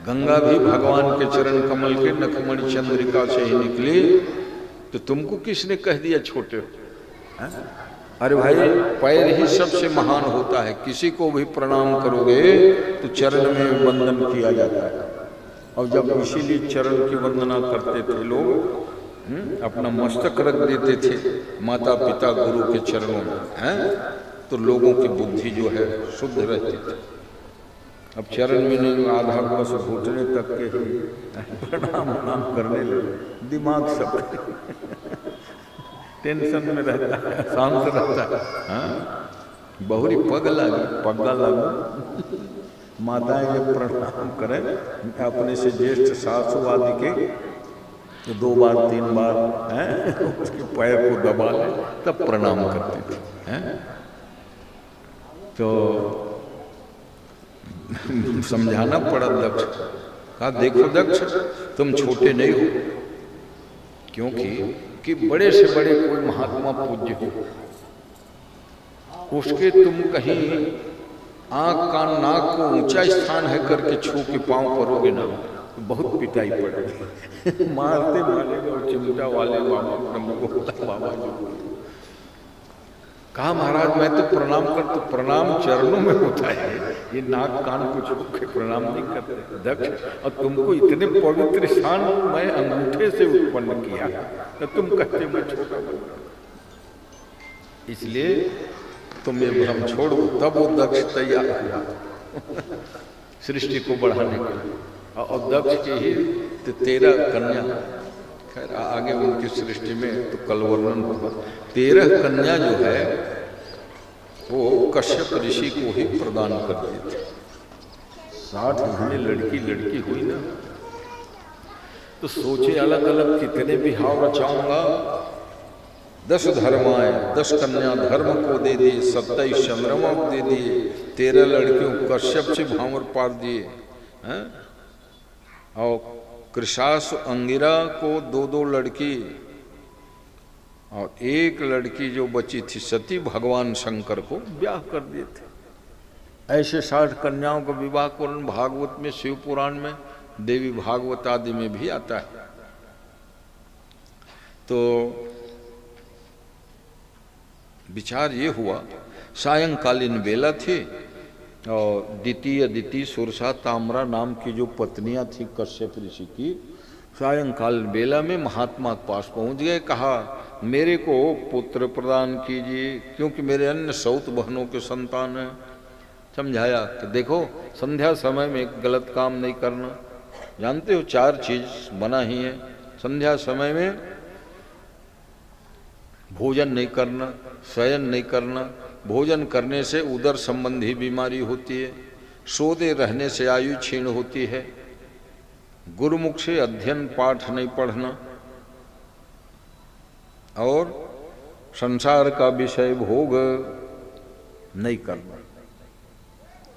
गंगा भी भगवान के चरण कमल के नखमणि चंद्रिका से ही निकली, तो तुमको किसने कह दिया छोटे हो? अरे भाई, पैर ही सबसे महान होता है, किसी को भी प्रणाम करोगे तो चरण में वंदन किया जाता है। और जब इसीलिए चरण की वंदना करते थे लोग, अपना मस्तक रख देते थे माता पिता गुरु के चरणों में, हैं, तो लोगों की बुद्धि जो है शुद्ध रहती थी। अब चरण में नहीं, आधा बस घुटने तक के ही प्रणाम करने लगे, दिमाग सब टेंशन में रहता है, शांत रहता है। हाँ, बहुरी पग्गा लागू माताएं जब प्रणाम करें अपने से ज्येष्ठ सासू आदि के, तो 2 बार 3 बार हैं उसके पैर को दबा ले, तब प्रणाम करते थे, हैं। तो समझाना पड़ा दक्ष, कहा देखो दक्ष तुम छोटे नहीं हो, क्योंकि कि बड़े से बड़े कोई महात्मा पूज्य हो, उसके तुम कहीं आँख कान नाक को ऊंचा स्थान है करके छू के पांव परोगे ना, तो बहुत पिटाई पड़ेगी। मारते मारेगा और चिमटा वाले बाबा जो कहा, महाराज मैं तो प्रणाम कर, तो प्रणाम चरणों में होता है, ये नाक कान को छू के प्रणाम नहीं करते दक्ष। और तुमको इतने पवित्र स्थान मैं अंगूठे से उत्पन्न किया, तो तुम कहते मैं छोटा बन, इसलिए तुम ये भ्रम छोड़ दो। तब वो दक्ष तैयार हुआ सृष्टि को बढ़ाने के लिए, और दक्ष की ही 13 कन्या, खैर आगे उनकी सृष्टि में तो कल वर्णन होगा। 13 कन्या जो है वो कश्यप ऋषि को ही प्रदान कर दी थी। 60 महीने लड़की हुई ना, तो सोचे अलग अलग कितने विहाव रचाऊंगा। 10 धर्माएं, 10 कन्या धर्म को दे दिए, 27 चंद्रमा को दे दिए, 13 लड़कियों कश्यप से भावर पार दिए, हैं। और कृशास अंगिरा को 2 लड़की, और 1 लड़की जो बची थी सती, भगवान शंकर को ब्याह कर दिए थे। ऐसे 60 कन्याओं का विवाह को भागवत में, शिव पुराण में, देवी भागवत आदि में भी आता है। तो विचार ये हुआ, सायंकालीन बेला थी, और द्वितीय सुरसा ताम्रा नाम की जो पत्नियां थी कश्यप ऋषि की, सायंकाल बेला में महात्मा के पास पहुंच गए। कहा मेरे को पुत्र प्रदान कीजिए, क्योंकि मेरे अन्य सौत बहनों के संतान हैं। समझाया कि देखो संध्या समय में गलत काम नहीं करना, जानते हो 4 चीज मना ही है। संध्या समय में भोजन नहीं करना, शयन नहीं करना, भोजन करने से उदर संबंधी बीमारी होती है, सोते रहने से आयु क्षीण होती है, गुरुमुख से अध्ययन पाठ नहीं पढ़ना, और संसार का विषय भोग नहीं करना।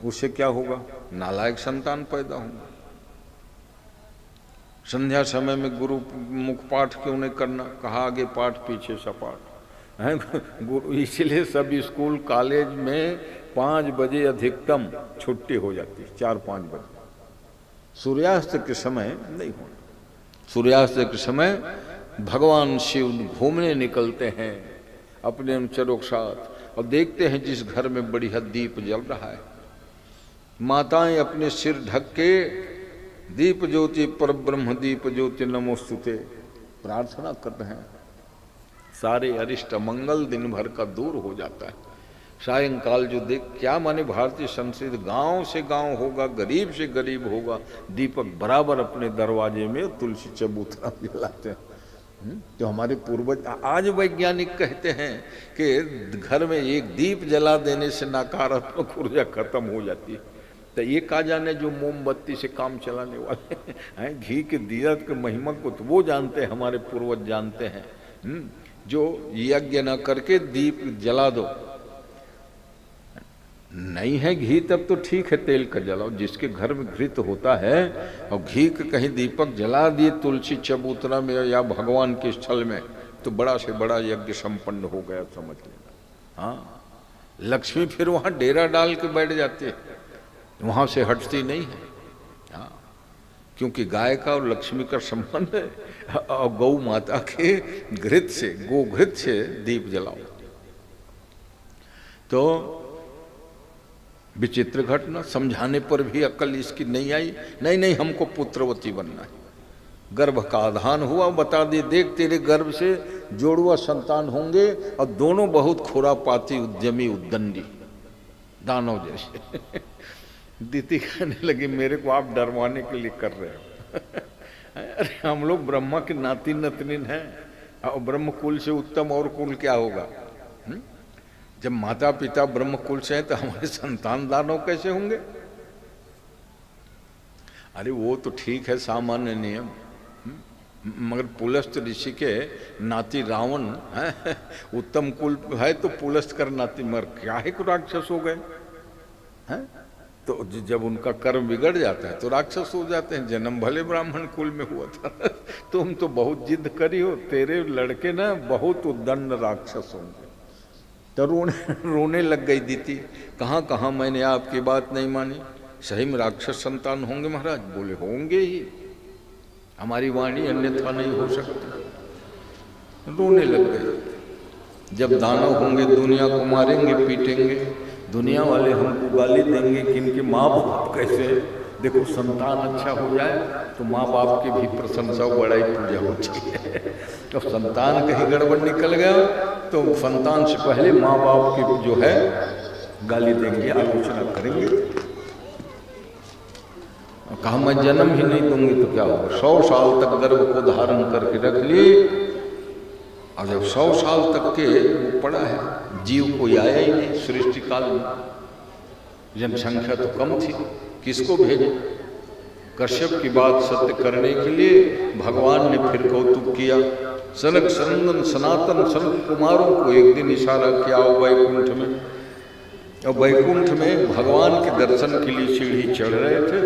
उससे क्या होगा? नालायक संतान पैदा होंगे। संध्या समय में गुरु मुख पाठ क्यों नहीं करना? कहा आगे पाठ पीछे सपाट है। गुरु इसलिए सब स्कूल कॉलेज में 5 बजे अधिकतम छुट्टी हो जाती है, 4-5 बजे। सूर्यास्त के समय नहीं होना। सूर्यास्त के समय भगवान शिव घूमने निकलते हैं अपने अनुचरों के साथ और देखते हैं जिस घर में बढ़िया दीप जल रहा है, माताएं अपने सिर ढक के दीप ज्योति पर ब्रह्म दीप ज्योति नमोस्तुते प्रार्थना कर रहे हैं। सारे अरिष्ट मंगल दिन भर का दूर हो जाता है। सायंकाल जो देख, क्या माने भारतीय संस्कृति, गांव से गांव होगा, गरीब से गरीब होगा, दीपक बराबर अपने दरवाजे में तुलसी चबूतरा जलाते हैं। तो हमारे पूर्वज, आज वैज्ञानिक कहते हैं कि घर में एक दीप जला देने से नकारात्मक ऊर्जा खत्म हो जाती है। तो ये कहा जाने जो मोमबत्ती से काम चलाने वाले हैं, घी के दिया के महिमा को तो वो जानते हैं, हमारे पूर्वज जानते हैं। जो यज्ञ न करके दीप जला दो, नहीं है घी तब तो ठीक है, तेल का जलाओ। जिसके घर में घृत होता है और घी का कहीं दीपक जला दिए तुलसी चबूतरा में या भगवान के स्थल में, तो बड़ा से बड़ा यज्ञ संपन्न हो गया समझ लेना। हाँ, लक्ष्मी फिर वहां डेरा डाल के बैठ जाते हैं, वहां से हटती नहीं है। हाँ, क्योंकि गाय का और लक्ष्मी का संबंध है। और गौ माता के घृत से, गोघृत से दीप जलाओ। तो विचित्र घटना, समझाने पर भी अक्ल इसकी नहीं आई। नहीं नहीं, हमको पुत्रवती बनना है। गर्भ का आधान हुआ, बता दिए देख तेरे गर्भ से जोड़ुआ संतान होंगे और दोनों बहुत खुरापाती, उद्यमी, उद्दंडी, दानव जैसे। दीदी कहने लगी मेरे को आप डरवाने के लिए कर रहे हो। अरे हम लोग ब्रह्मा के नाती नतनीन हैं, और ब्रह्म कुल से उत्तम और कुल क्या होगा? जब माता पिता ब्रह्म कुल से हैं तो हमारे संतान दानव कैसे होंगे? अरे वो तो ठीक है, सामान्य नियम, मगर पुलस्त ऋषि के नाती रावण है, उत्तम कुल है तो पुलस्त कर नाती, मगर क्या है को राक्षस हो गए हैं। तो जब उनका कर्म बिगड़ जाता है तो राक्षस हो जाते हैं। जन्म भले ब्राह्मण कुल में हुआ था। तुम तो बहुत जिद करी हो, तेरे लड़के ना बहुत उद्दंड राक्षस होंगे। तो रोने लग गई दीदी, कहाँ कहाँ मैंने आपकी बात नहीं मानी, सही में राक्षस संतान होंगे महाराज? बोले होंगे ही, हमारी वाणी अन्यथा नहीं हो सकती। रोने लग गए। जब दानव होंगे दुनिया को मारेंगे पीटेंगे, दुनिया वाले हमको गाली देंगे कि इनके माँ बाप कैसे। देखो संतान अच्छा हो जाए तो माँ बाप की भी प्रशंसा और बड़ाई पूजा होती है। तो संतान कहीं गड़बड़ निकल गया तो संतान से पहले माँ बाप की जो है गाली देंगे, आलोचना करेंगे। कहा मैं जन्म ही नहीं दूंगी तो क्या होगा? 100 साल तक गर्भ को धारण करके रख ली, और जब 100 साल तक के वो पड़ा है, जीव कोई आया ही नहीं सृष्टि काल में, जनसंख्या तो कम थी, किसको भेजे? कश्यप की बात सत्य करने के लिए भगवान ने फिर कौतुक किया। सनक सनंदन सनातन सनत कुमारों को एक दिन इशारा किया वैकुंठ में, और वैकुंठ में भगवान के दर्शन के लिए सीढ़ी चढ़ रहे थे,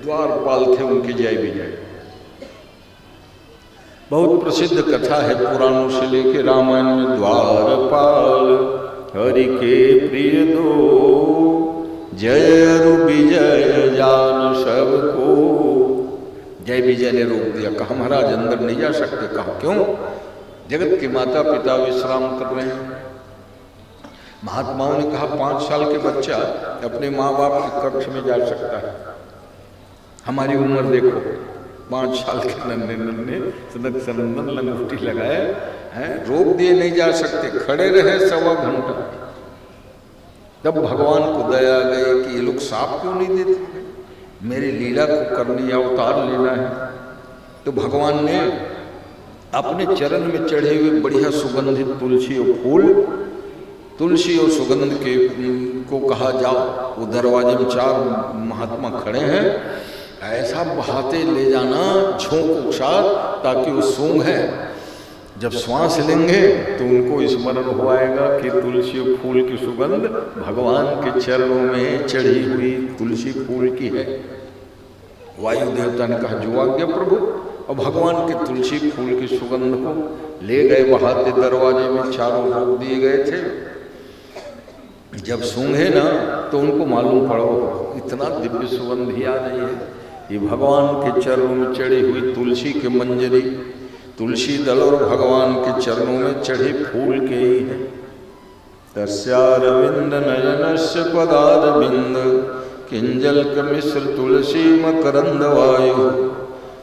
द्वारपाल थे उनके जय विजय। बहुत प्रसिद्ध कथा है पुराणों से लेके रामायण में, द्वारपाल हरि के प्रिय दो, जय अरु विजय जान सबको। जय विजय ने रोक दिया, कहा महाराज अंदर नहीं जा सकते। कहा क्यों? जगत के माता पिता विश्राम कर रहे हैं। महात्माओं ने कहा 5 साल के बच्चा अपने माँ बाप के कक्ष में जा सकता है। हमारी उम्र देखो, 5 साल के नन्हे नन्हे सनक सनंदन लंगोटी लगाए हैं, रोक दिए नहीं जा सकते, खड़े रहे 1.25 घंटा। तब भगवान को दया आ गई कि ये लोग साफ क्यों नहीं देते, मेरी लीला को करनी, अवतार लेना है। तो भगवान ने अपने चरण में चढ़े हुए बढ़िया सुगंधित तुलसी और फूल, तुलसी और सुगंध के को कहा जाओ, वो दरवाजे में 4 महात्मा खड़े हैं, ऐसा बहाते ले जाना झोंक के साथ, ताकि वो सूंघ है जब श्वास लेंगे तो उनको स्मरण हो आएगा कि तुलसी फूल की सुगंध भगवान के चरणों में चढ़ी हुई तुलसी फूल की है। वायु देवता ने कहा जो आज्ञा प्रभु, और भगवान के तुलसी फूल की सुगंध को ले गए, बहाते दरवाजे में चारों रोक दिए गए थे। जब सूंघे ना तो उनको मालूम पड़ो इतना दिव्य सुगंध ही आ रही है, ये भगवान के चरणों में चढ़ी हुई तुलसी के मंजरी, तुलसी दल और भगवान के चरणों में चढ़े फूल के ही है। तस्यारविंद नयनस्य पदारविंद किंजल मिश्र तुलसी मकरंद वायु।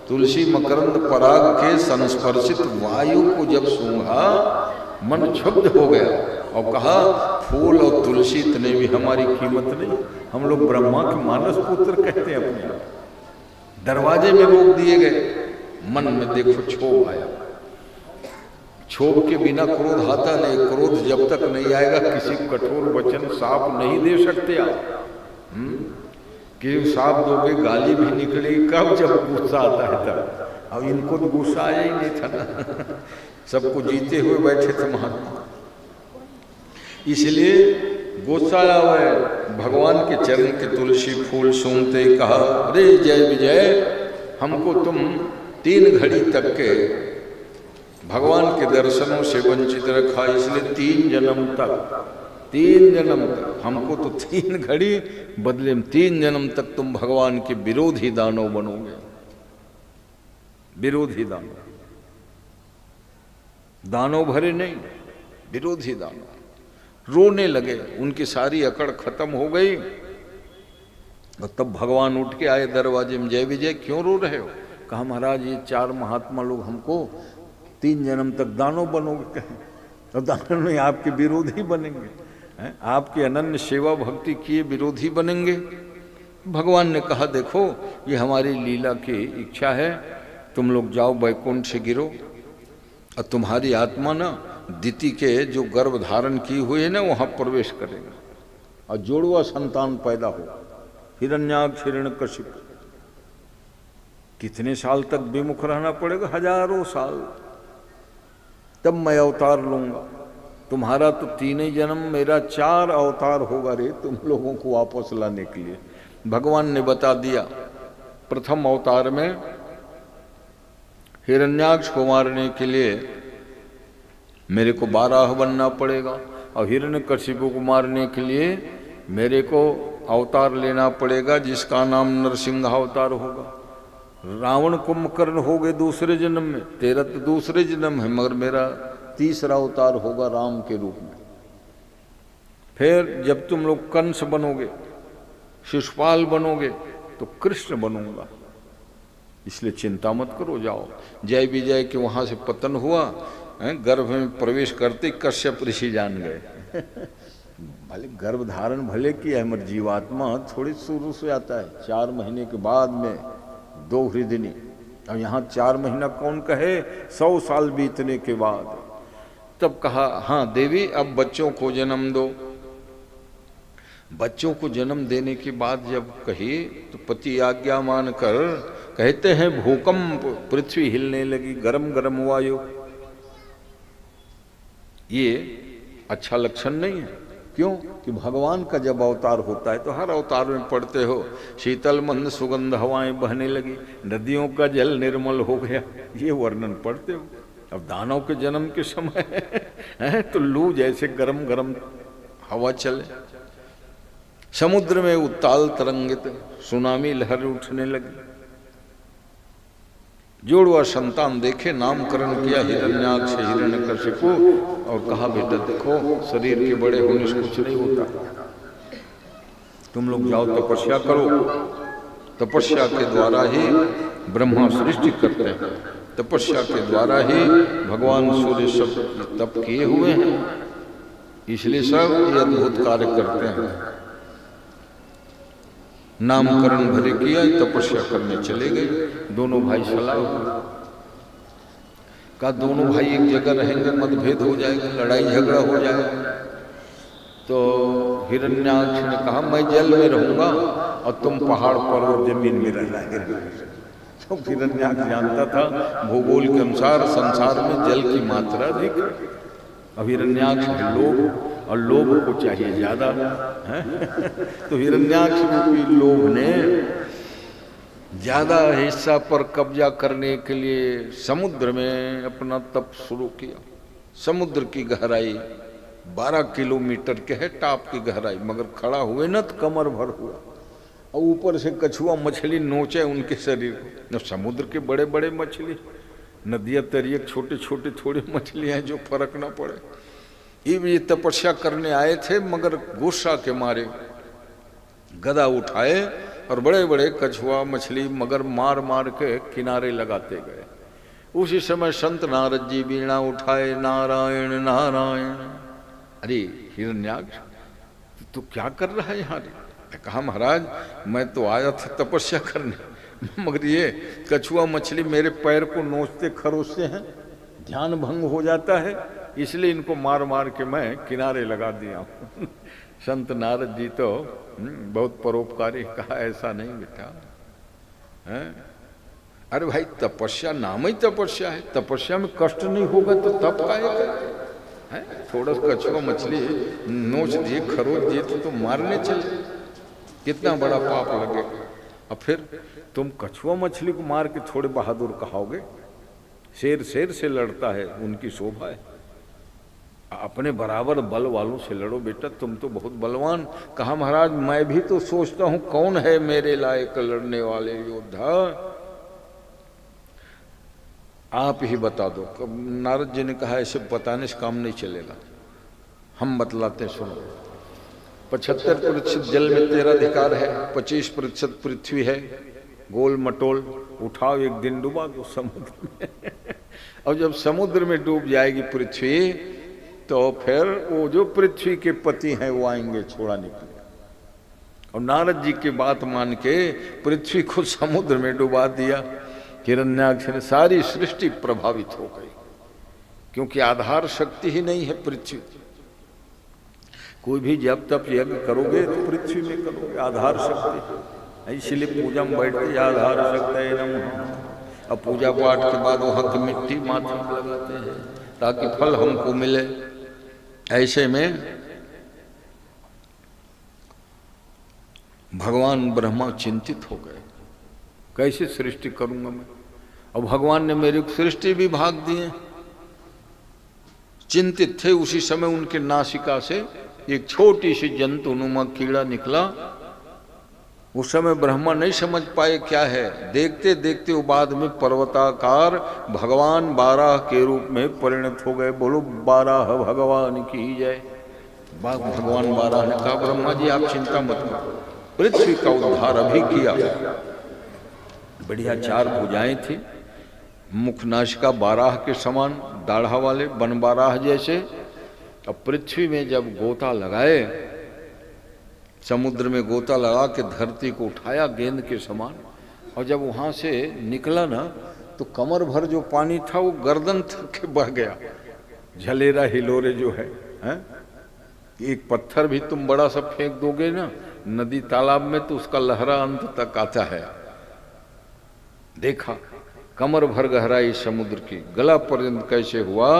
तुलसी मकरंद पराग के संस्पर्शित वायु को जब सूंघा मन क्षुब्ध हो गया और कहा फूल और तुलसी इतने भी हमारी कीमत नहीं, हम लोग ब्रह्मा के मानस पुत्र कहते हैं अपने आप। दरवाजे में रोक दिए गए, मन में देखो क्षोभ आया। क्षोभ के बिना क्रोध आता नहीं, क्रोध जब तक नहीं आएगा किसी कठोर वचन साफ नहीं दे सकते आप। कि साफ दोगे गाली भी निकलेगी कब, जब गुस्सा आता है तब। अब इनको तो गुस्सा आया ही नहीं था ना सबको जीते हुए बैठे थे महात्मा, इसलिए गुस्सा आया हुआ है। भगवान के चरण के तुलसी फूल सूंघते कहा अरे जय विजय, हमको तुम 3 घड़ी तक के भगवान के दर्शनों से वंचित रखा, इसलिए 3 जन्म तक हमको तो 3 घड़ी बदले में 3 जन्म तक तुम भगवान के विरोधी दानव बनोगे। विरोधी दानव, दानव भरे नहीं, विरोधी दानव। रोने लगे, उनकी सारी अकड़ खत्म हो गई। और तब भगवान उठ के आए दरवाजे में, जय विजय क्यों रो रहे हो? कहा महाराज ये 4 महात्मा लोग हमको 3 जन्म तक दानव बनोगे, और दानव में आपके विरोधी बनेंगे, आपकी अनन्य सेवा भक्ति किए विरोधी बनेंगे। भगवान ने कहा देखो ये हमारी लीला की इच्छा है, तुम लोग जाओ वैकुंठ से गिरो, और तुम्हारी आत्मा ना दिति के जो गर्भ धारण की हुई है ना वहाँ प्रवेश करेगा, और जोड़वा संतान पैदा हो, हिरण्याक्ष हिरण्यकशिप। कितने साल तक विमुख रहना पड़ेगा? हजारों साल। तब मैं अवतार लूंगा। तुम्हारा तो 3 ही जन्म, मेरा 4 अवतार होगा रे तुम लोगों को वापस लाने के लिए। भगवान ने बता दिया, प्रथम अवतार में हिरण्याक्ष को मारने के लिए मेरे को 12 बनना पड़ेगा, और हिरण्यकशिपु को मारने के लिए मेरे को अवतार लेना पड़ेगा जिसका नाम नरसिंह अवतार होगा। रावण कुंभकर्ण हो गए दूसरे जन्म में, तेरा तो दूसरे जन्म है, मगर मेरा तीसरा अवतार होगा राम के रूप में। फिर जब तुम लोग कंस बनोगे, शिशुपाल बनोगे, तो कृष्ण बनूंगा। इसलिए चिंता मत करो, जाओ। जय विजय के वहां से पतन हुआ, गर्भ में प्रवेश करते कश्यप ऋषि जान गए भले गर्भ धारण भले किया है, मगर जीवात्मा थोड़ी शुरू से आता है, 4 महीने के बाद में 2 हृदयनी। और यहाँ 4 महीना कौन कहे, 100 साल बीतने के बाद। तब कहा हाँ देवी अब बच्चों को जन्म दो। बच्चों को जन्म देने के बाद जब कही तो पति आज्ञा मानकर कहते हैं भूकंप, पृथ्वी हिलने लगी, गरम गरम वायु। ये अच्छा लक्षण नहीं है। क्यों? कि भगवान का जब अवतार होता है तो हर अवतार में पढ़ते हो शीतल मंद सुगंध हवाएं बहने लगी, नदियों का जल निर्मल हो गया, ये वर्णन पढ़ते हो। अब दानव के जन्म के समय है तो लू जैसे गरम गरम हवा चले, समुद्र में उत्ताल तरंगित सुनामी लहर उठने लगी। जोड़वा संतान देखे, नामकरण किया हिरण्याक्ष हिरण्यकशिपु, और कहा बेटा देखो शरीर के बड़े होने से कुछ नहीं होता, तुम लोग जाओ तपस्या करो। तपस्या के द्वारा ही ब्रह्मा सृष्टि करते हैं, तपस्या के द्वारा ही भगवान सूर्य सब तप किए हुए हैं, इसलिए सब ये अद्भुत कार्य करते हैं। नामकरण भरे किया, तपस्या करने चले गए। दोनों भाई सलाह का दोनों भाई एक जगह रहेंगे, मतभेद हो जाएगा, लड़ाई झगड़ा हो जाएगा। तो हिरण्याक्ष ने कहा मैं जल में रहूंगा और तुम पहाड़ पर और जमीन में रहना। तो हिरण्याक्ष जानता था भूगोल के अनुसार संसार में जल की मात्रा अधिक है। अब हिरण्याक्ष है लोभ, और लोभ को चाहिए ज्यादा है। तो हिरण्याक्ष रूपी लोभ ने ज्यादा हिस्सा पर कब्जा करने के लिए समुद्र में अपना तप शुरू किया। समुद्र की गहराई 12 किलोमीटर के है, टाप की गहराई, मगर खड़ा हुए न तो कमर भर हुआ, और ऊपर से कछुआ मछली नोचे उनके शरीर को। न समुद्र के बड़े बड़े मछली, नदियाँ तरिए छोटे छोटे थोड़े मछली हैं जो फर्क ना पड़े। ये तपस्या करने आए थे, मगर गुस्सा के मारे गदा उठाए और बड़े बड़े कछुआ मछली मगर मार मार के किनारे लगाते गए। उसी समय संत नारद जी बीणा उठाए, नारायण नारायण। अरे हिरण्याक्ष तू क्या कर रहा है यहाँ? कहा महाराज मैं तो आया था तपस्या करने, मगर ये कछुआ मछली मेरे पैर को नोचते खरोचते हैं, ध्यान भंग हो जाता है, इसलिए इनको मार मार के मैं किनारे लगा दिया हूँ। संत नारद जी तो बहुत परोपकारी, कहा ऐसा नहीं बेटा है। अरे भाई तपस्या नाम ही तपस्या है, तपस्या में कष्ट नहीं होगा तो तप काहे है? थोड़ा कछुआ मछली नोच दिए खरोच दिए तो मारने चले, कितना बड़ा पाप लगेगा। और फिर तुम कछुआ मछली को मार के थोड़े बहादुर कहाओगे? शेर शेर से लड़ता है, उनकी शोभा है। अपने बराबर बल वालों से लड़ो बेटा, तुम तो बहुत बलवान। कहा महाराज मैं भी तो सोचता हूं कौन है मेरे लायक लड़ने वाले योद्धा, आप ही बता दो। नारद जी ने कहा ऐसे बताने से काम नहीं चलेगा, हम बतलाते सुनो। 75% जल में तेरा अधिकार है, 25% पृथ्वी है, गोल मटोल उठाओ एक दिन डुबा दो समुद्र में। और जब समुद्र में डूब जाएगी पृथ्वी तो फिर वो जो पृथ्वी के पति हैं वो आएंगे छुड़ाने के लिए। और नारद जी की बात मान के पृथ्वी को समुद्र में डुबा दिया। हिरण्याक्ष ने सारी सृष्टि प्रभावित हो गई, क्योंकि आधार शक्ति ही नहीं है पृथ्वी। कोई भी जब तप यज्ञ करोगे तो पृथ्वी में करोगे, आधार शक्ति। इसलिए पूजा में बैठते आधार शक्ति है नमः। अब पूजा पाठ के बाद वहां की मिट्टी माथे में लगाते हैं ताकि फल हमको मिले। ऐसे में भगवान ब्रह्मा चिंतित हो गए, कैसे सृष्टि करूंगा मैं। और भगवान ने मेरी सृष्टि भी भाग दिए। चिंतित थे, उसी समय उनके नासिका से एक छोटी सी जंतुनुमा कीड़ा निकला। उस समय ब्रह्मा नहीं समझ पाए क्या है, देखते देखते वो बाद में पर्वताकार भगवान बारह के रूप में परिणत हो गए। बोलो बारह भगवान की जय। भगवान बारह ने कहा ब्रह्मा जी आप चिंता मत करो, पृथ्वी का उद्धार अभी किया। बढ़िया 4 भुजाएं थी, मुख नासिका बारह के समान, दाढ़ा वाले बन बारह जैसे। अब पृथ्वी में जब गोता लगाए, समुद्र में गोता लगा के धरती को उठाया गेंद के समान, और जब वहां से निकला ना तो कमर भर जो पानी था वो गर्दन तक के बह गया। झलेरा हिलोरे जो है, एक पत्थर भी तुम बड़ा सा फेंक दोगे ना नदी तालाब में तो उसका लहरा अंत तक आता है। देखा कमर भर गहराई समुद्र की, गला पर्यंत कैसे हुआ।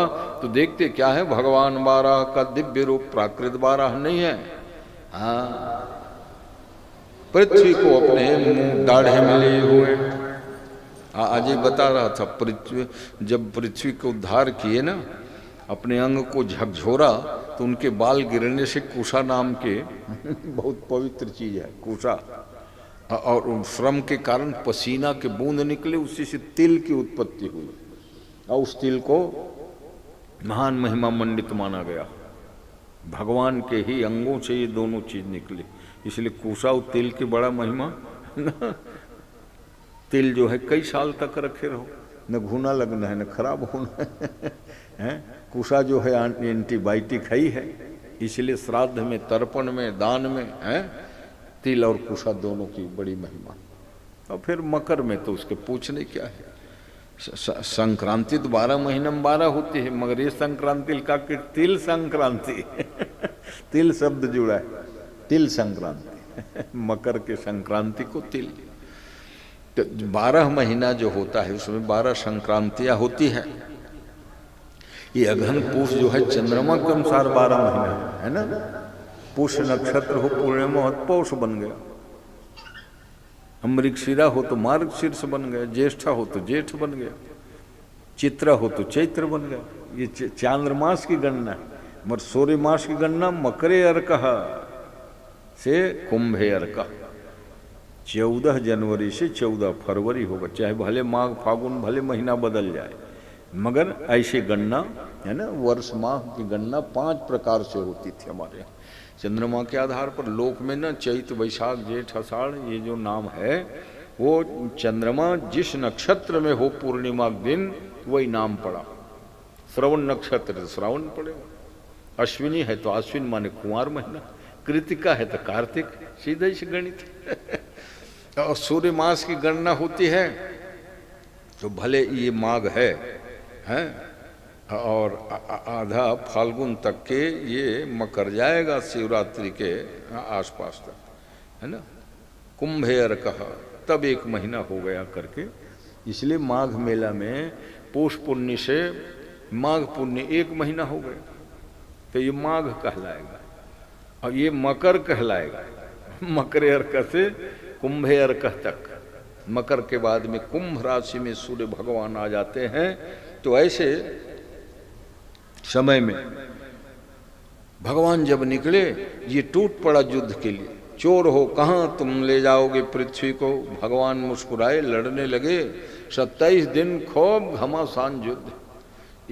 तो देखते क्या है, भगवान बारह का दिव्य रूप, प्राकृत बारह नहीं है। हाँ, पृथ्वी को अपने मुंह दाढ़े में लिए हुए। आज ही बता रहा था, पृथ्वी जब पृथ्वी को उद्धार किए ना, अपने अंग को झकझोरा तो उनके बाल गिरने से कुशा नाम के बहुत पवित्र चीज है कुशा, और श्रम के कारण पसीना के बूंद निकले, उसी से तिल की उत्पत्ति हुई। और उस तिल को महान महिमा मंडित माना गया। भगवान के ही अंगों से ये दोनों चीज निकली, इसलिए कुशा और तिल की बड़ा महिमा। तिल जो है कई साल तक रखे रहो, न घुना लगना है न खराब होना है। कुशा जो है एंटीबायोटिक ही है, इसलिए श्राद्ध में, तर्पण में, दान में है तिल और कुशा दोनों की बड़ी महिमा। और फिर मकर में तो उसके पूछने क्या है। संक्रांति तो 12 महीने में 12 होती है, मगर ये संक्रांति का कि तिल संक्रांति तिल शब्द जुड़ा है, तिल संक्रांति मकर के संक्रांति को तिल। तो 12 महीना जो होता है उसमें 12 संक्रांतियां होती हैं। ये अघन पूष जो है चंद्रमा के अनुसार 12 महीना है ना। पुष नक्षत्र हो पूर्णिमा हो पौष बन गया, अमृगशिरा हो तो मार्गशीर्ष बन गया, ज्येष्ठा हो तो जेठ बन गया, चित्रा हो तो चैत्र बन गया। ये चांद्रमास की गणना है। मगर सूर्य मास की गणना मकरे अर्क से कुंभे अर्क 14 जनवरी से 14 फरवरी होगा। चाहे भले माघ फागुन भले महीना बदल जाए, मगर ऐसी गणना है ना। वर्ष माह की गणना 5 प्रकार से होती थी हमारे यहाँ चंद्रमा के आधार पर। लोक में ना चैत वैशाख जेठ आषाढ़ ये जो नाम है वो चंद्रमा जिस नक्षत्र में हो पूर्णिमा के दिन वही नाम पड़ा। श्रवण नक्षत्र तो श्रावण पड़ेगा, अश्विनी है तो अश्विन माने कुंवार महीना, कृतिका है तो कार्तिक, सीधा ही से गणित। और सूर्य मास की गणना होती है तो भले ये माघ है और आधा फाल्गुन तक के ये मकर जाएगा शिवरात्रि के आसपास तक, है ना। कुंभेर कहा तब 1 महीना हो गया करके। इसलिए माघ मेला में पौष पुण्य से माघ पुण्य 1 महीना हो गया तो ये माघ कहलाएगा और ये मकर कहलाएगा। मकर अर्क से कुंभे अर्क तक, मकर के बाद में कुंभ राशि में सूर्य भगवान आ जाते हैं। तो ऐसे समय में भगवान जब निकले ये टूट पड़ा युद्ध के लिए। चोर हो कहाँ तुम ले जाओगे पृथ्वी को। भगवान मुस्कुराए लड़ने लगे। 27 दिन खूब घमासान युद्ध,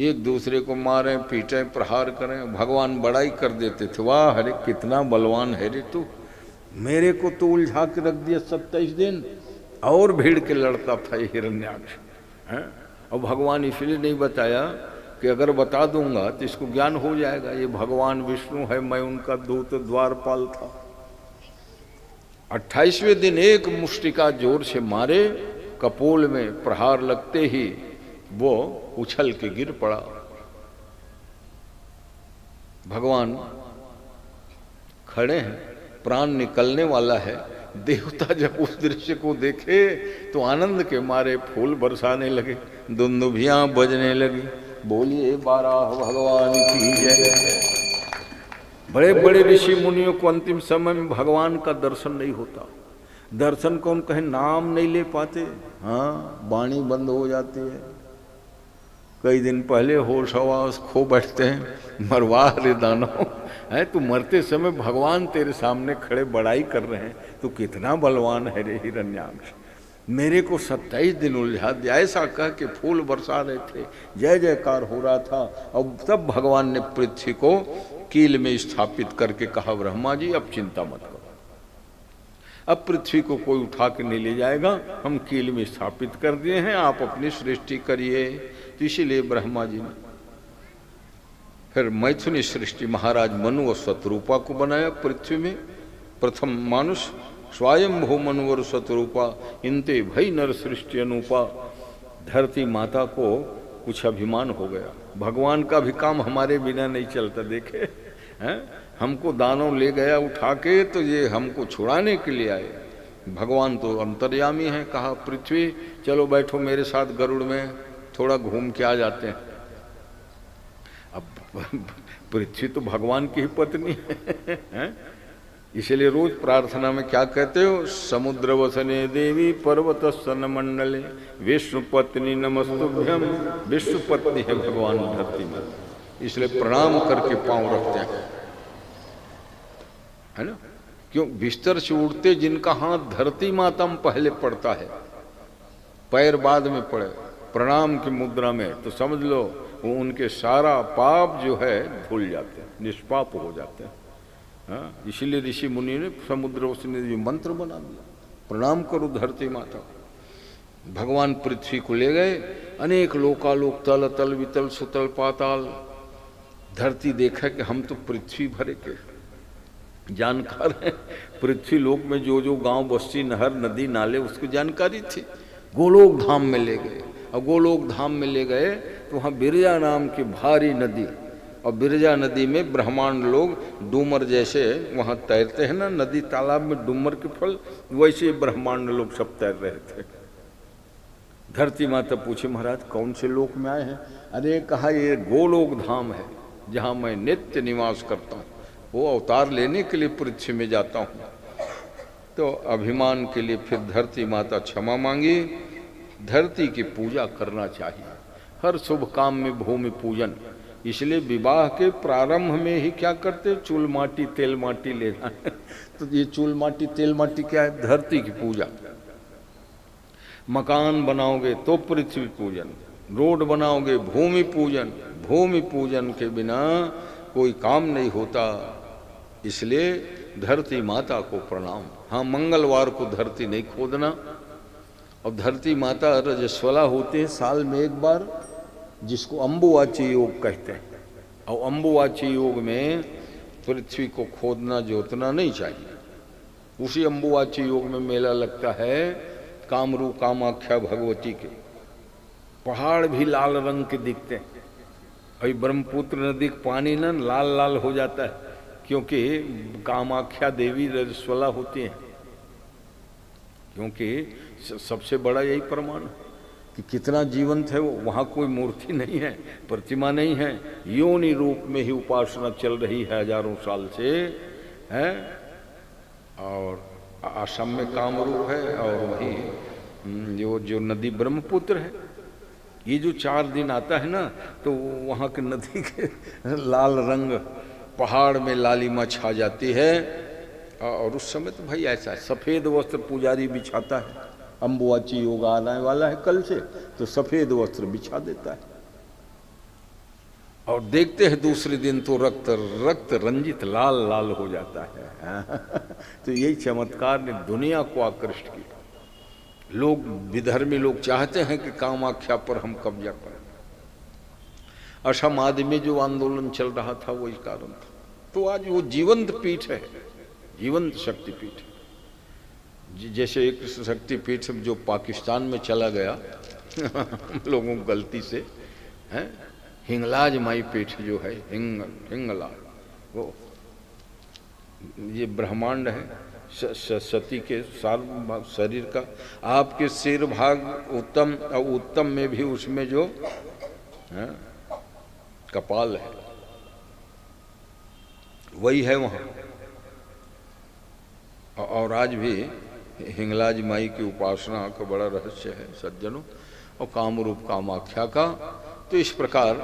एक दूसरे को मारें पीटें प्रहार करें। भगवान बड़ाई कर देते थे, वाह हरे कितना बलवान है रे तू, मेरे को तो उलझा के रख दिया 27 दिन। और भीड़ के लड़ता था ये हिरण्याक्ष है। और भगवान इसलिए नहीं बताया कि अगर बता दूंगा तो इसको ज्ञान हो जाएगा। ये भगवान विष्णु है, मैं उनका दूत द्वारपाल था। 28वें दिन एक मुष्टिका जोर से मारे, कपोल में प्रहार लगते ही वो उछल के गिर पड़ा। भगवान खड़े हैं, प्राण निकलने वाला है। देवता जब उस दृश्य को देखे तो आनंद के मारे फूल बरसाने लगे, दुंदुभियां बजने लगी। बोलिए बाराह भगवान की जय। बड़े बड़े ऋषि मुनियों को अंतिम समय में भगवान का दर्शन नहीं होता। दर्शन कौन कहे, नाम नहीं ले पाते। हाँ, वाणी बंद हो जाती है। कई दिन पहले होश हवास खो बैठते हैं। मरवा रे दानव है, तू मरते समय भगवान तेरे सामने खड़े बड़ाई कर रहे हैं, तू कितना बलवान है रे हिरण्याक्ष। मेरे को 27 दिन उलझा दिया। ऐसा कह के फूल बरसा रहे थे, जय जयकार हो रहा था। और तब भगवान ने पृथ्वी को कील में स्थापित करके कहा, ब्रह्मा जी अब चिंता मत करो, अब पृथ्वी को कोई उठा के नहीं ले जाएगा, हम कील में स्थापित कर दिए हैं, आप अपनी सृष्टि करिए। तो इसीलिए ब्रह्मा जी ने फिर मैथुनी सृष्टि महाराज मनु और शतरूपा को बनाया पृथ्वी में। प्रथम मानुष स्वयं भू मनु और शतरूपा, इनते भई नर सृष्टि अनुपा। धरती माता को कुछ अभिमान हो गया, भगवान का भी काम हमारे बिना नहीं चलता। देखे हैं, हमको दानव ले गया उठा के, तो ये हमको छुड़ाने के लिए आए। भगवान तो अंतर्यामी हैं। कहा पृथ्वी चलो बैठो मेरे साथ गरुड़ में, थोड़ा घूम के आ जाते हैं। अब पृथ्वी तो भगवान की ही पत्नी है। इसलिए रोज प्रार्थना में क्या कहते हो, समुद्र वसने देवी पर्वत सन मंडले विष्णु पत्नी नमस्तुभ्यम। विष्णु पत्नी है भगवान धरती में, इसलिए प्रणाम करके पांव रखते हैं, है ना। क्यों, बिस्तर से उठते जिनका हाथ धरती माता में पहले पड़ता है, पैर बाद में पड़े प्रणाम की मुद्रा में, तो समझ लो वो उनके सारा पाप जो है धुल जाते हैं, निष्पाप हो जाते हैं। हाँ, इसीलिए ऋषि मुनि ने समुद्र उसने जो मंत्र बना दिया, प्रणाम करो धरती माता। भगवान पृथ्वी को ले गए, अनेक लोकालोक तल तल वितल सुतल पाताल। धरती देखा कि हम तो पृथ्वी भरे के जानकार हैं। पृथ्वी लोक में जो जो गांव बस्ती नहर नदी नाले उसकी जानकारी थी। गोलोक धाम में ले गए, और गोलोक धाम में ले गए तो वहाँ बिरजा नाम की भारी नदी, और बिरजा नदी में ब्रह्मांड लोग डूमर जैसे वहाँ तैरते हैं ना, नदी तालाब में डूमर के फल, वैसे ब्रह्मांड लोग सब तैर रहे थे। धरती माता पूछे महाराज कौन से लोक में आए हैं? अरे कहा ये गोलोक धाम है जहाँ मैं नित्य निवास करता हूँ, वो अवतार लेने के लिए पृथ्वी में जाता हूँ। तो अभिमान के लिए फिर धरती माता क्षमा मांगी। धरती की पूजा करना चाहिए, हर शुभ काम में भूमि पूजन। इसलिए विवाह के प्रारंभ में ही क्या करते, चूल माटी तेल माटी ले जाए। तो ये चूल माटी तेल माटी क्या है? धरती की पूजा। मकान बनाओगे तो पृथ्वी पूजन, रोड बनाओगे भूमि पूजन। भूमि पूजन के बिना कोई काम नहीं होता। इसलिए धरती माता को प्रणाम। हाँ, मंगलवार को धरती नहीं खोदना। और धरती माता रजस्वला होते हैं साल में एक बार, जिसको अम्बुवाची योग कहते हैं। और अम्बुवाची योग में पृथ्वी को खोदना जोतना नहीं चाहिए। उसी अम्बुवाची योग में मेला लगता है कामरू कामाख्या भगवती के। पहाड़ भी लाल रंग के दिखते हैं। अभी ब्रह्मपुत्र नदी का पानी ना लाल लाल हो जाता है, क्योंकि कामाख्या देवी रजस्वला होती हैं। क्योंकि सबसे बड़ा यही प्रमाण है कि कितना जीवंत है वो। वहाँ कोई मूर्ति नहीं है, प्रतिमा नहीं है, योनि रूप में ही उपासना चल रही है हजारों साल से, है। और आसाम में कामरूप है, और वही जो नदी ब्रह्मपुत्र है। ये जो 4 दिन आता है ना, तो वहाँ के नदी के लाल रंग, पहाड़ में लालिमा छा जाती है। और उस समय तो भाई ऐसा है, सफ़ेद वस्त्र पुजारी बिछाता है। अम्बुवाची योग आने वाला है कल से, तो सफ़ेद वस्त्र बिछा देता है। और देखते हैं दूसरे दिन तो रक्त रक्त रंजित लाल लाल हो जाता है। तो यही चमत्कार ने दुनिया को आकृष्ट किया। लोग विधर्मी लोग चाहते हैं कि कामाख्या पर हम कब्जा करें। असम आदि में जो आंदोलन चल रहा था वो इस कारण था। तो आज वो जीवंत पीठ है, जीवंत शक्तिपीठ है। जैसे एक शक्तिपीठ जो पाकिस्तान में चला गया हम लोगों को गलती से, है हिंगलाज माई पीठ जो है, हिंगलाज, वो ये ब्रह्मांड है सती के सार शरीर का। आपके सिर भाग उत्तम, और उत्तम में भी उसमें जो है कपाल है वही है वहाँ। और आज भी हिंगलाज माई की उपासना का बड़ा रहस्य है सज्जनों, और कामरूप कामाख्या का। तो इस प्रकार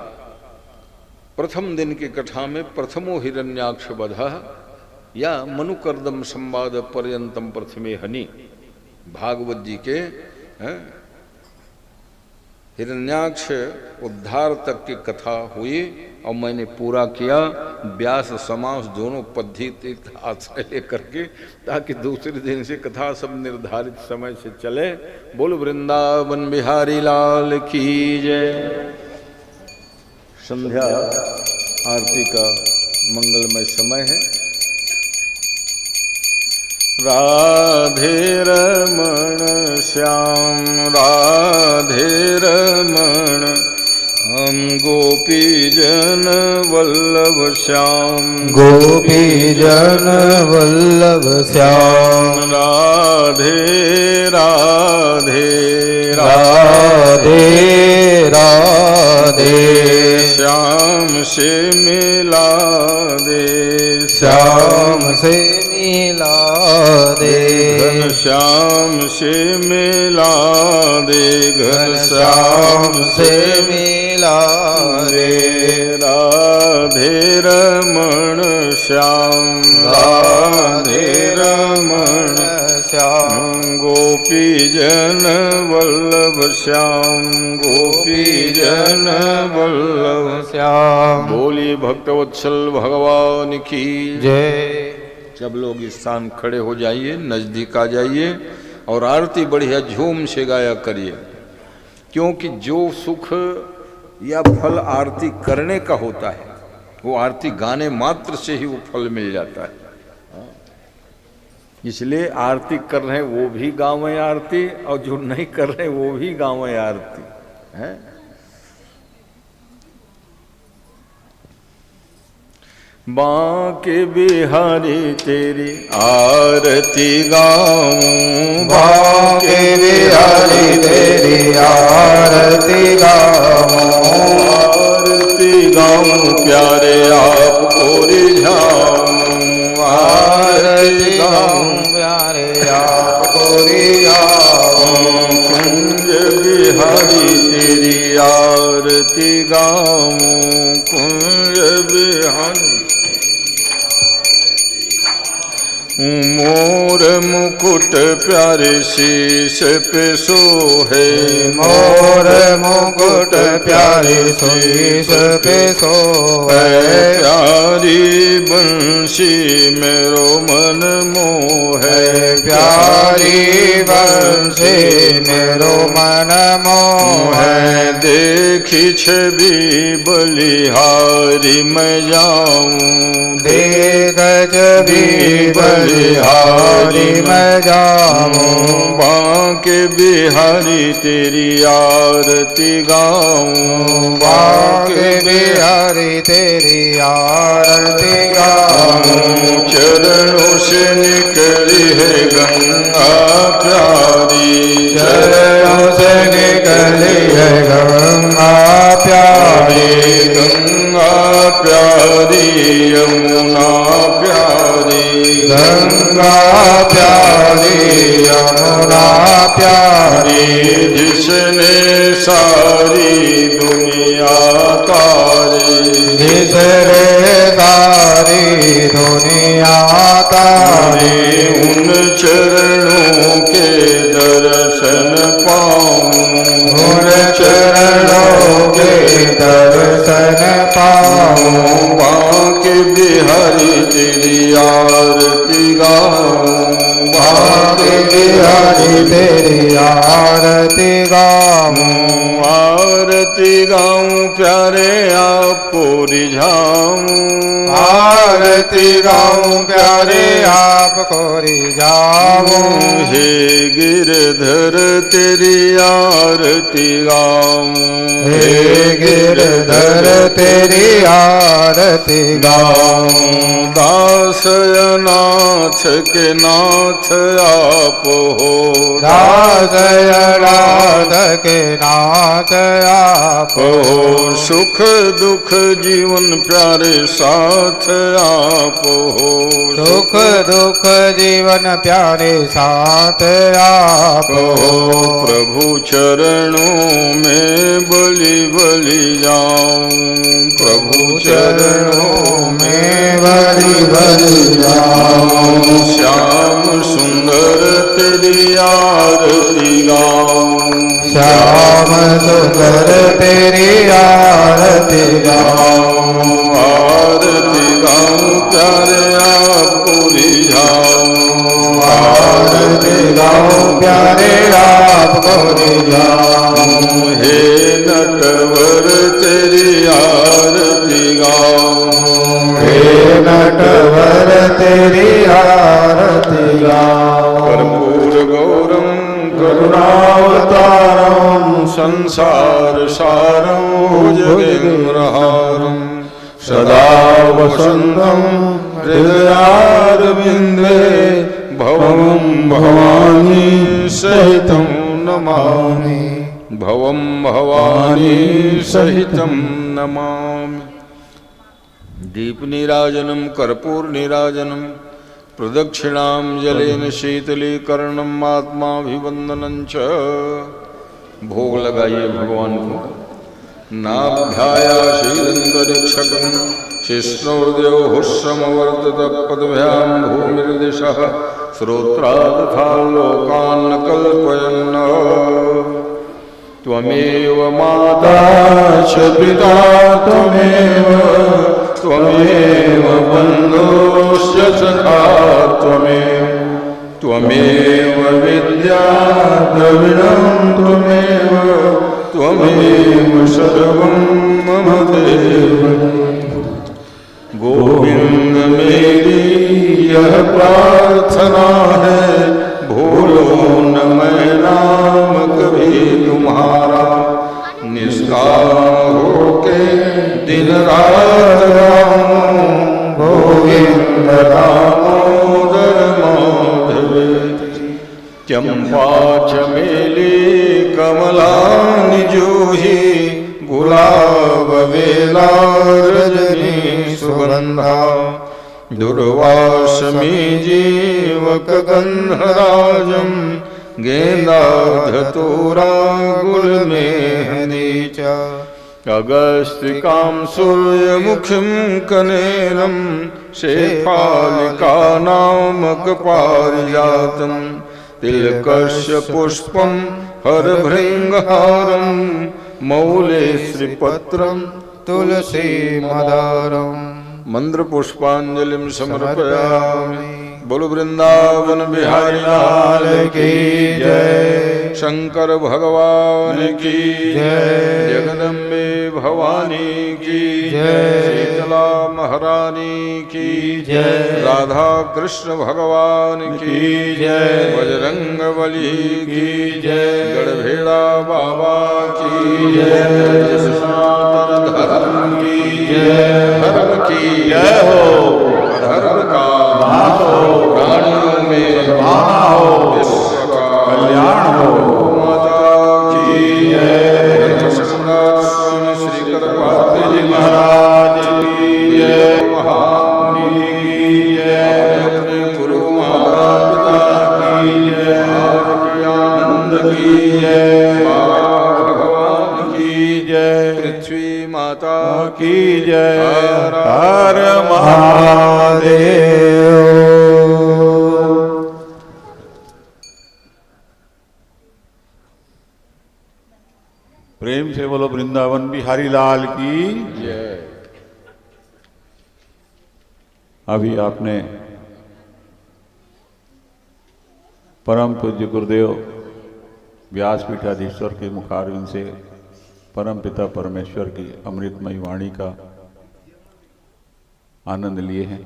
प्रथम दिन की कथा में प्रथमो हिरण्याक्ष वधः या मनुकर्दम संवाद पर्यंतम प्रथमे हनि, भागवत जी के हिरण्याक्ष उद्धार तक की कथा हुई। और मैंने पूरा किया व्यास समास दोनों पद्धति आश्रय लेकर के, ताकि दूसरे दिन से कथा सब निर्धारित समय से चले। बोल वृंदावन बिहारी लाल की जय। संध्या आरती का मंगलमय समय है। राधे रमण श्याम राधे रमण, हम गोपी जन वल्लभ श्याम गोपी जन वल्लभ श्याम। राधे राधे राधे राधे, श्याम से मिला दे, श्याम से मिला दे, घन श्याम से मिला दे, घन श्याम से मिला दे। राधे रमण श्याम राधे रमण श्याम, गोपी जन वल्लभ श्याम गोपी जन वल्लभ श्याम। बोली भक्तवत्सल भगवान की जय। सब लोग इस स्थान खड़े हो जाइए, नजदीक आ जाइए और आरती बढ़िया झूम से गाया करिए। क्योंकि जो सुख या फल आरती करने का होता है, वो आरती गाने मात्र से ही वो फल मिल जाता है। इसलिए आरती कर रहे हैं वो भी गावें आरती, और जो नहीं कर रहे वो भी गावें आरती है। बांके बिहारी तेरी आरती गाऊं, बांके बिहारी तेरी आरती गाऊं, आरती गाऊं प्यारे आपको रिझाऊं, आरती गाऊं प्यारे आपको रिझाऊं, कुंज बिहारी तेरी आरती गाऊं, कुंज बिहारी मोर मुकुट प्यारे शीश पे सोहे, मोर मुकुट प्यारे शीश पे सोहे, प्यारी बंशी मेरो मन मोहे, प्यारी बंशी मेरो मन मोहे, देखी छवि बलिहारी मैं जाऊं, देख छवि बलिहारी मैं जाऊं, बांके बिहारी तेरी आरती गाऊं, बांके बिहारी तेरी आरती गाऊं, चरणों से निकली है गंगा प्यारी, चरणों से निकली है गंगा प्यारी, गंगा प्यारी यमुना प्यारी, गंगा प्यारी यमुना प्यारी, जिसने सारी दुनिया तारी, जिसने सारी दुनिया तारी, उन चरणों के दर्शन पाऊं, उन चरणों के दर्शन पाऊं, बांके बिहारी तेरी आरती गाऊं, बांके बिहारी तेरी आरती गाऊं, आरती गाऊं प्यारे आपको रिझाऊं, आरती गाऊं प्यारे आपको रिझाऊं, हे गिरधर तेरी आरती गाऊं, हे गिरधर तेरी आरती गाऊं, दास अनाथ के नाथ आप हो, दास अनाथ के नाथ आप हो सुख दुख जीवन प्यारे साथ आप हो, सुख दुख जीवन प्यारे साथ आप हो प्रभु चरणों में बलि बलि जाऊं, प्रभु चरणों में बलि बलि जाऊं, श्याम सुंदर तेरी आरती गाऊं, श्याम सुंदर तेरी आरती गाऊं, आरती गाऊं प्यारे आपको रिझाऊं, आरती गाऊं प्यारे आपको रिझाऊं, हे नटवर तेरी आरती गाऊं, हे नटवर तेरी आरती गाऊं, कर्पूर गौरम करुणावतारम संसार सारम भुजगेन्द्रहारम सदा वसंतम हृदयारविंदे भवं भवानी सहितं नमामि, भवं भवानी सहितं नमामि। दीप नीराजनम कर्पूर नीराजनम प्रदक्षिणांजलिन शीतलीकरणम आत्माभिवंदनं च। भोग लगाइए भगवान को। नाभ्यायाशीलंतरिक्षकं शिष्णोर्देवहुस्समवर्ततपद्भ्यां भूमिर्दिशः श्रोत्रादथा लोकान् कल्पयन्। त्वमेव माता च पिता त्वमेव, त्वमेव बन्धुश्च सखा त्वमेव, त्वमेव विद्या द्रविणं त्वमेव, त्वमेव सर्वं मम देव। गोविंद मेरी यह प्रार्थना है, भूलो न मैं नाम कभी तुम्हारा। निष्काम होके दिन रात गाऊं, गोविंद दामोदर माधवेति चंपा चमेली कमला निजूही गुलाब बेला रजनी सुगंधा दुर्वासमी जीवक गंधराजम गेंदा धतूरा गुल मेहंदी च अगस्तिकां सूर्यमुखीं कनेरं शेफालिका नामक पारिजातं तिलकस्य पुष्पं हरभृङ्गहारं मौले श्रीपत्रं तुलसी मदारम् मंत्र पुष्पांजलिं समर्पयामि। बोलो वृंदावन बिहारी लाल की जय। शंकर भगवान की जय। जगदम्बे भवानी की जय। शीतला महारानी की जय। राधा कृष्ण भगवान की जय। बजरंग बली की जय। गढ़भेड़ा बाबा की जय। सनातन धर्म की जय। धर्म की जय हो। धर्म का नाश हो। प्राणियों में सद्भावना हो। विश्व का कल्याण हो। माता की जय। धर्मसंगात स्वामी श्री करपात्री महाराज की जय। महामुनि की जय। अपने गुरु माता पिता की जय। आज के आनंद की जय। बाबा भगवान की जय। पृथ्वी माता की जय। हर महादेव। प्रेम से बोलो वृंदावन बिहारी लाल की जय। अभी आपने परम पूज्य गुरुदेव व्यासपीठाधीश्वर के मुखारविंद से परम पिता परमेश्वर की अमृतमयी वाणी का आनंद लिए हैं।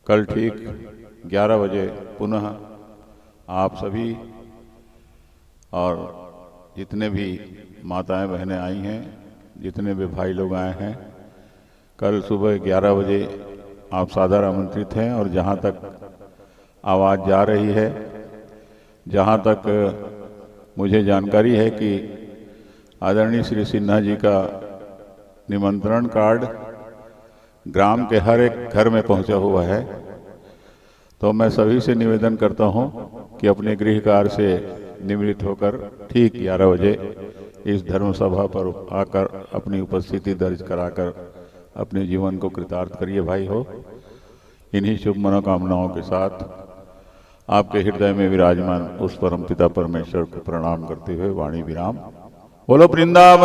कल ठीक 11 बजे पुनः आप सभी और जितने भी माताएं बहनें आई हैं, जितने भी भाई लोग आए हैं, कल सुबह 11 बजे आप सादर आमंत्रित हैं। और जहाँ तक आवाज़ जा रही है, जहाँ तक मुझे जानकारी है कि आदरणीय श्री सिन्हा जी का निमंत्रण कार्ड ग्राम के हर एक घर में पहुंचा हुआ है। तो मैं सभी से निवेदन करता हूं कि अपने गृह कार्य से निवृत्त होकर ठीक 11 बजे इस धर्म सभा पर आकर अपनी उपस्थिति दर्ज कराकर अपने जीवन को कृतार्थ करिए भाई हो। इन्हीं शुभ मनोकामनाओं के साथ आपके हृदय में विराजमान उस परम पिता परमेश्वर को प्रणाम करते हुए वाणी विराम। बोलो वृंदावन।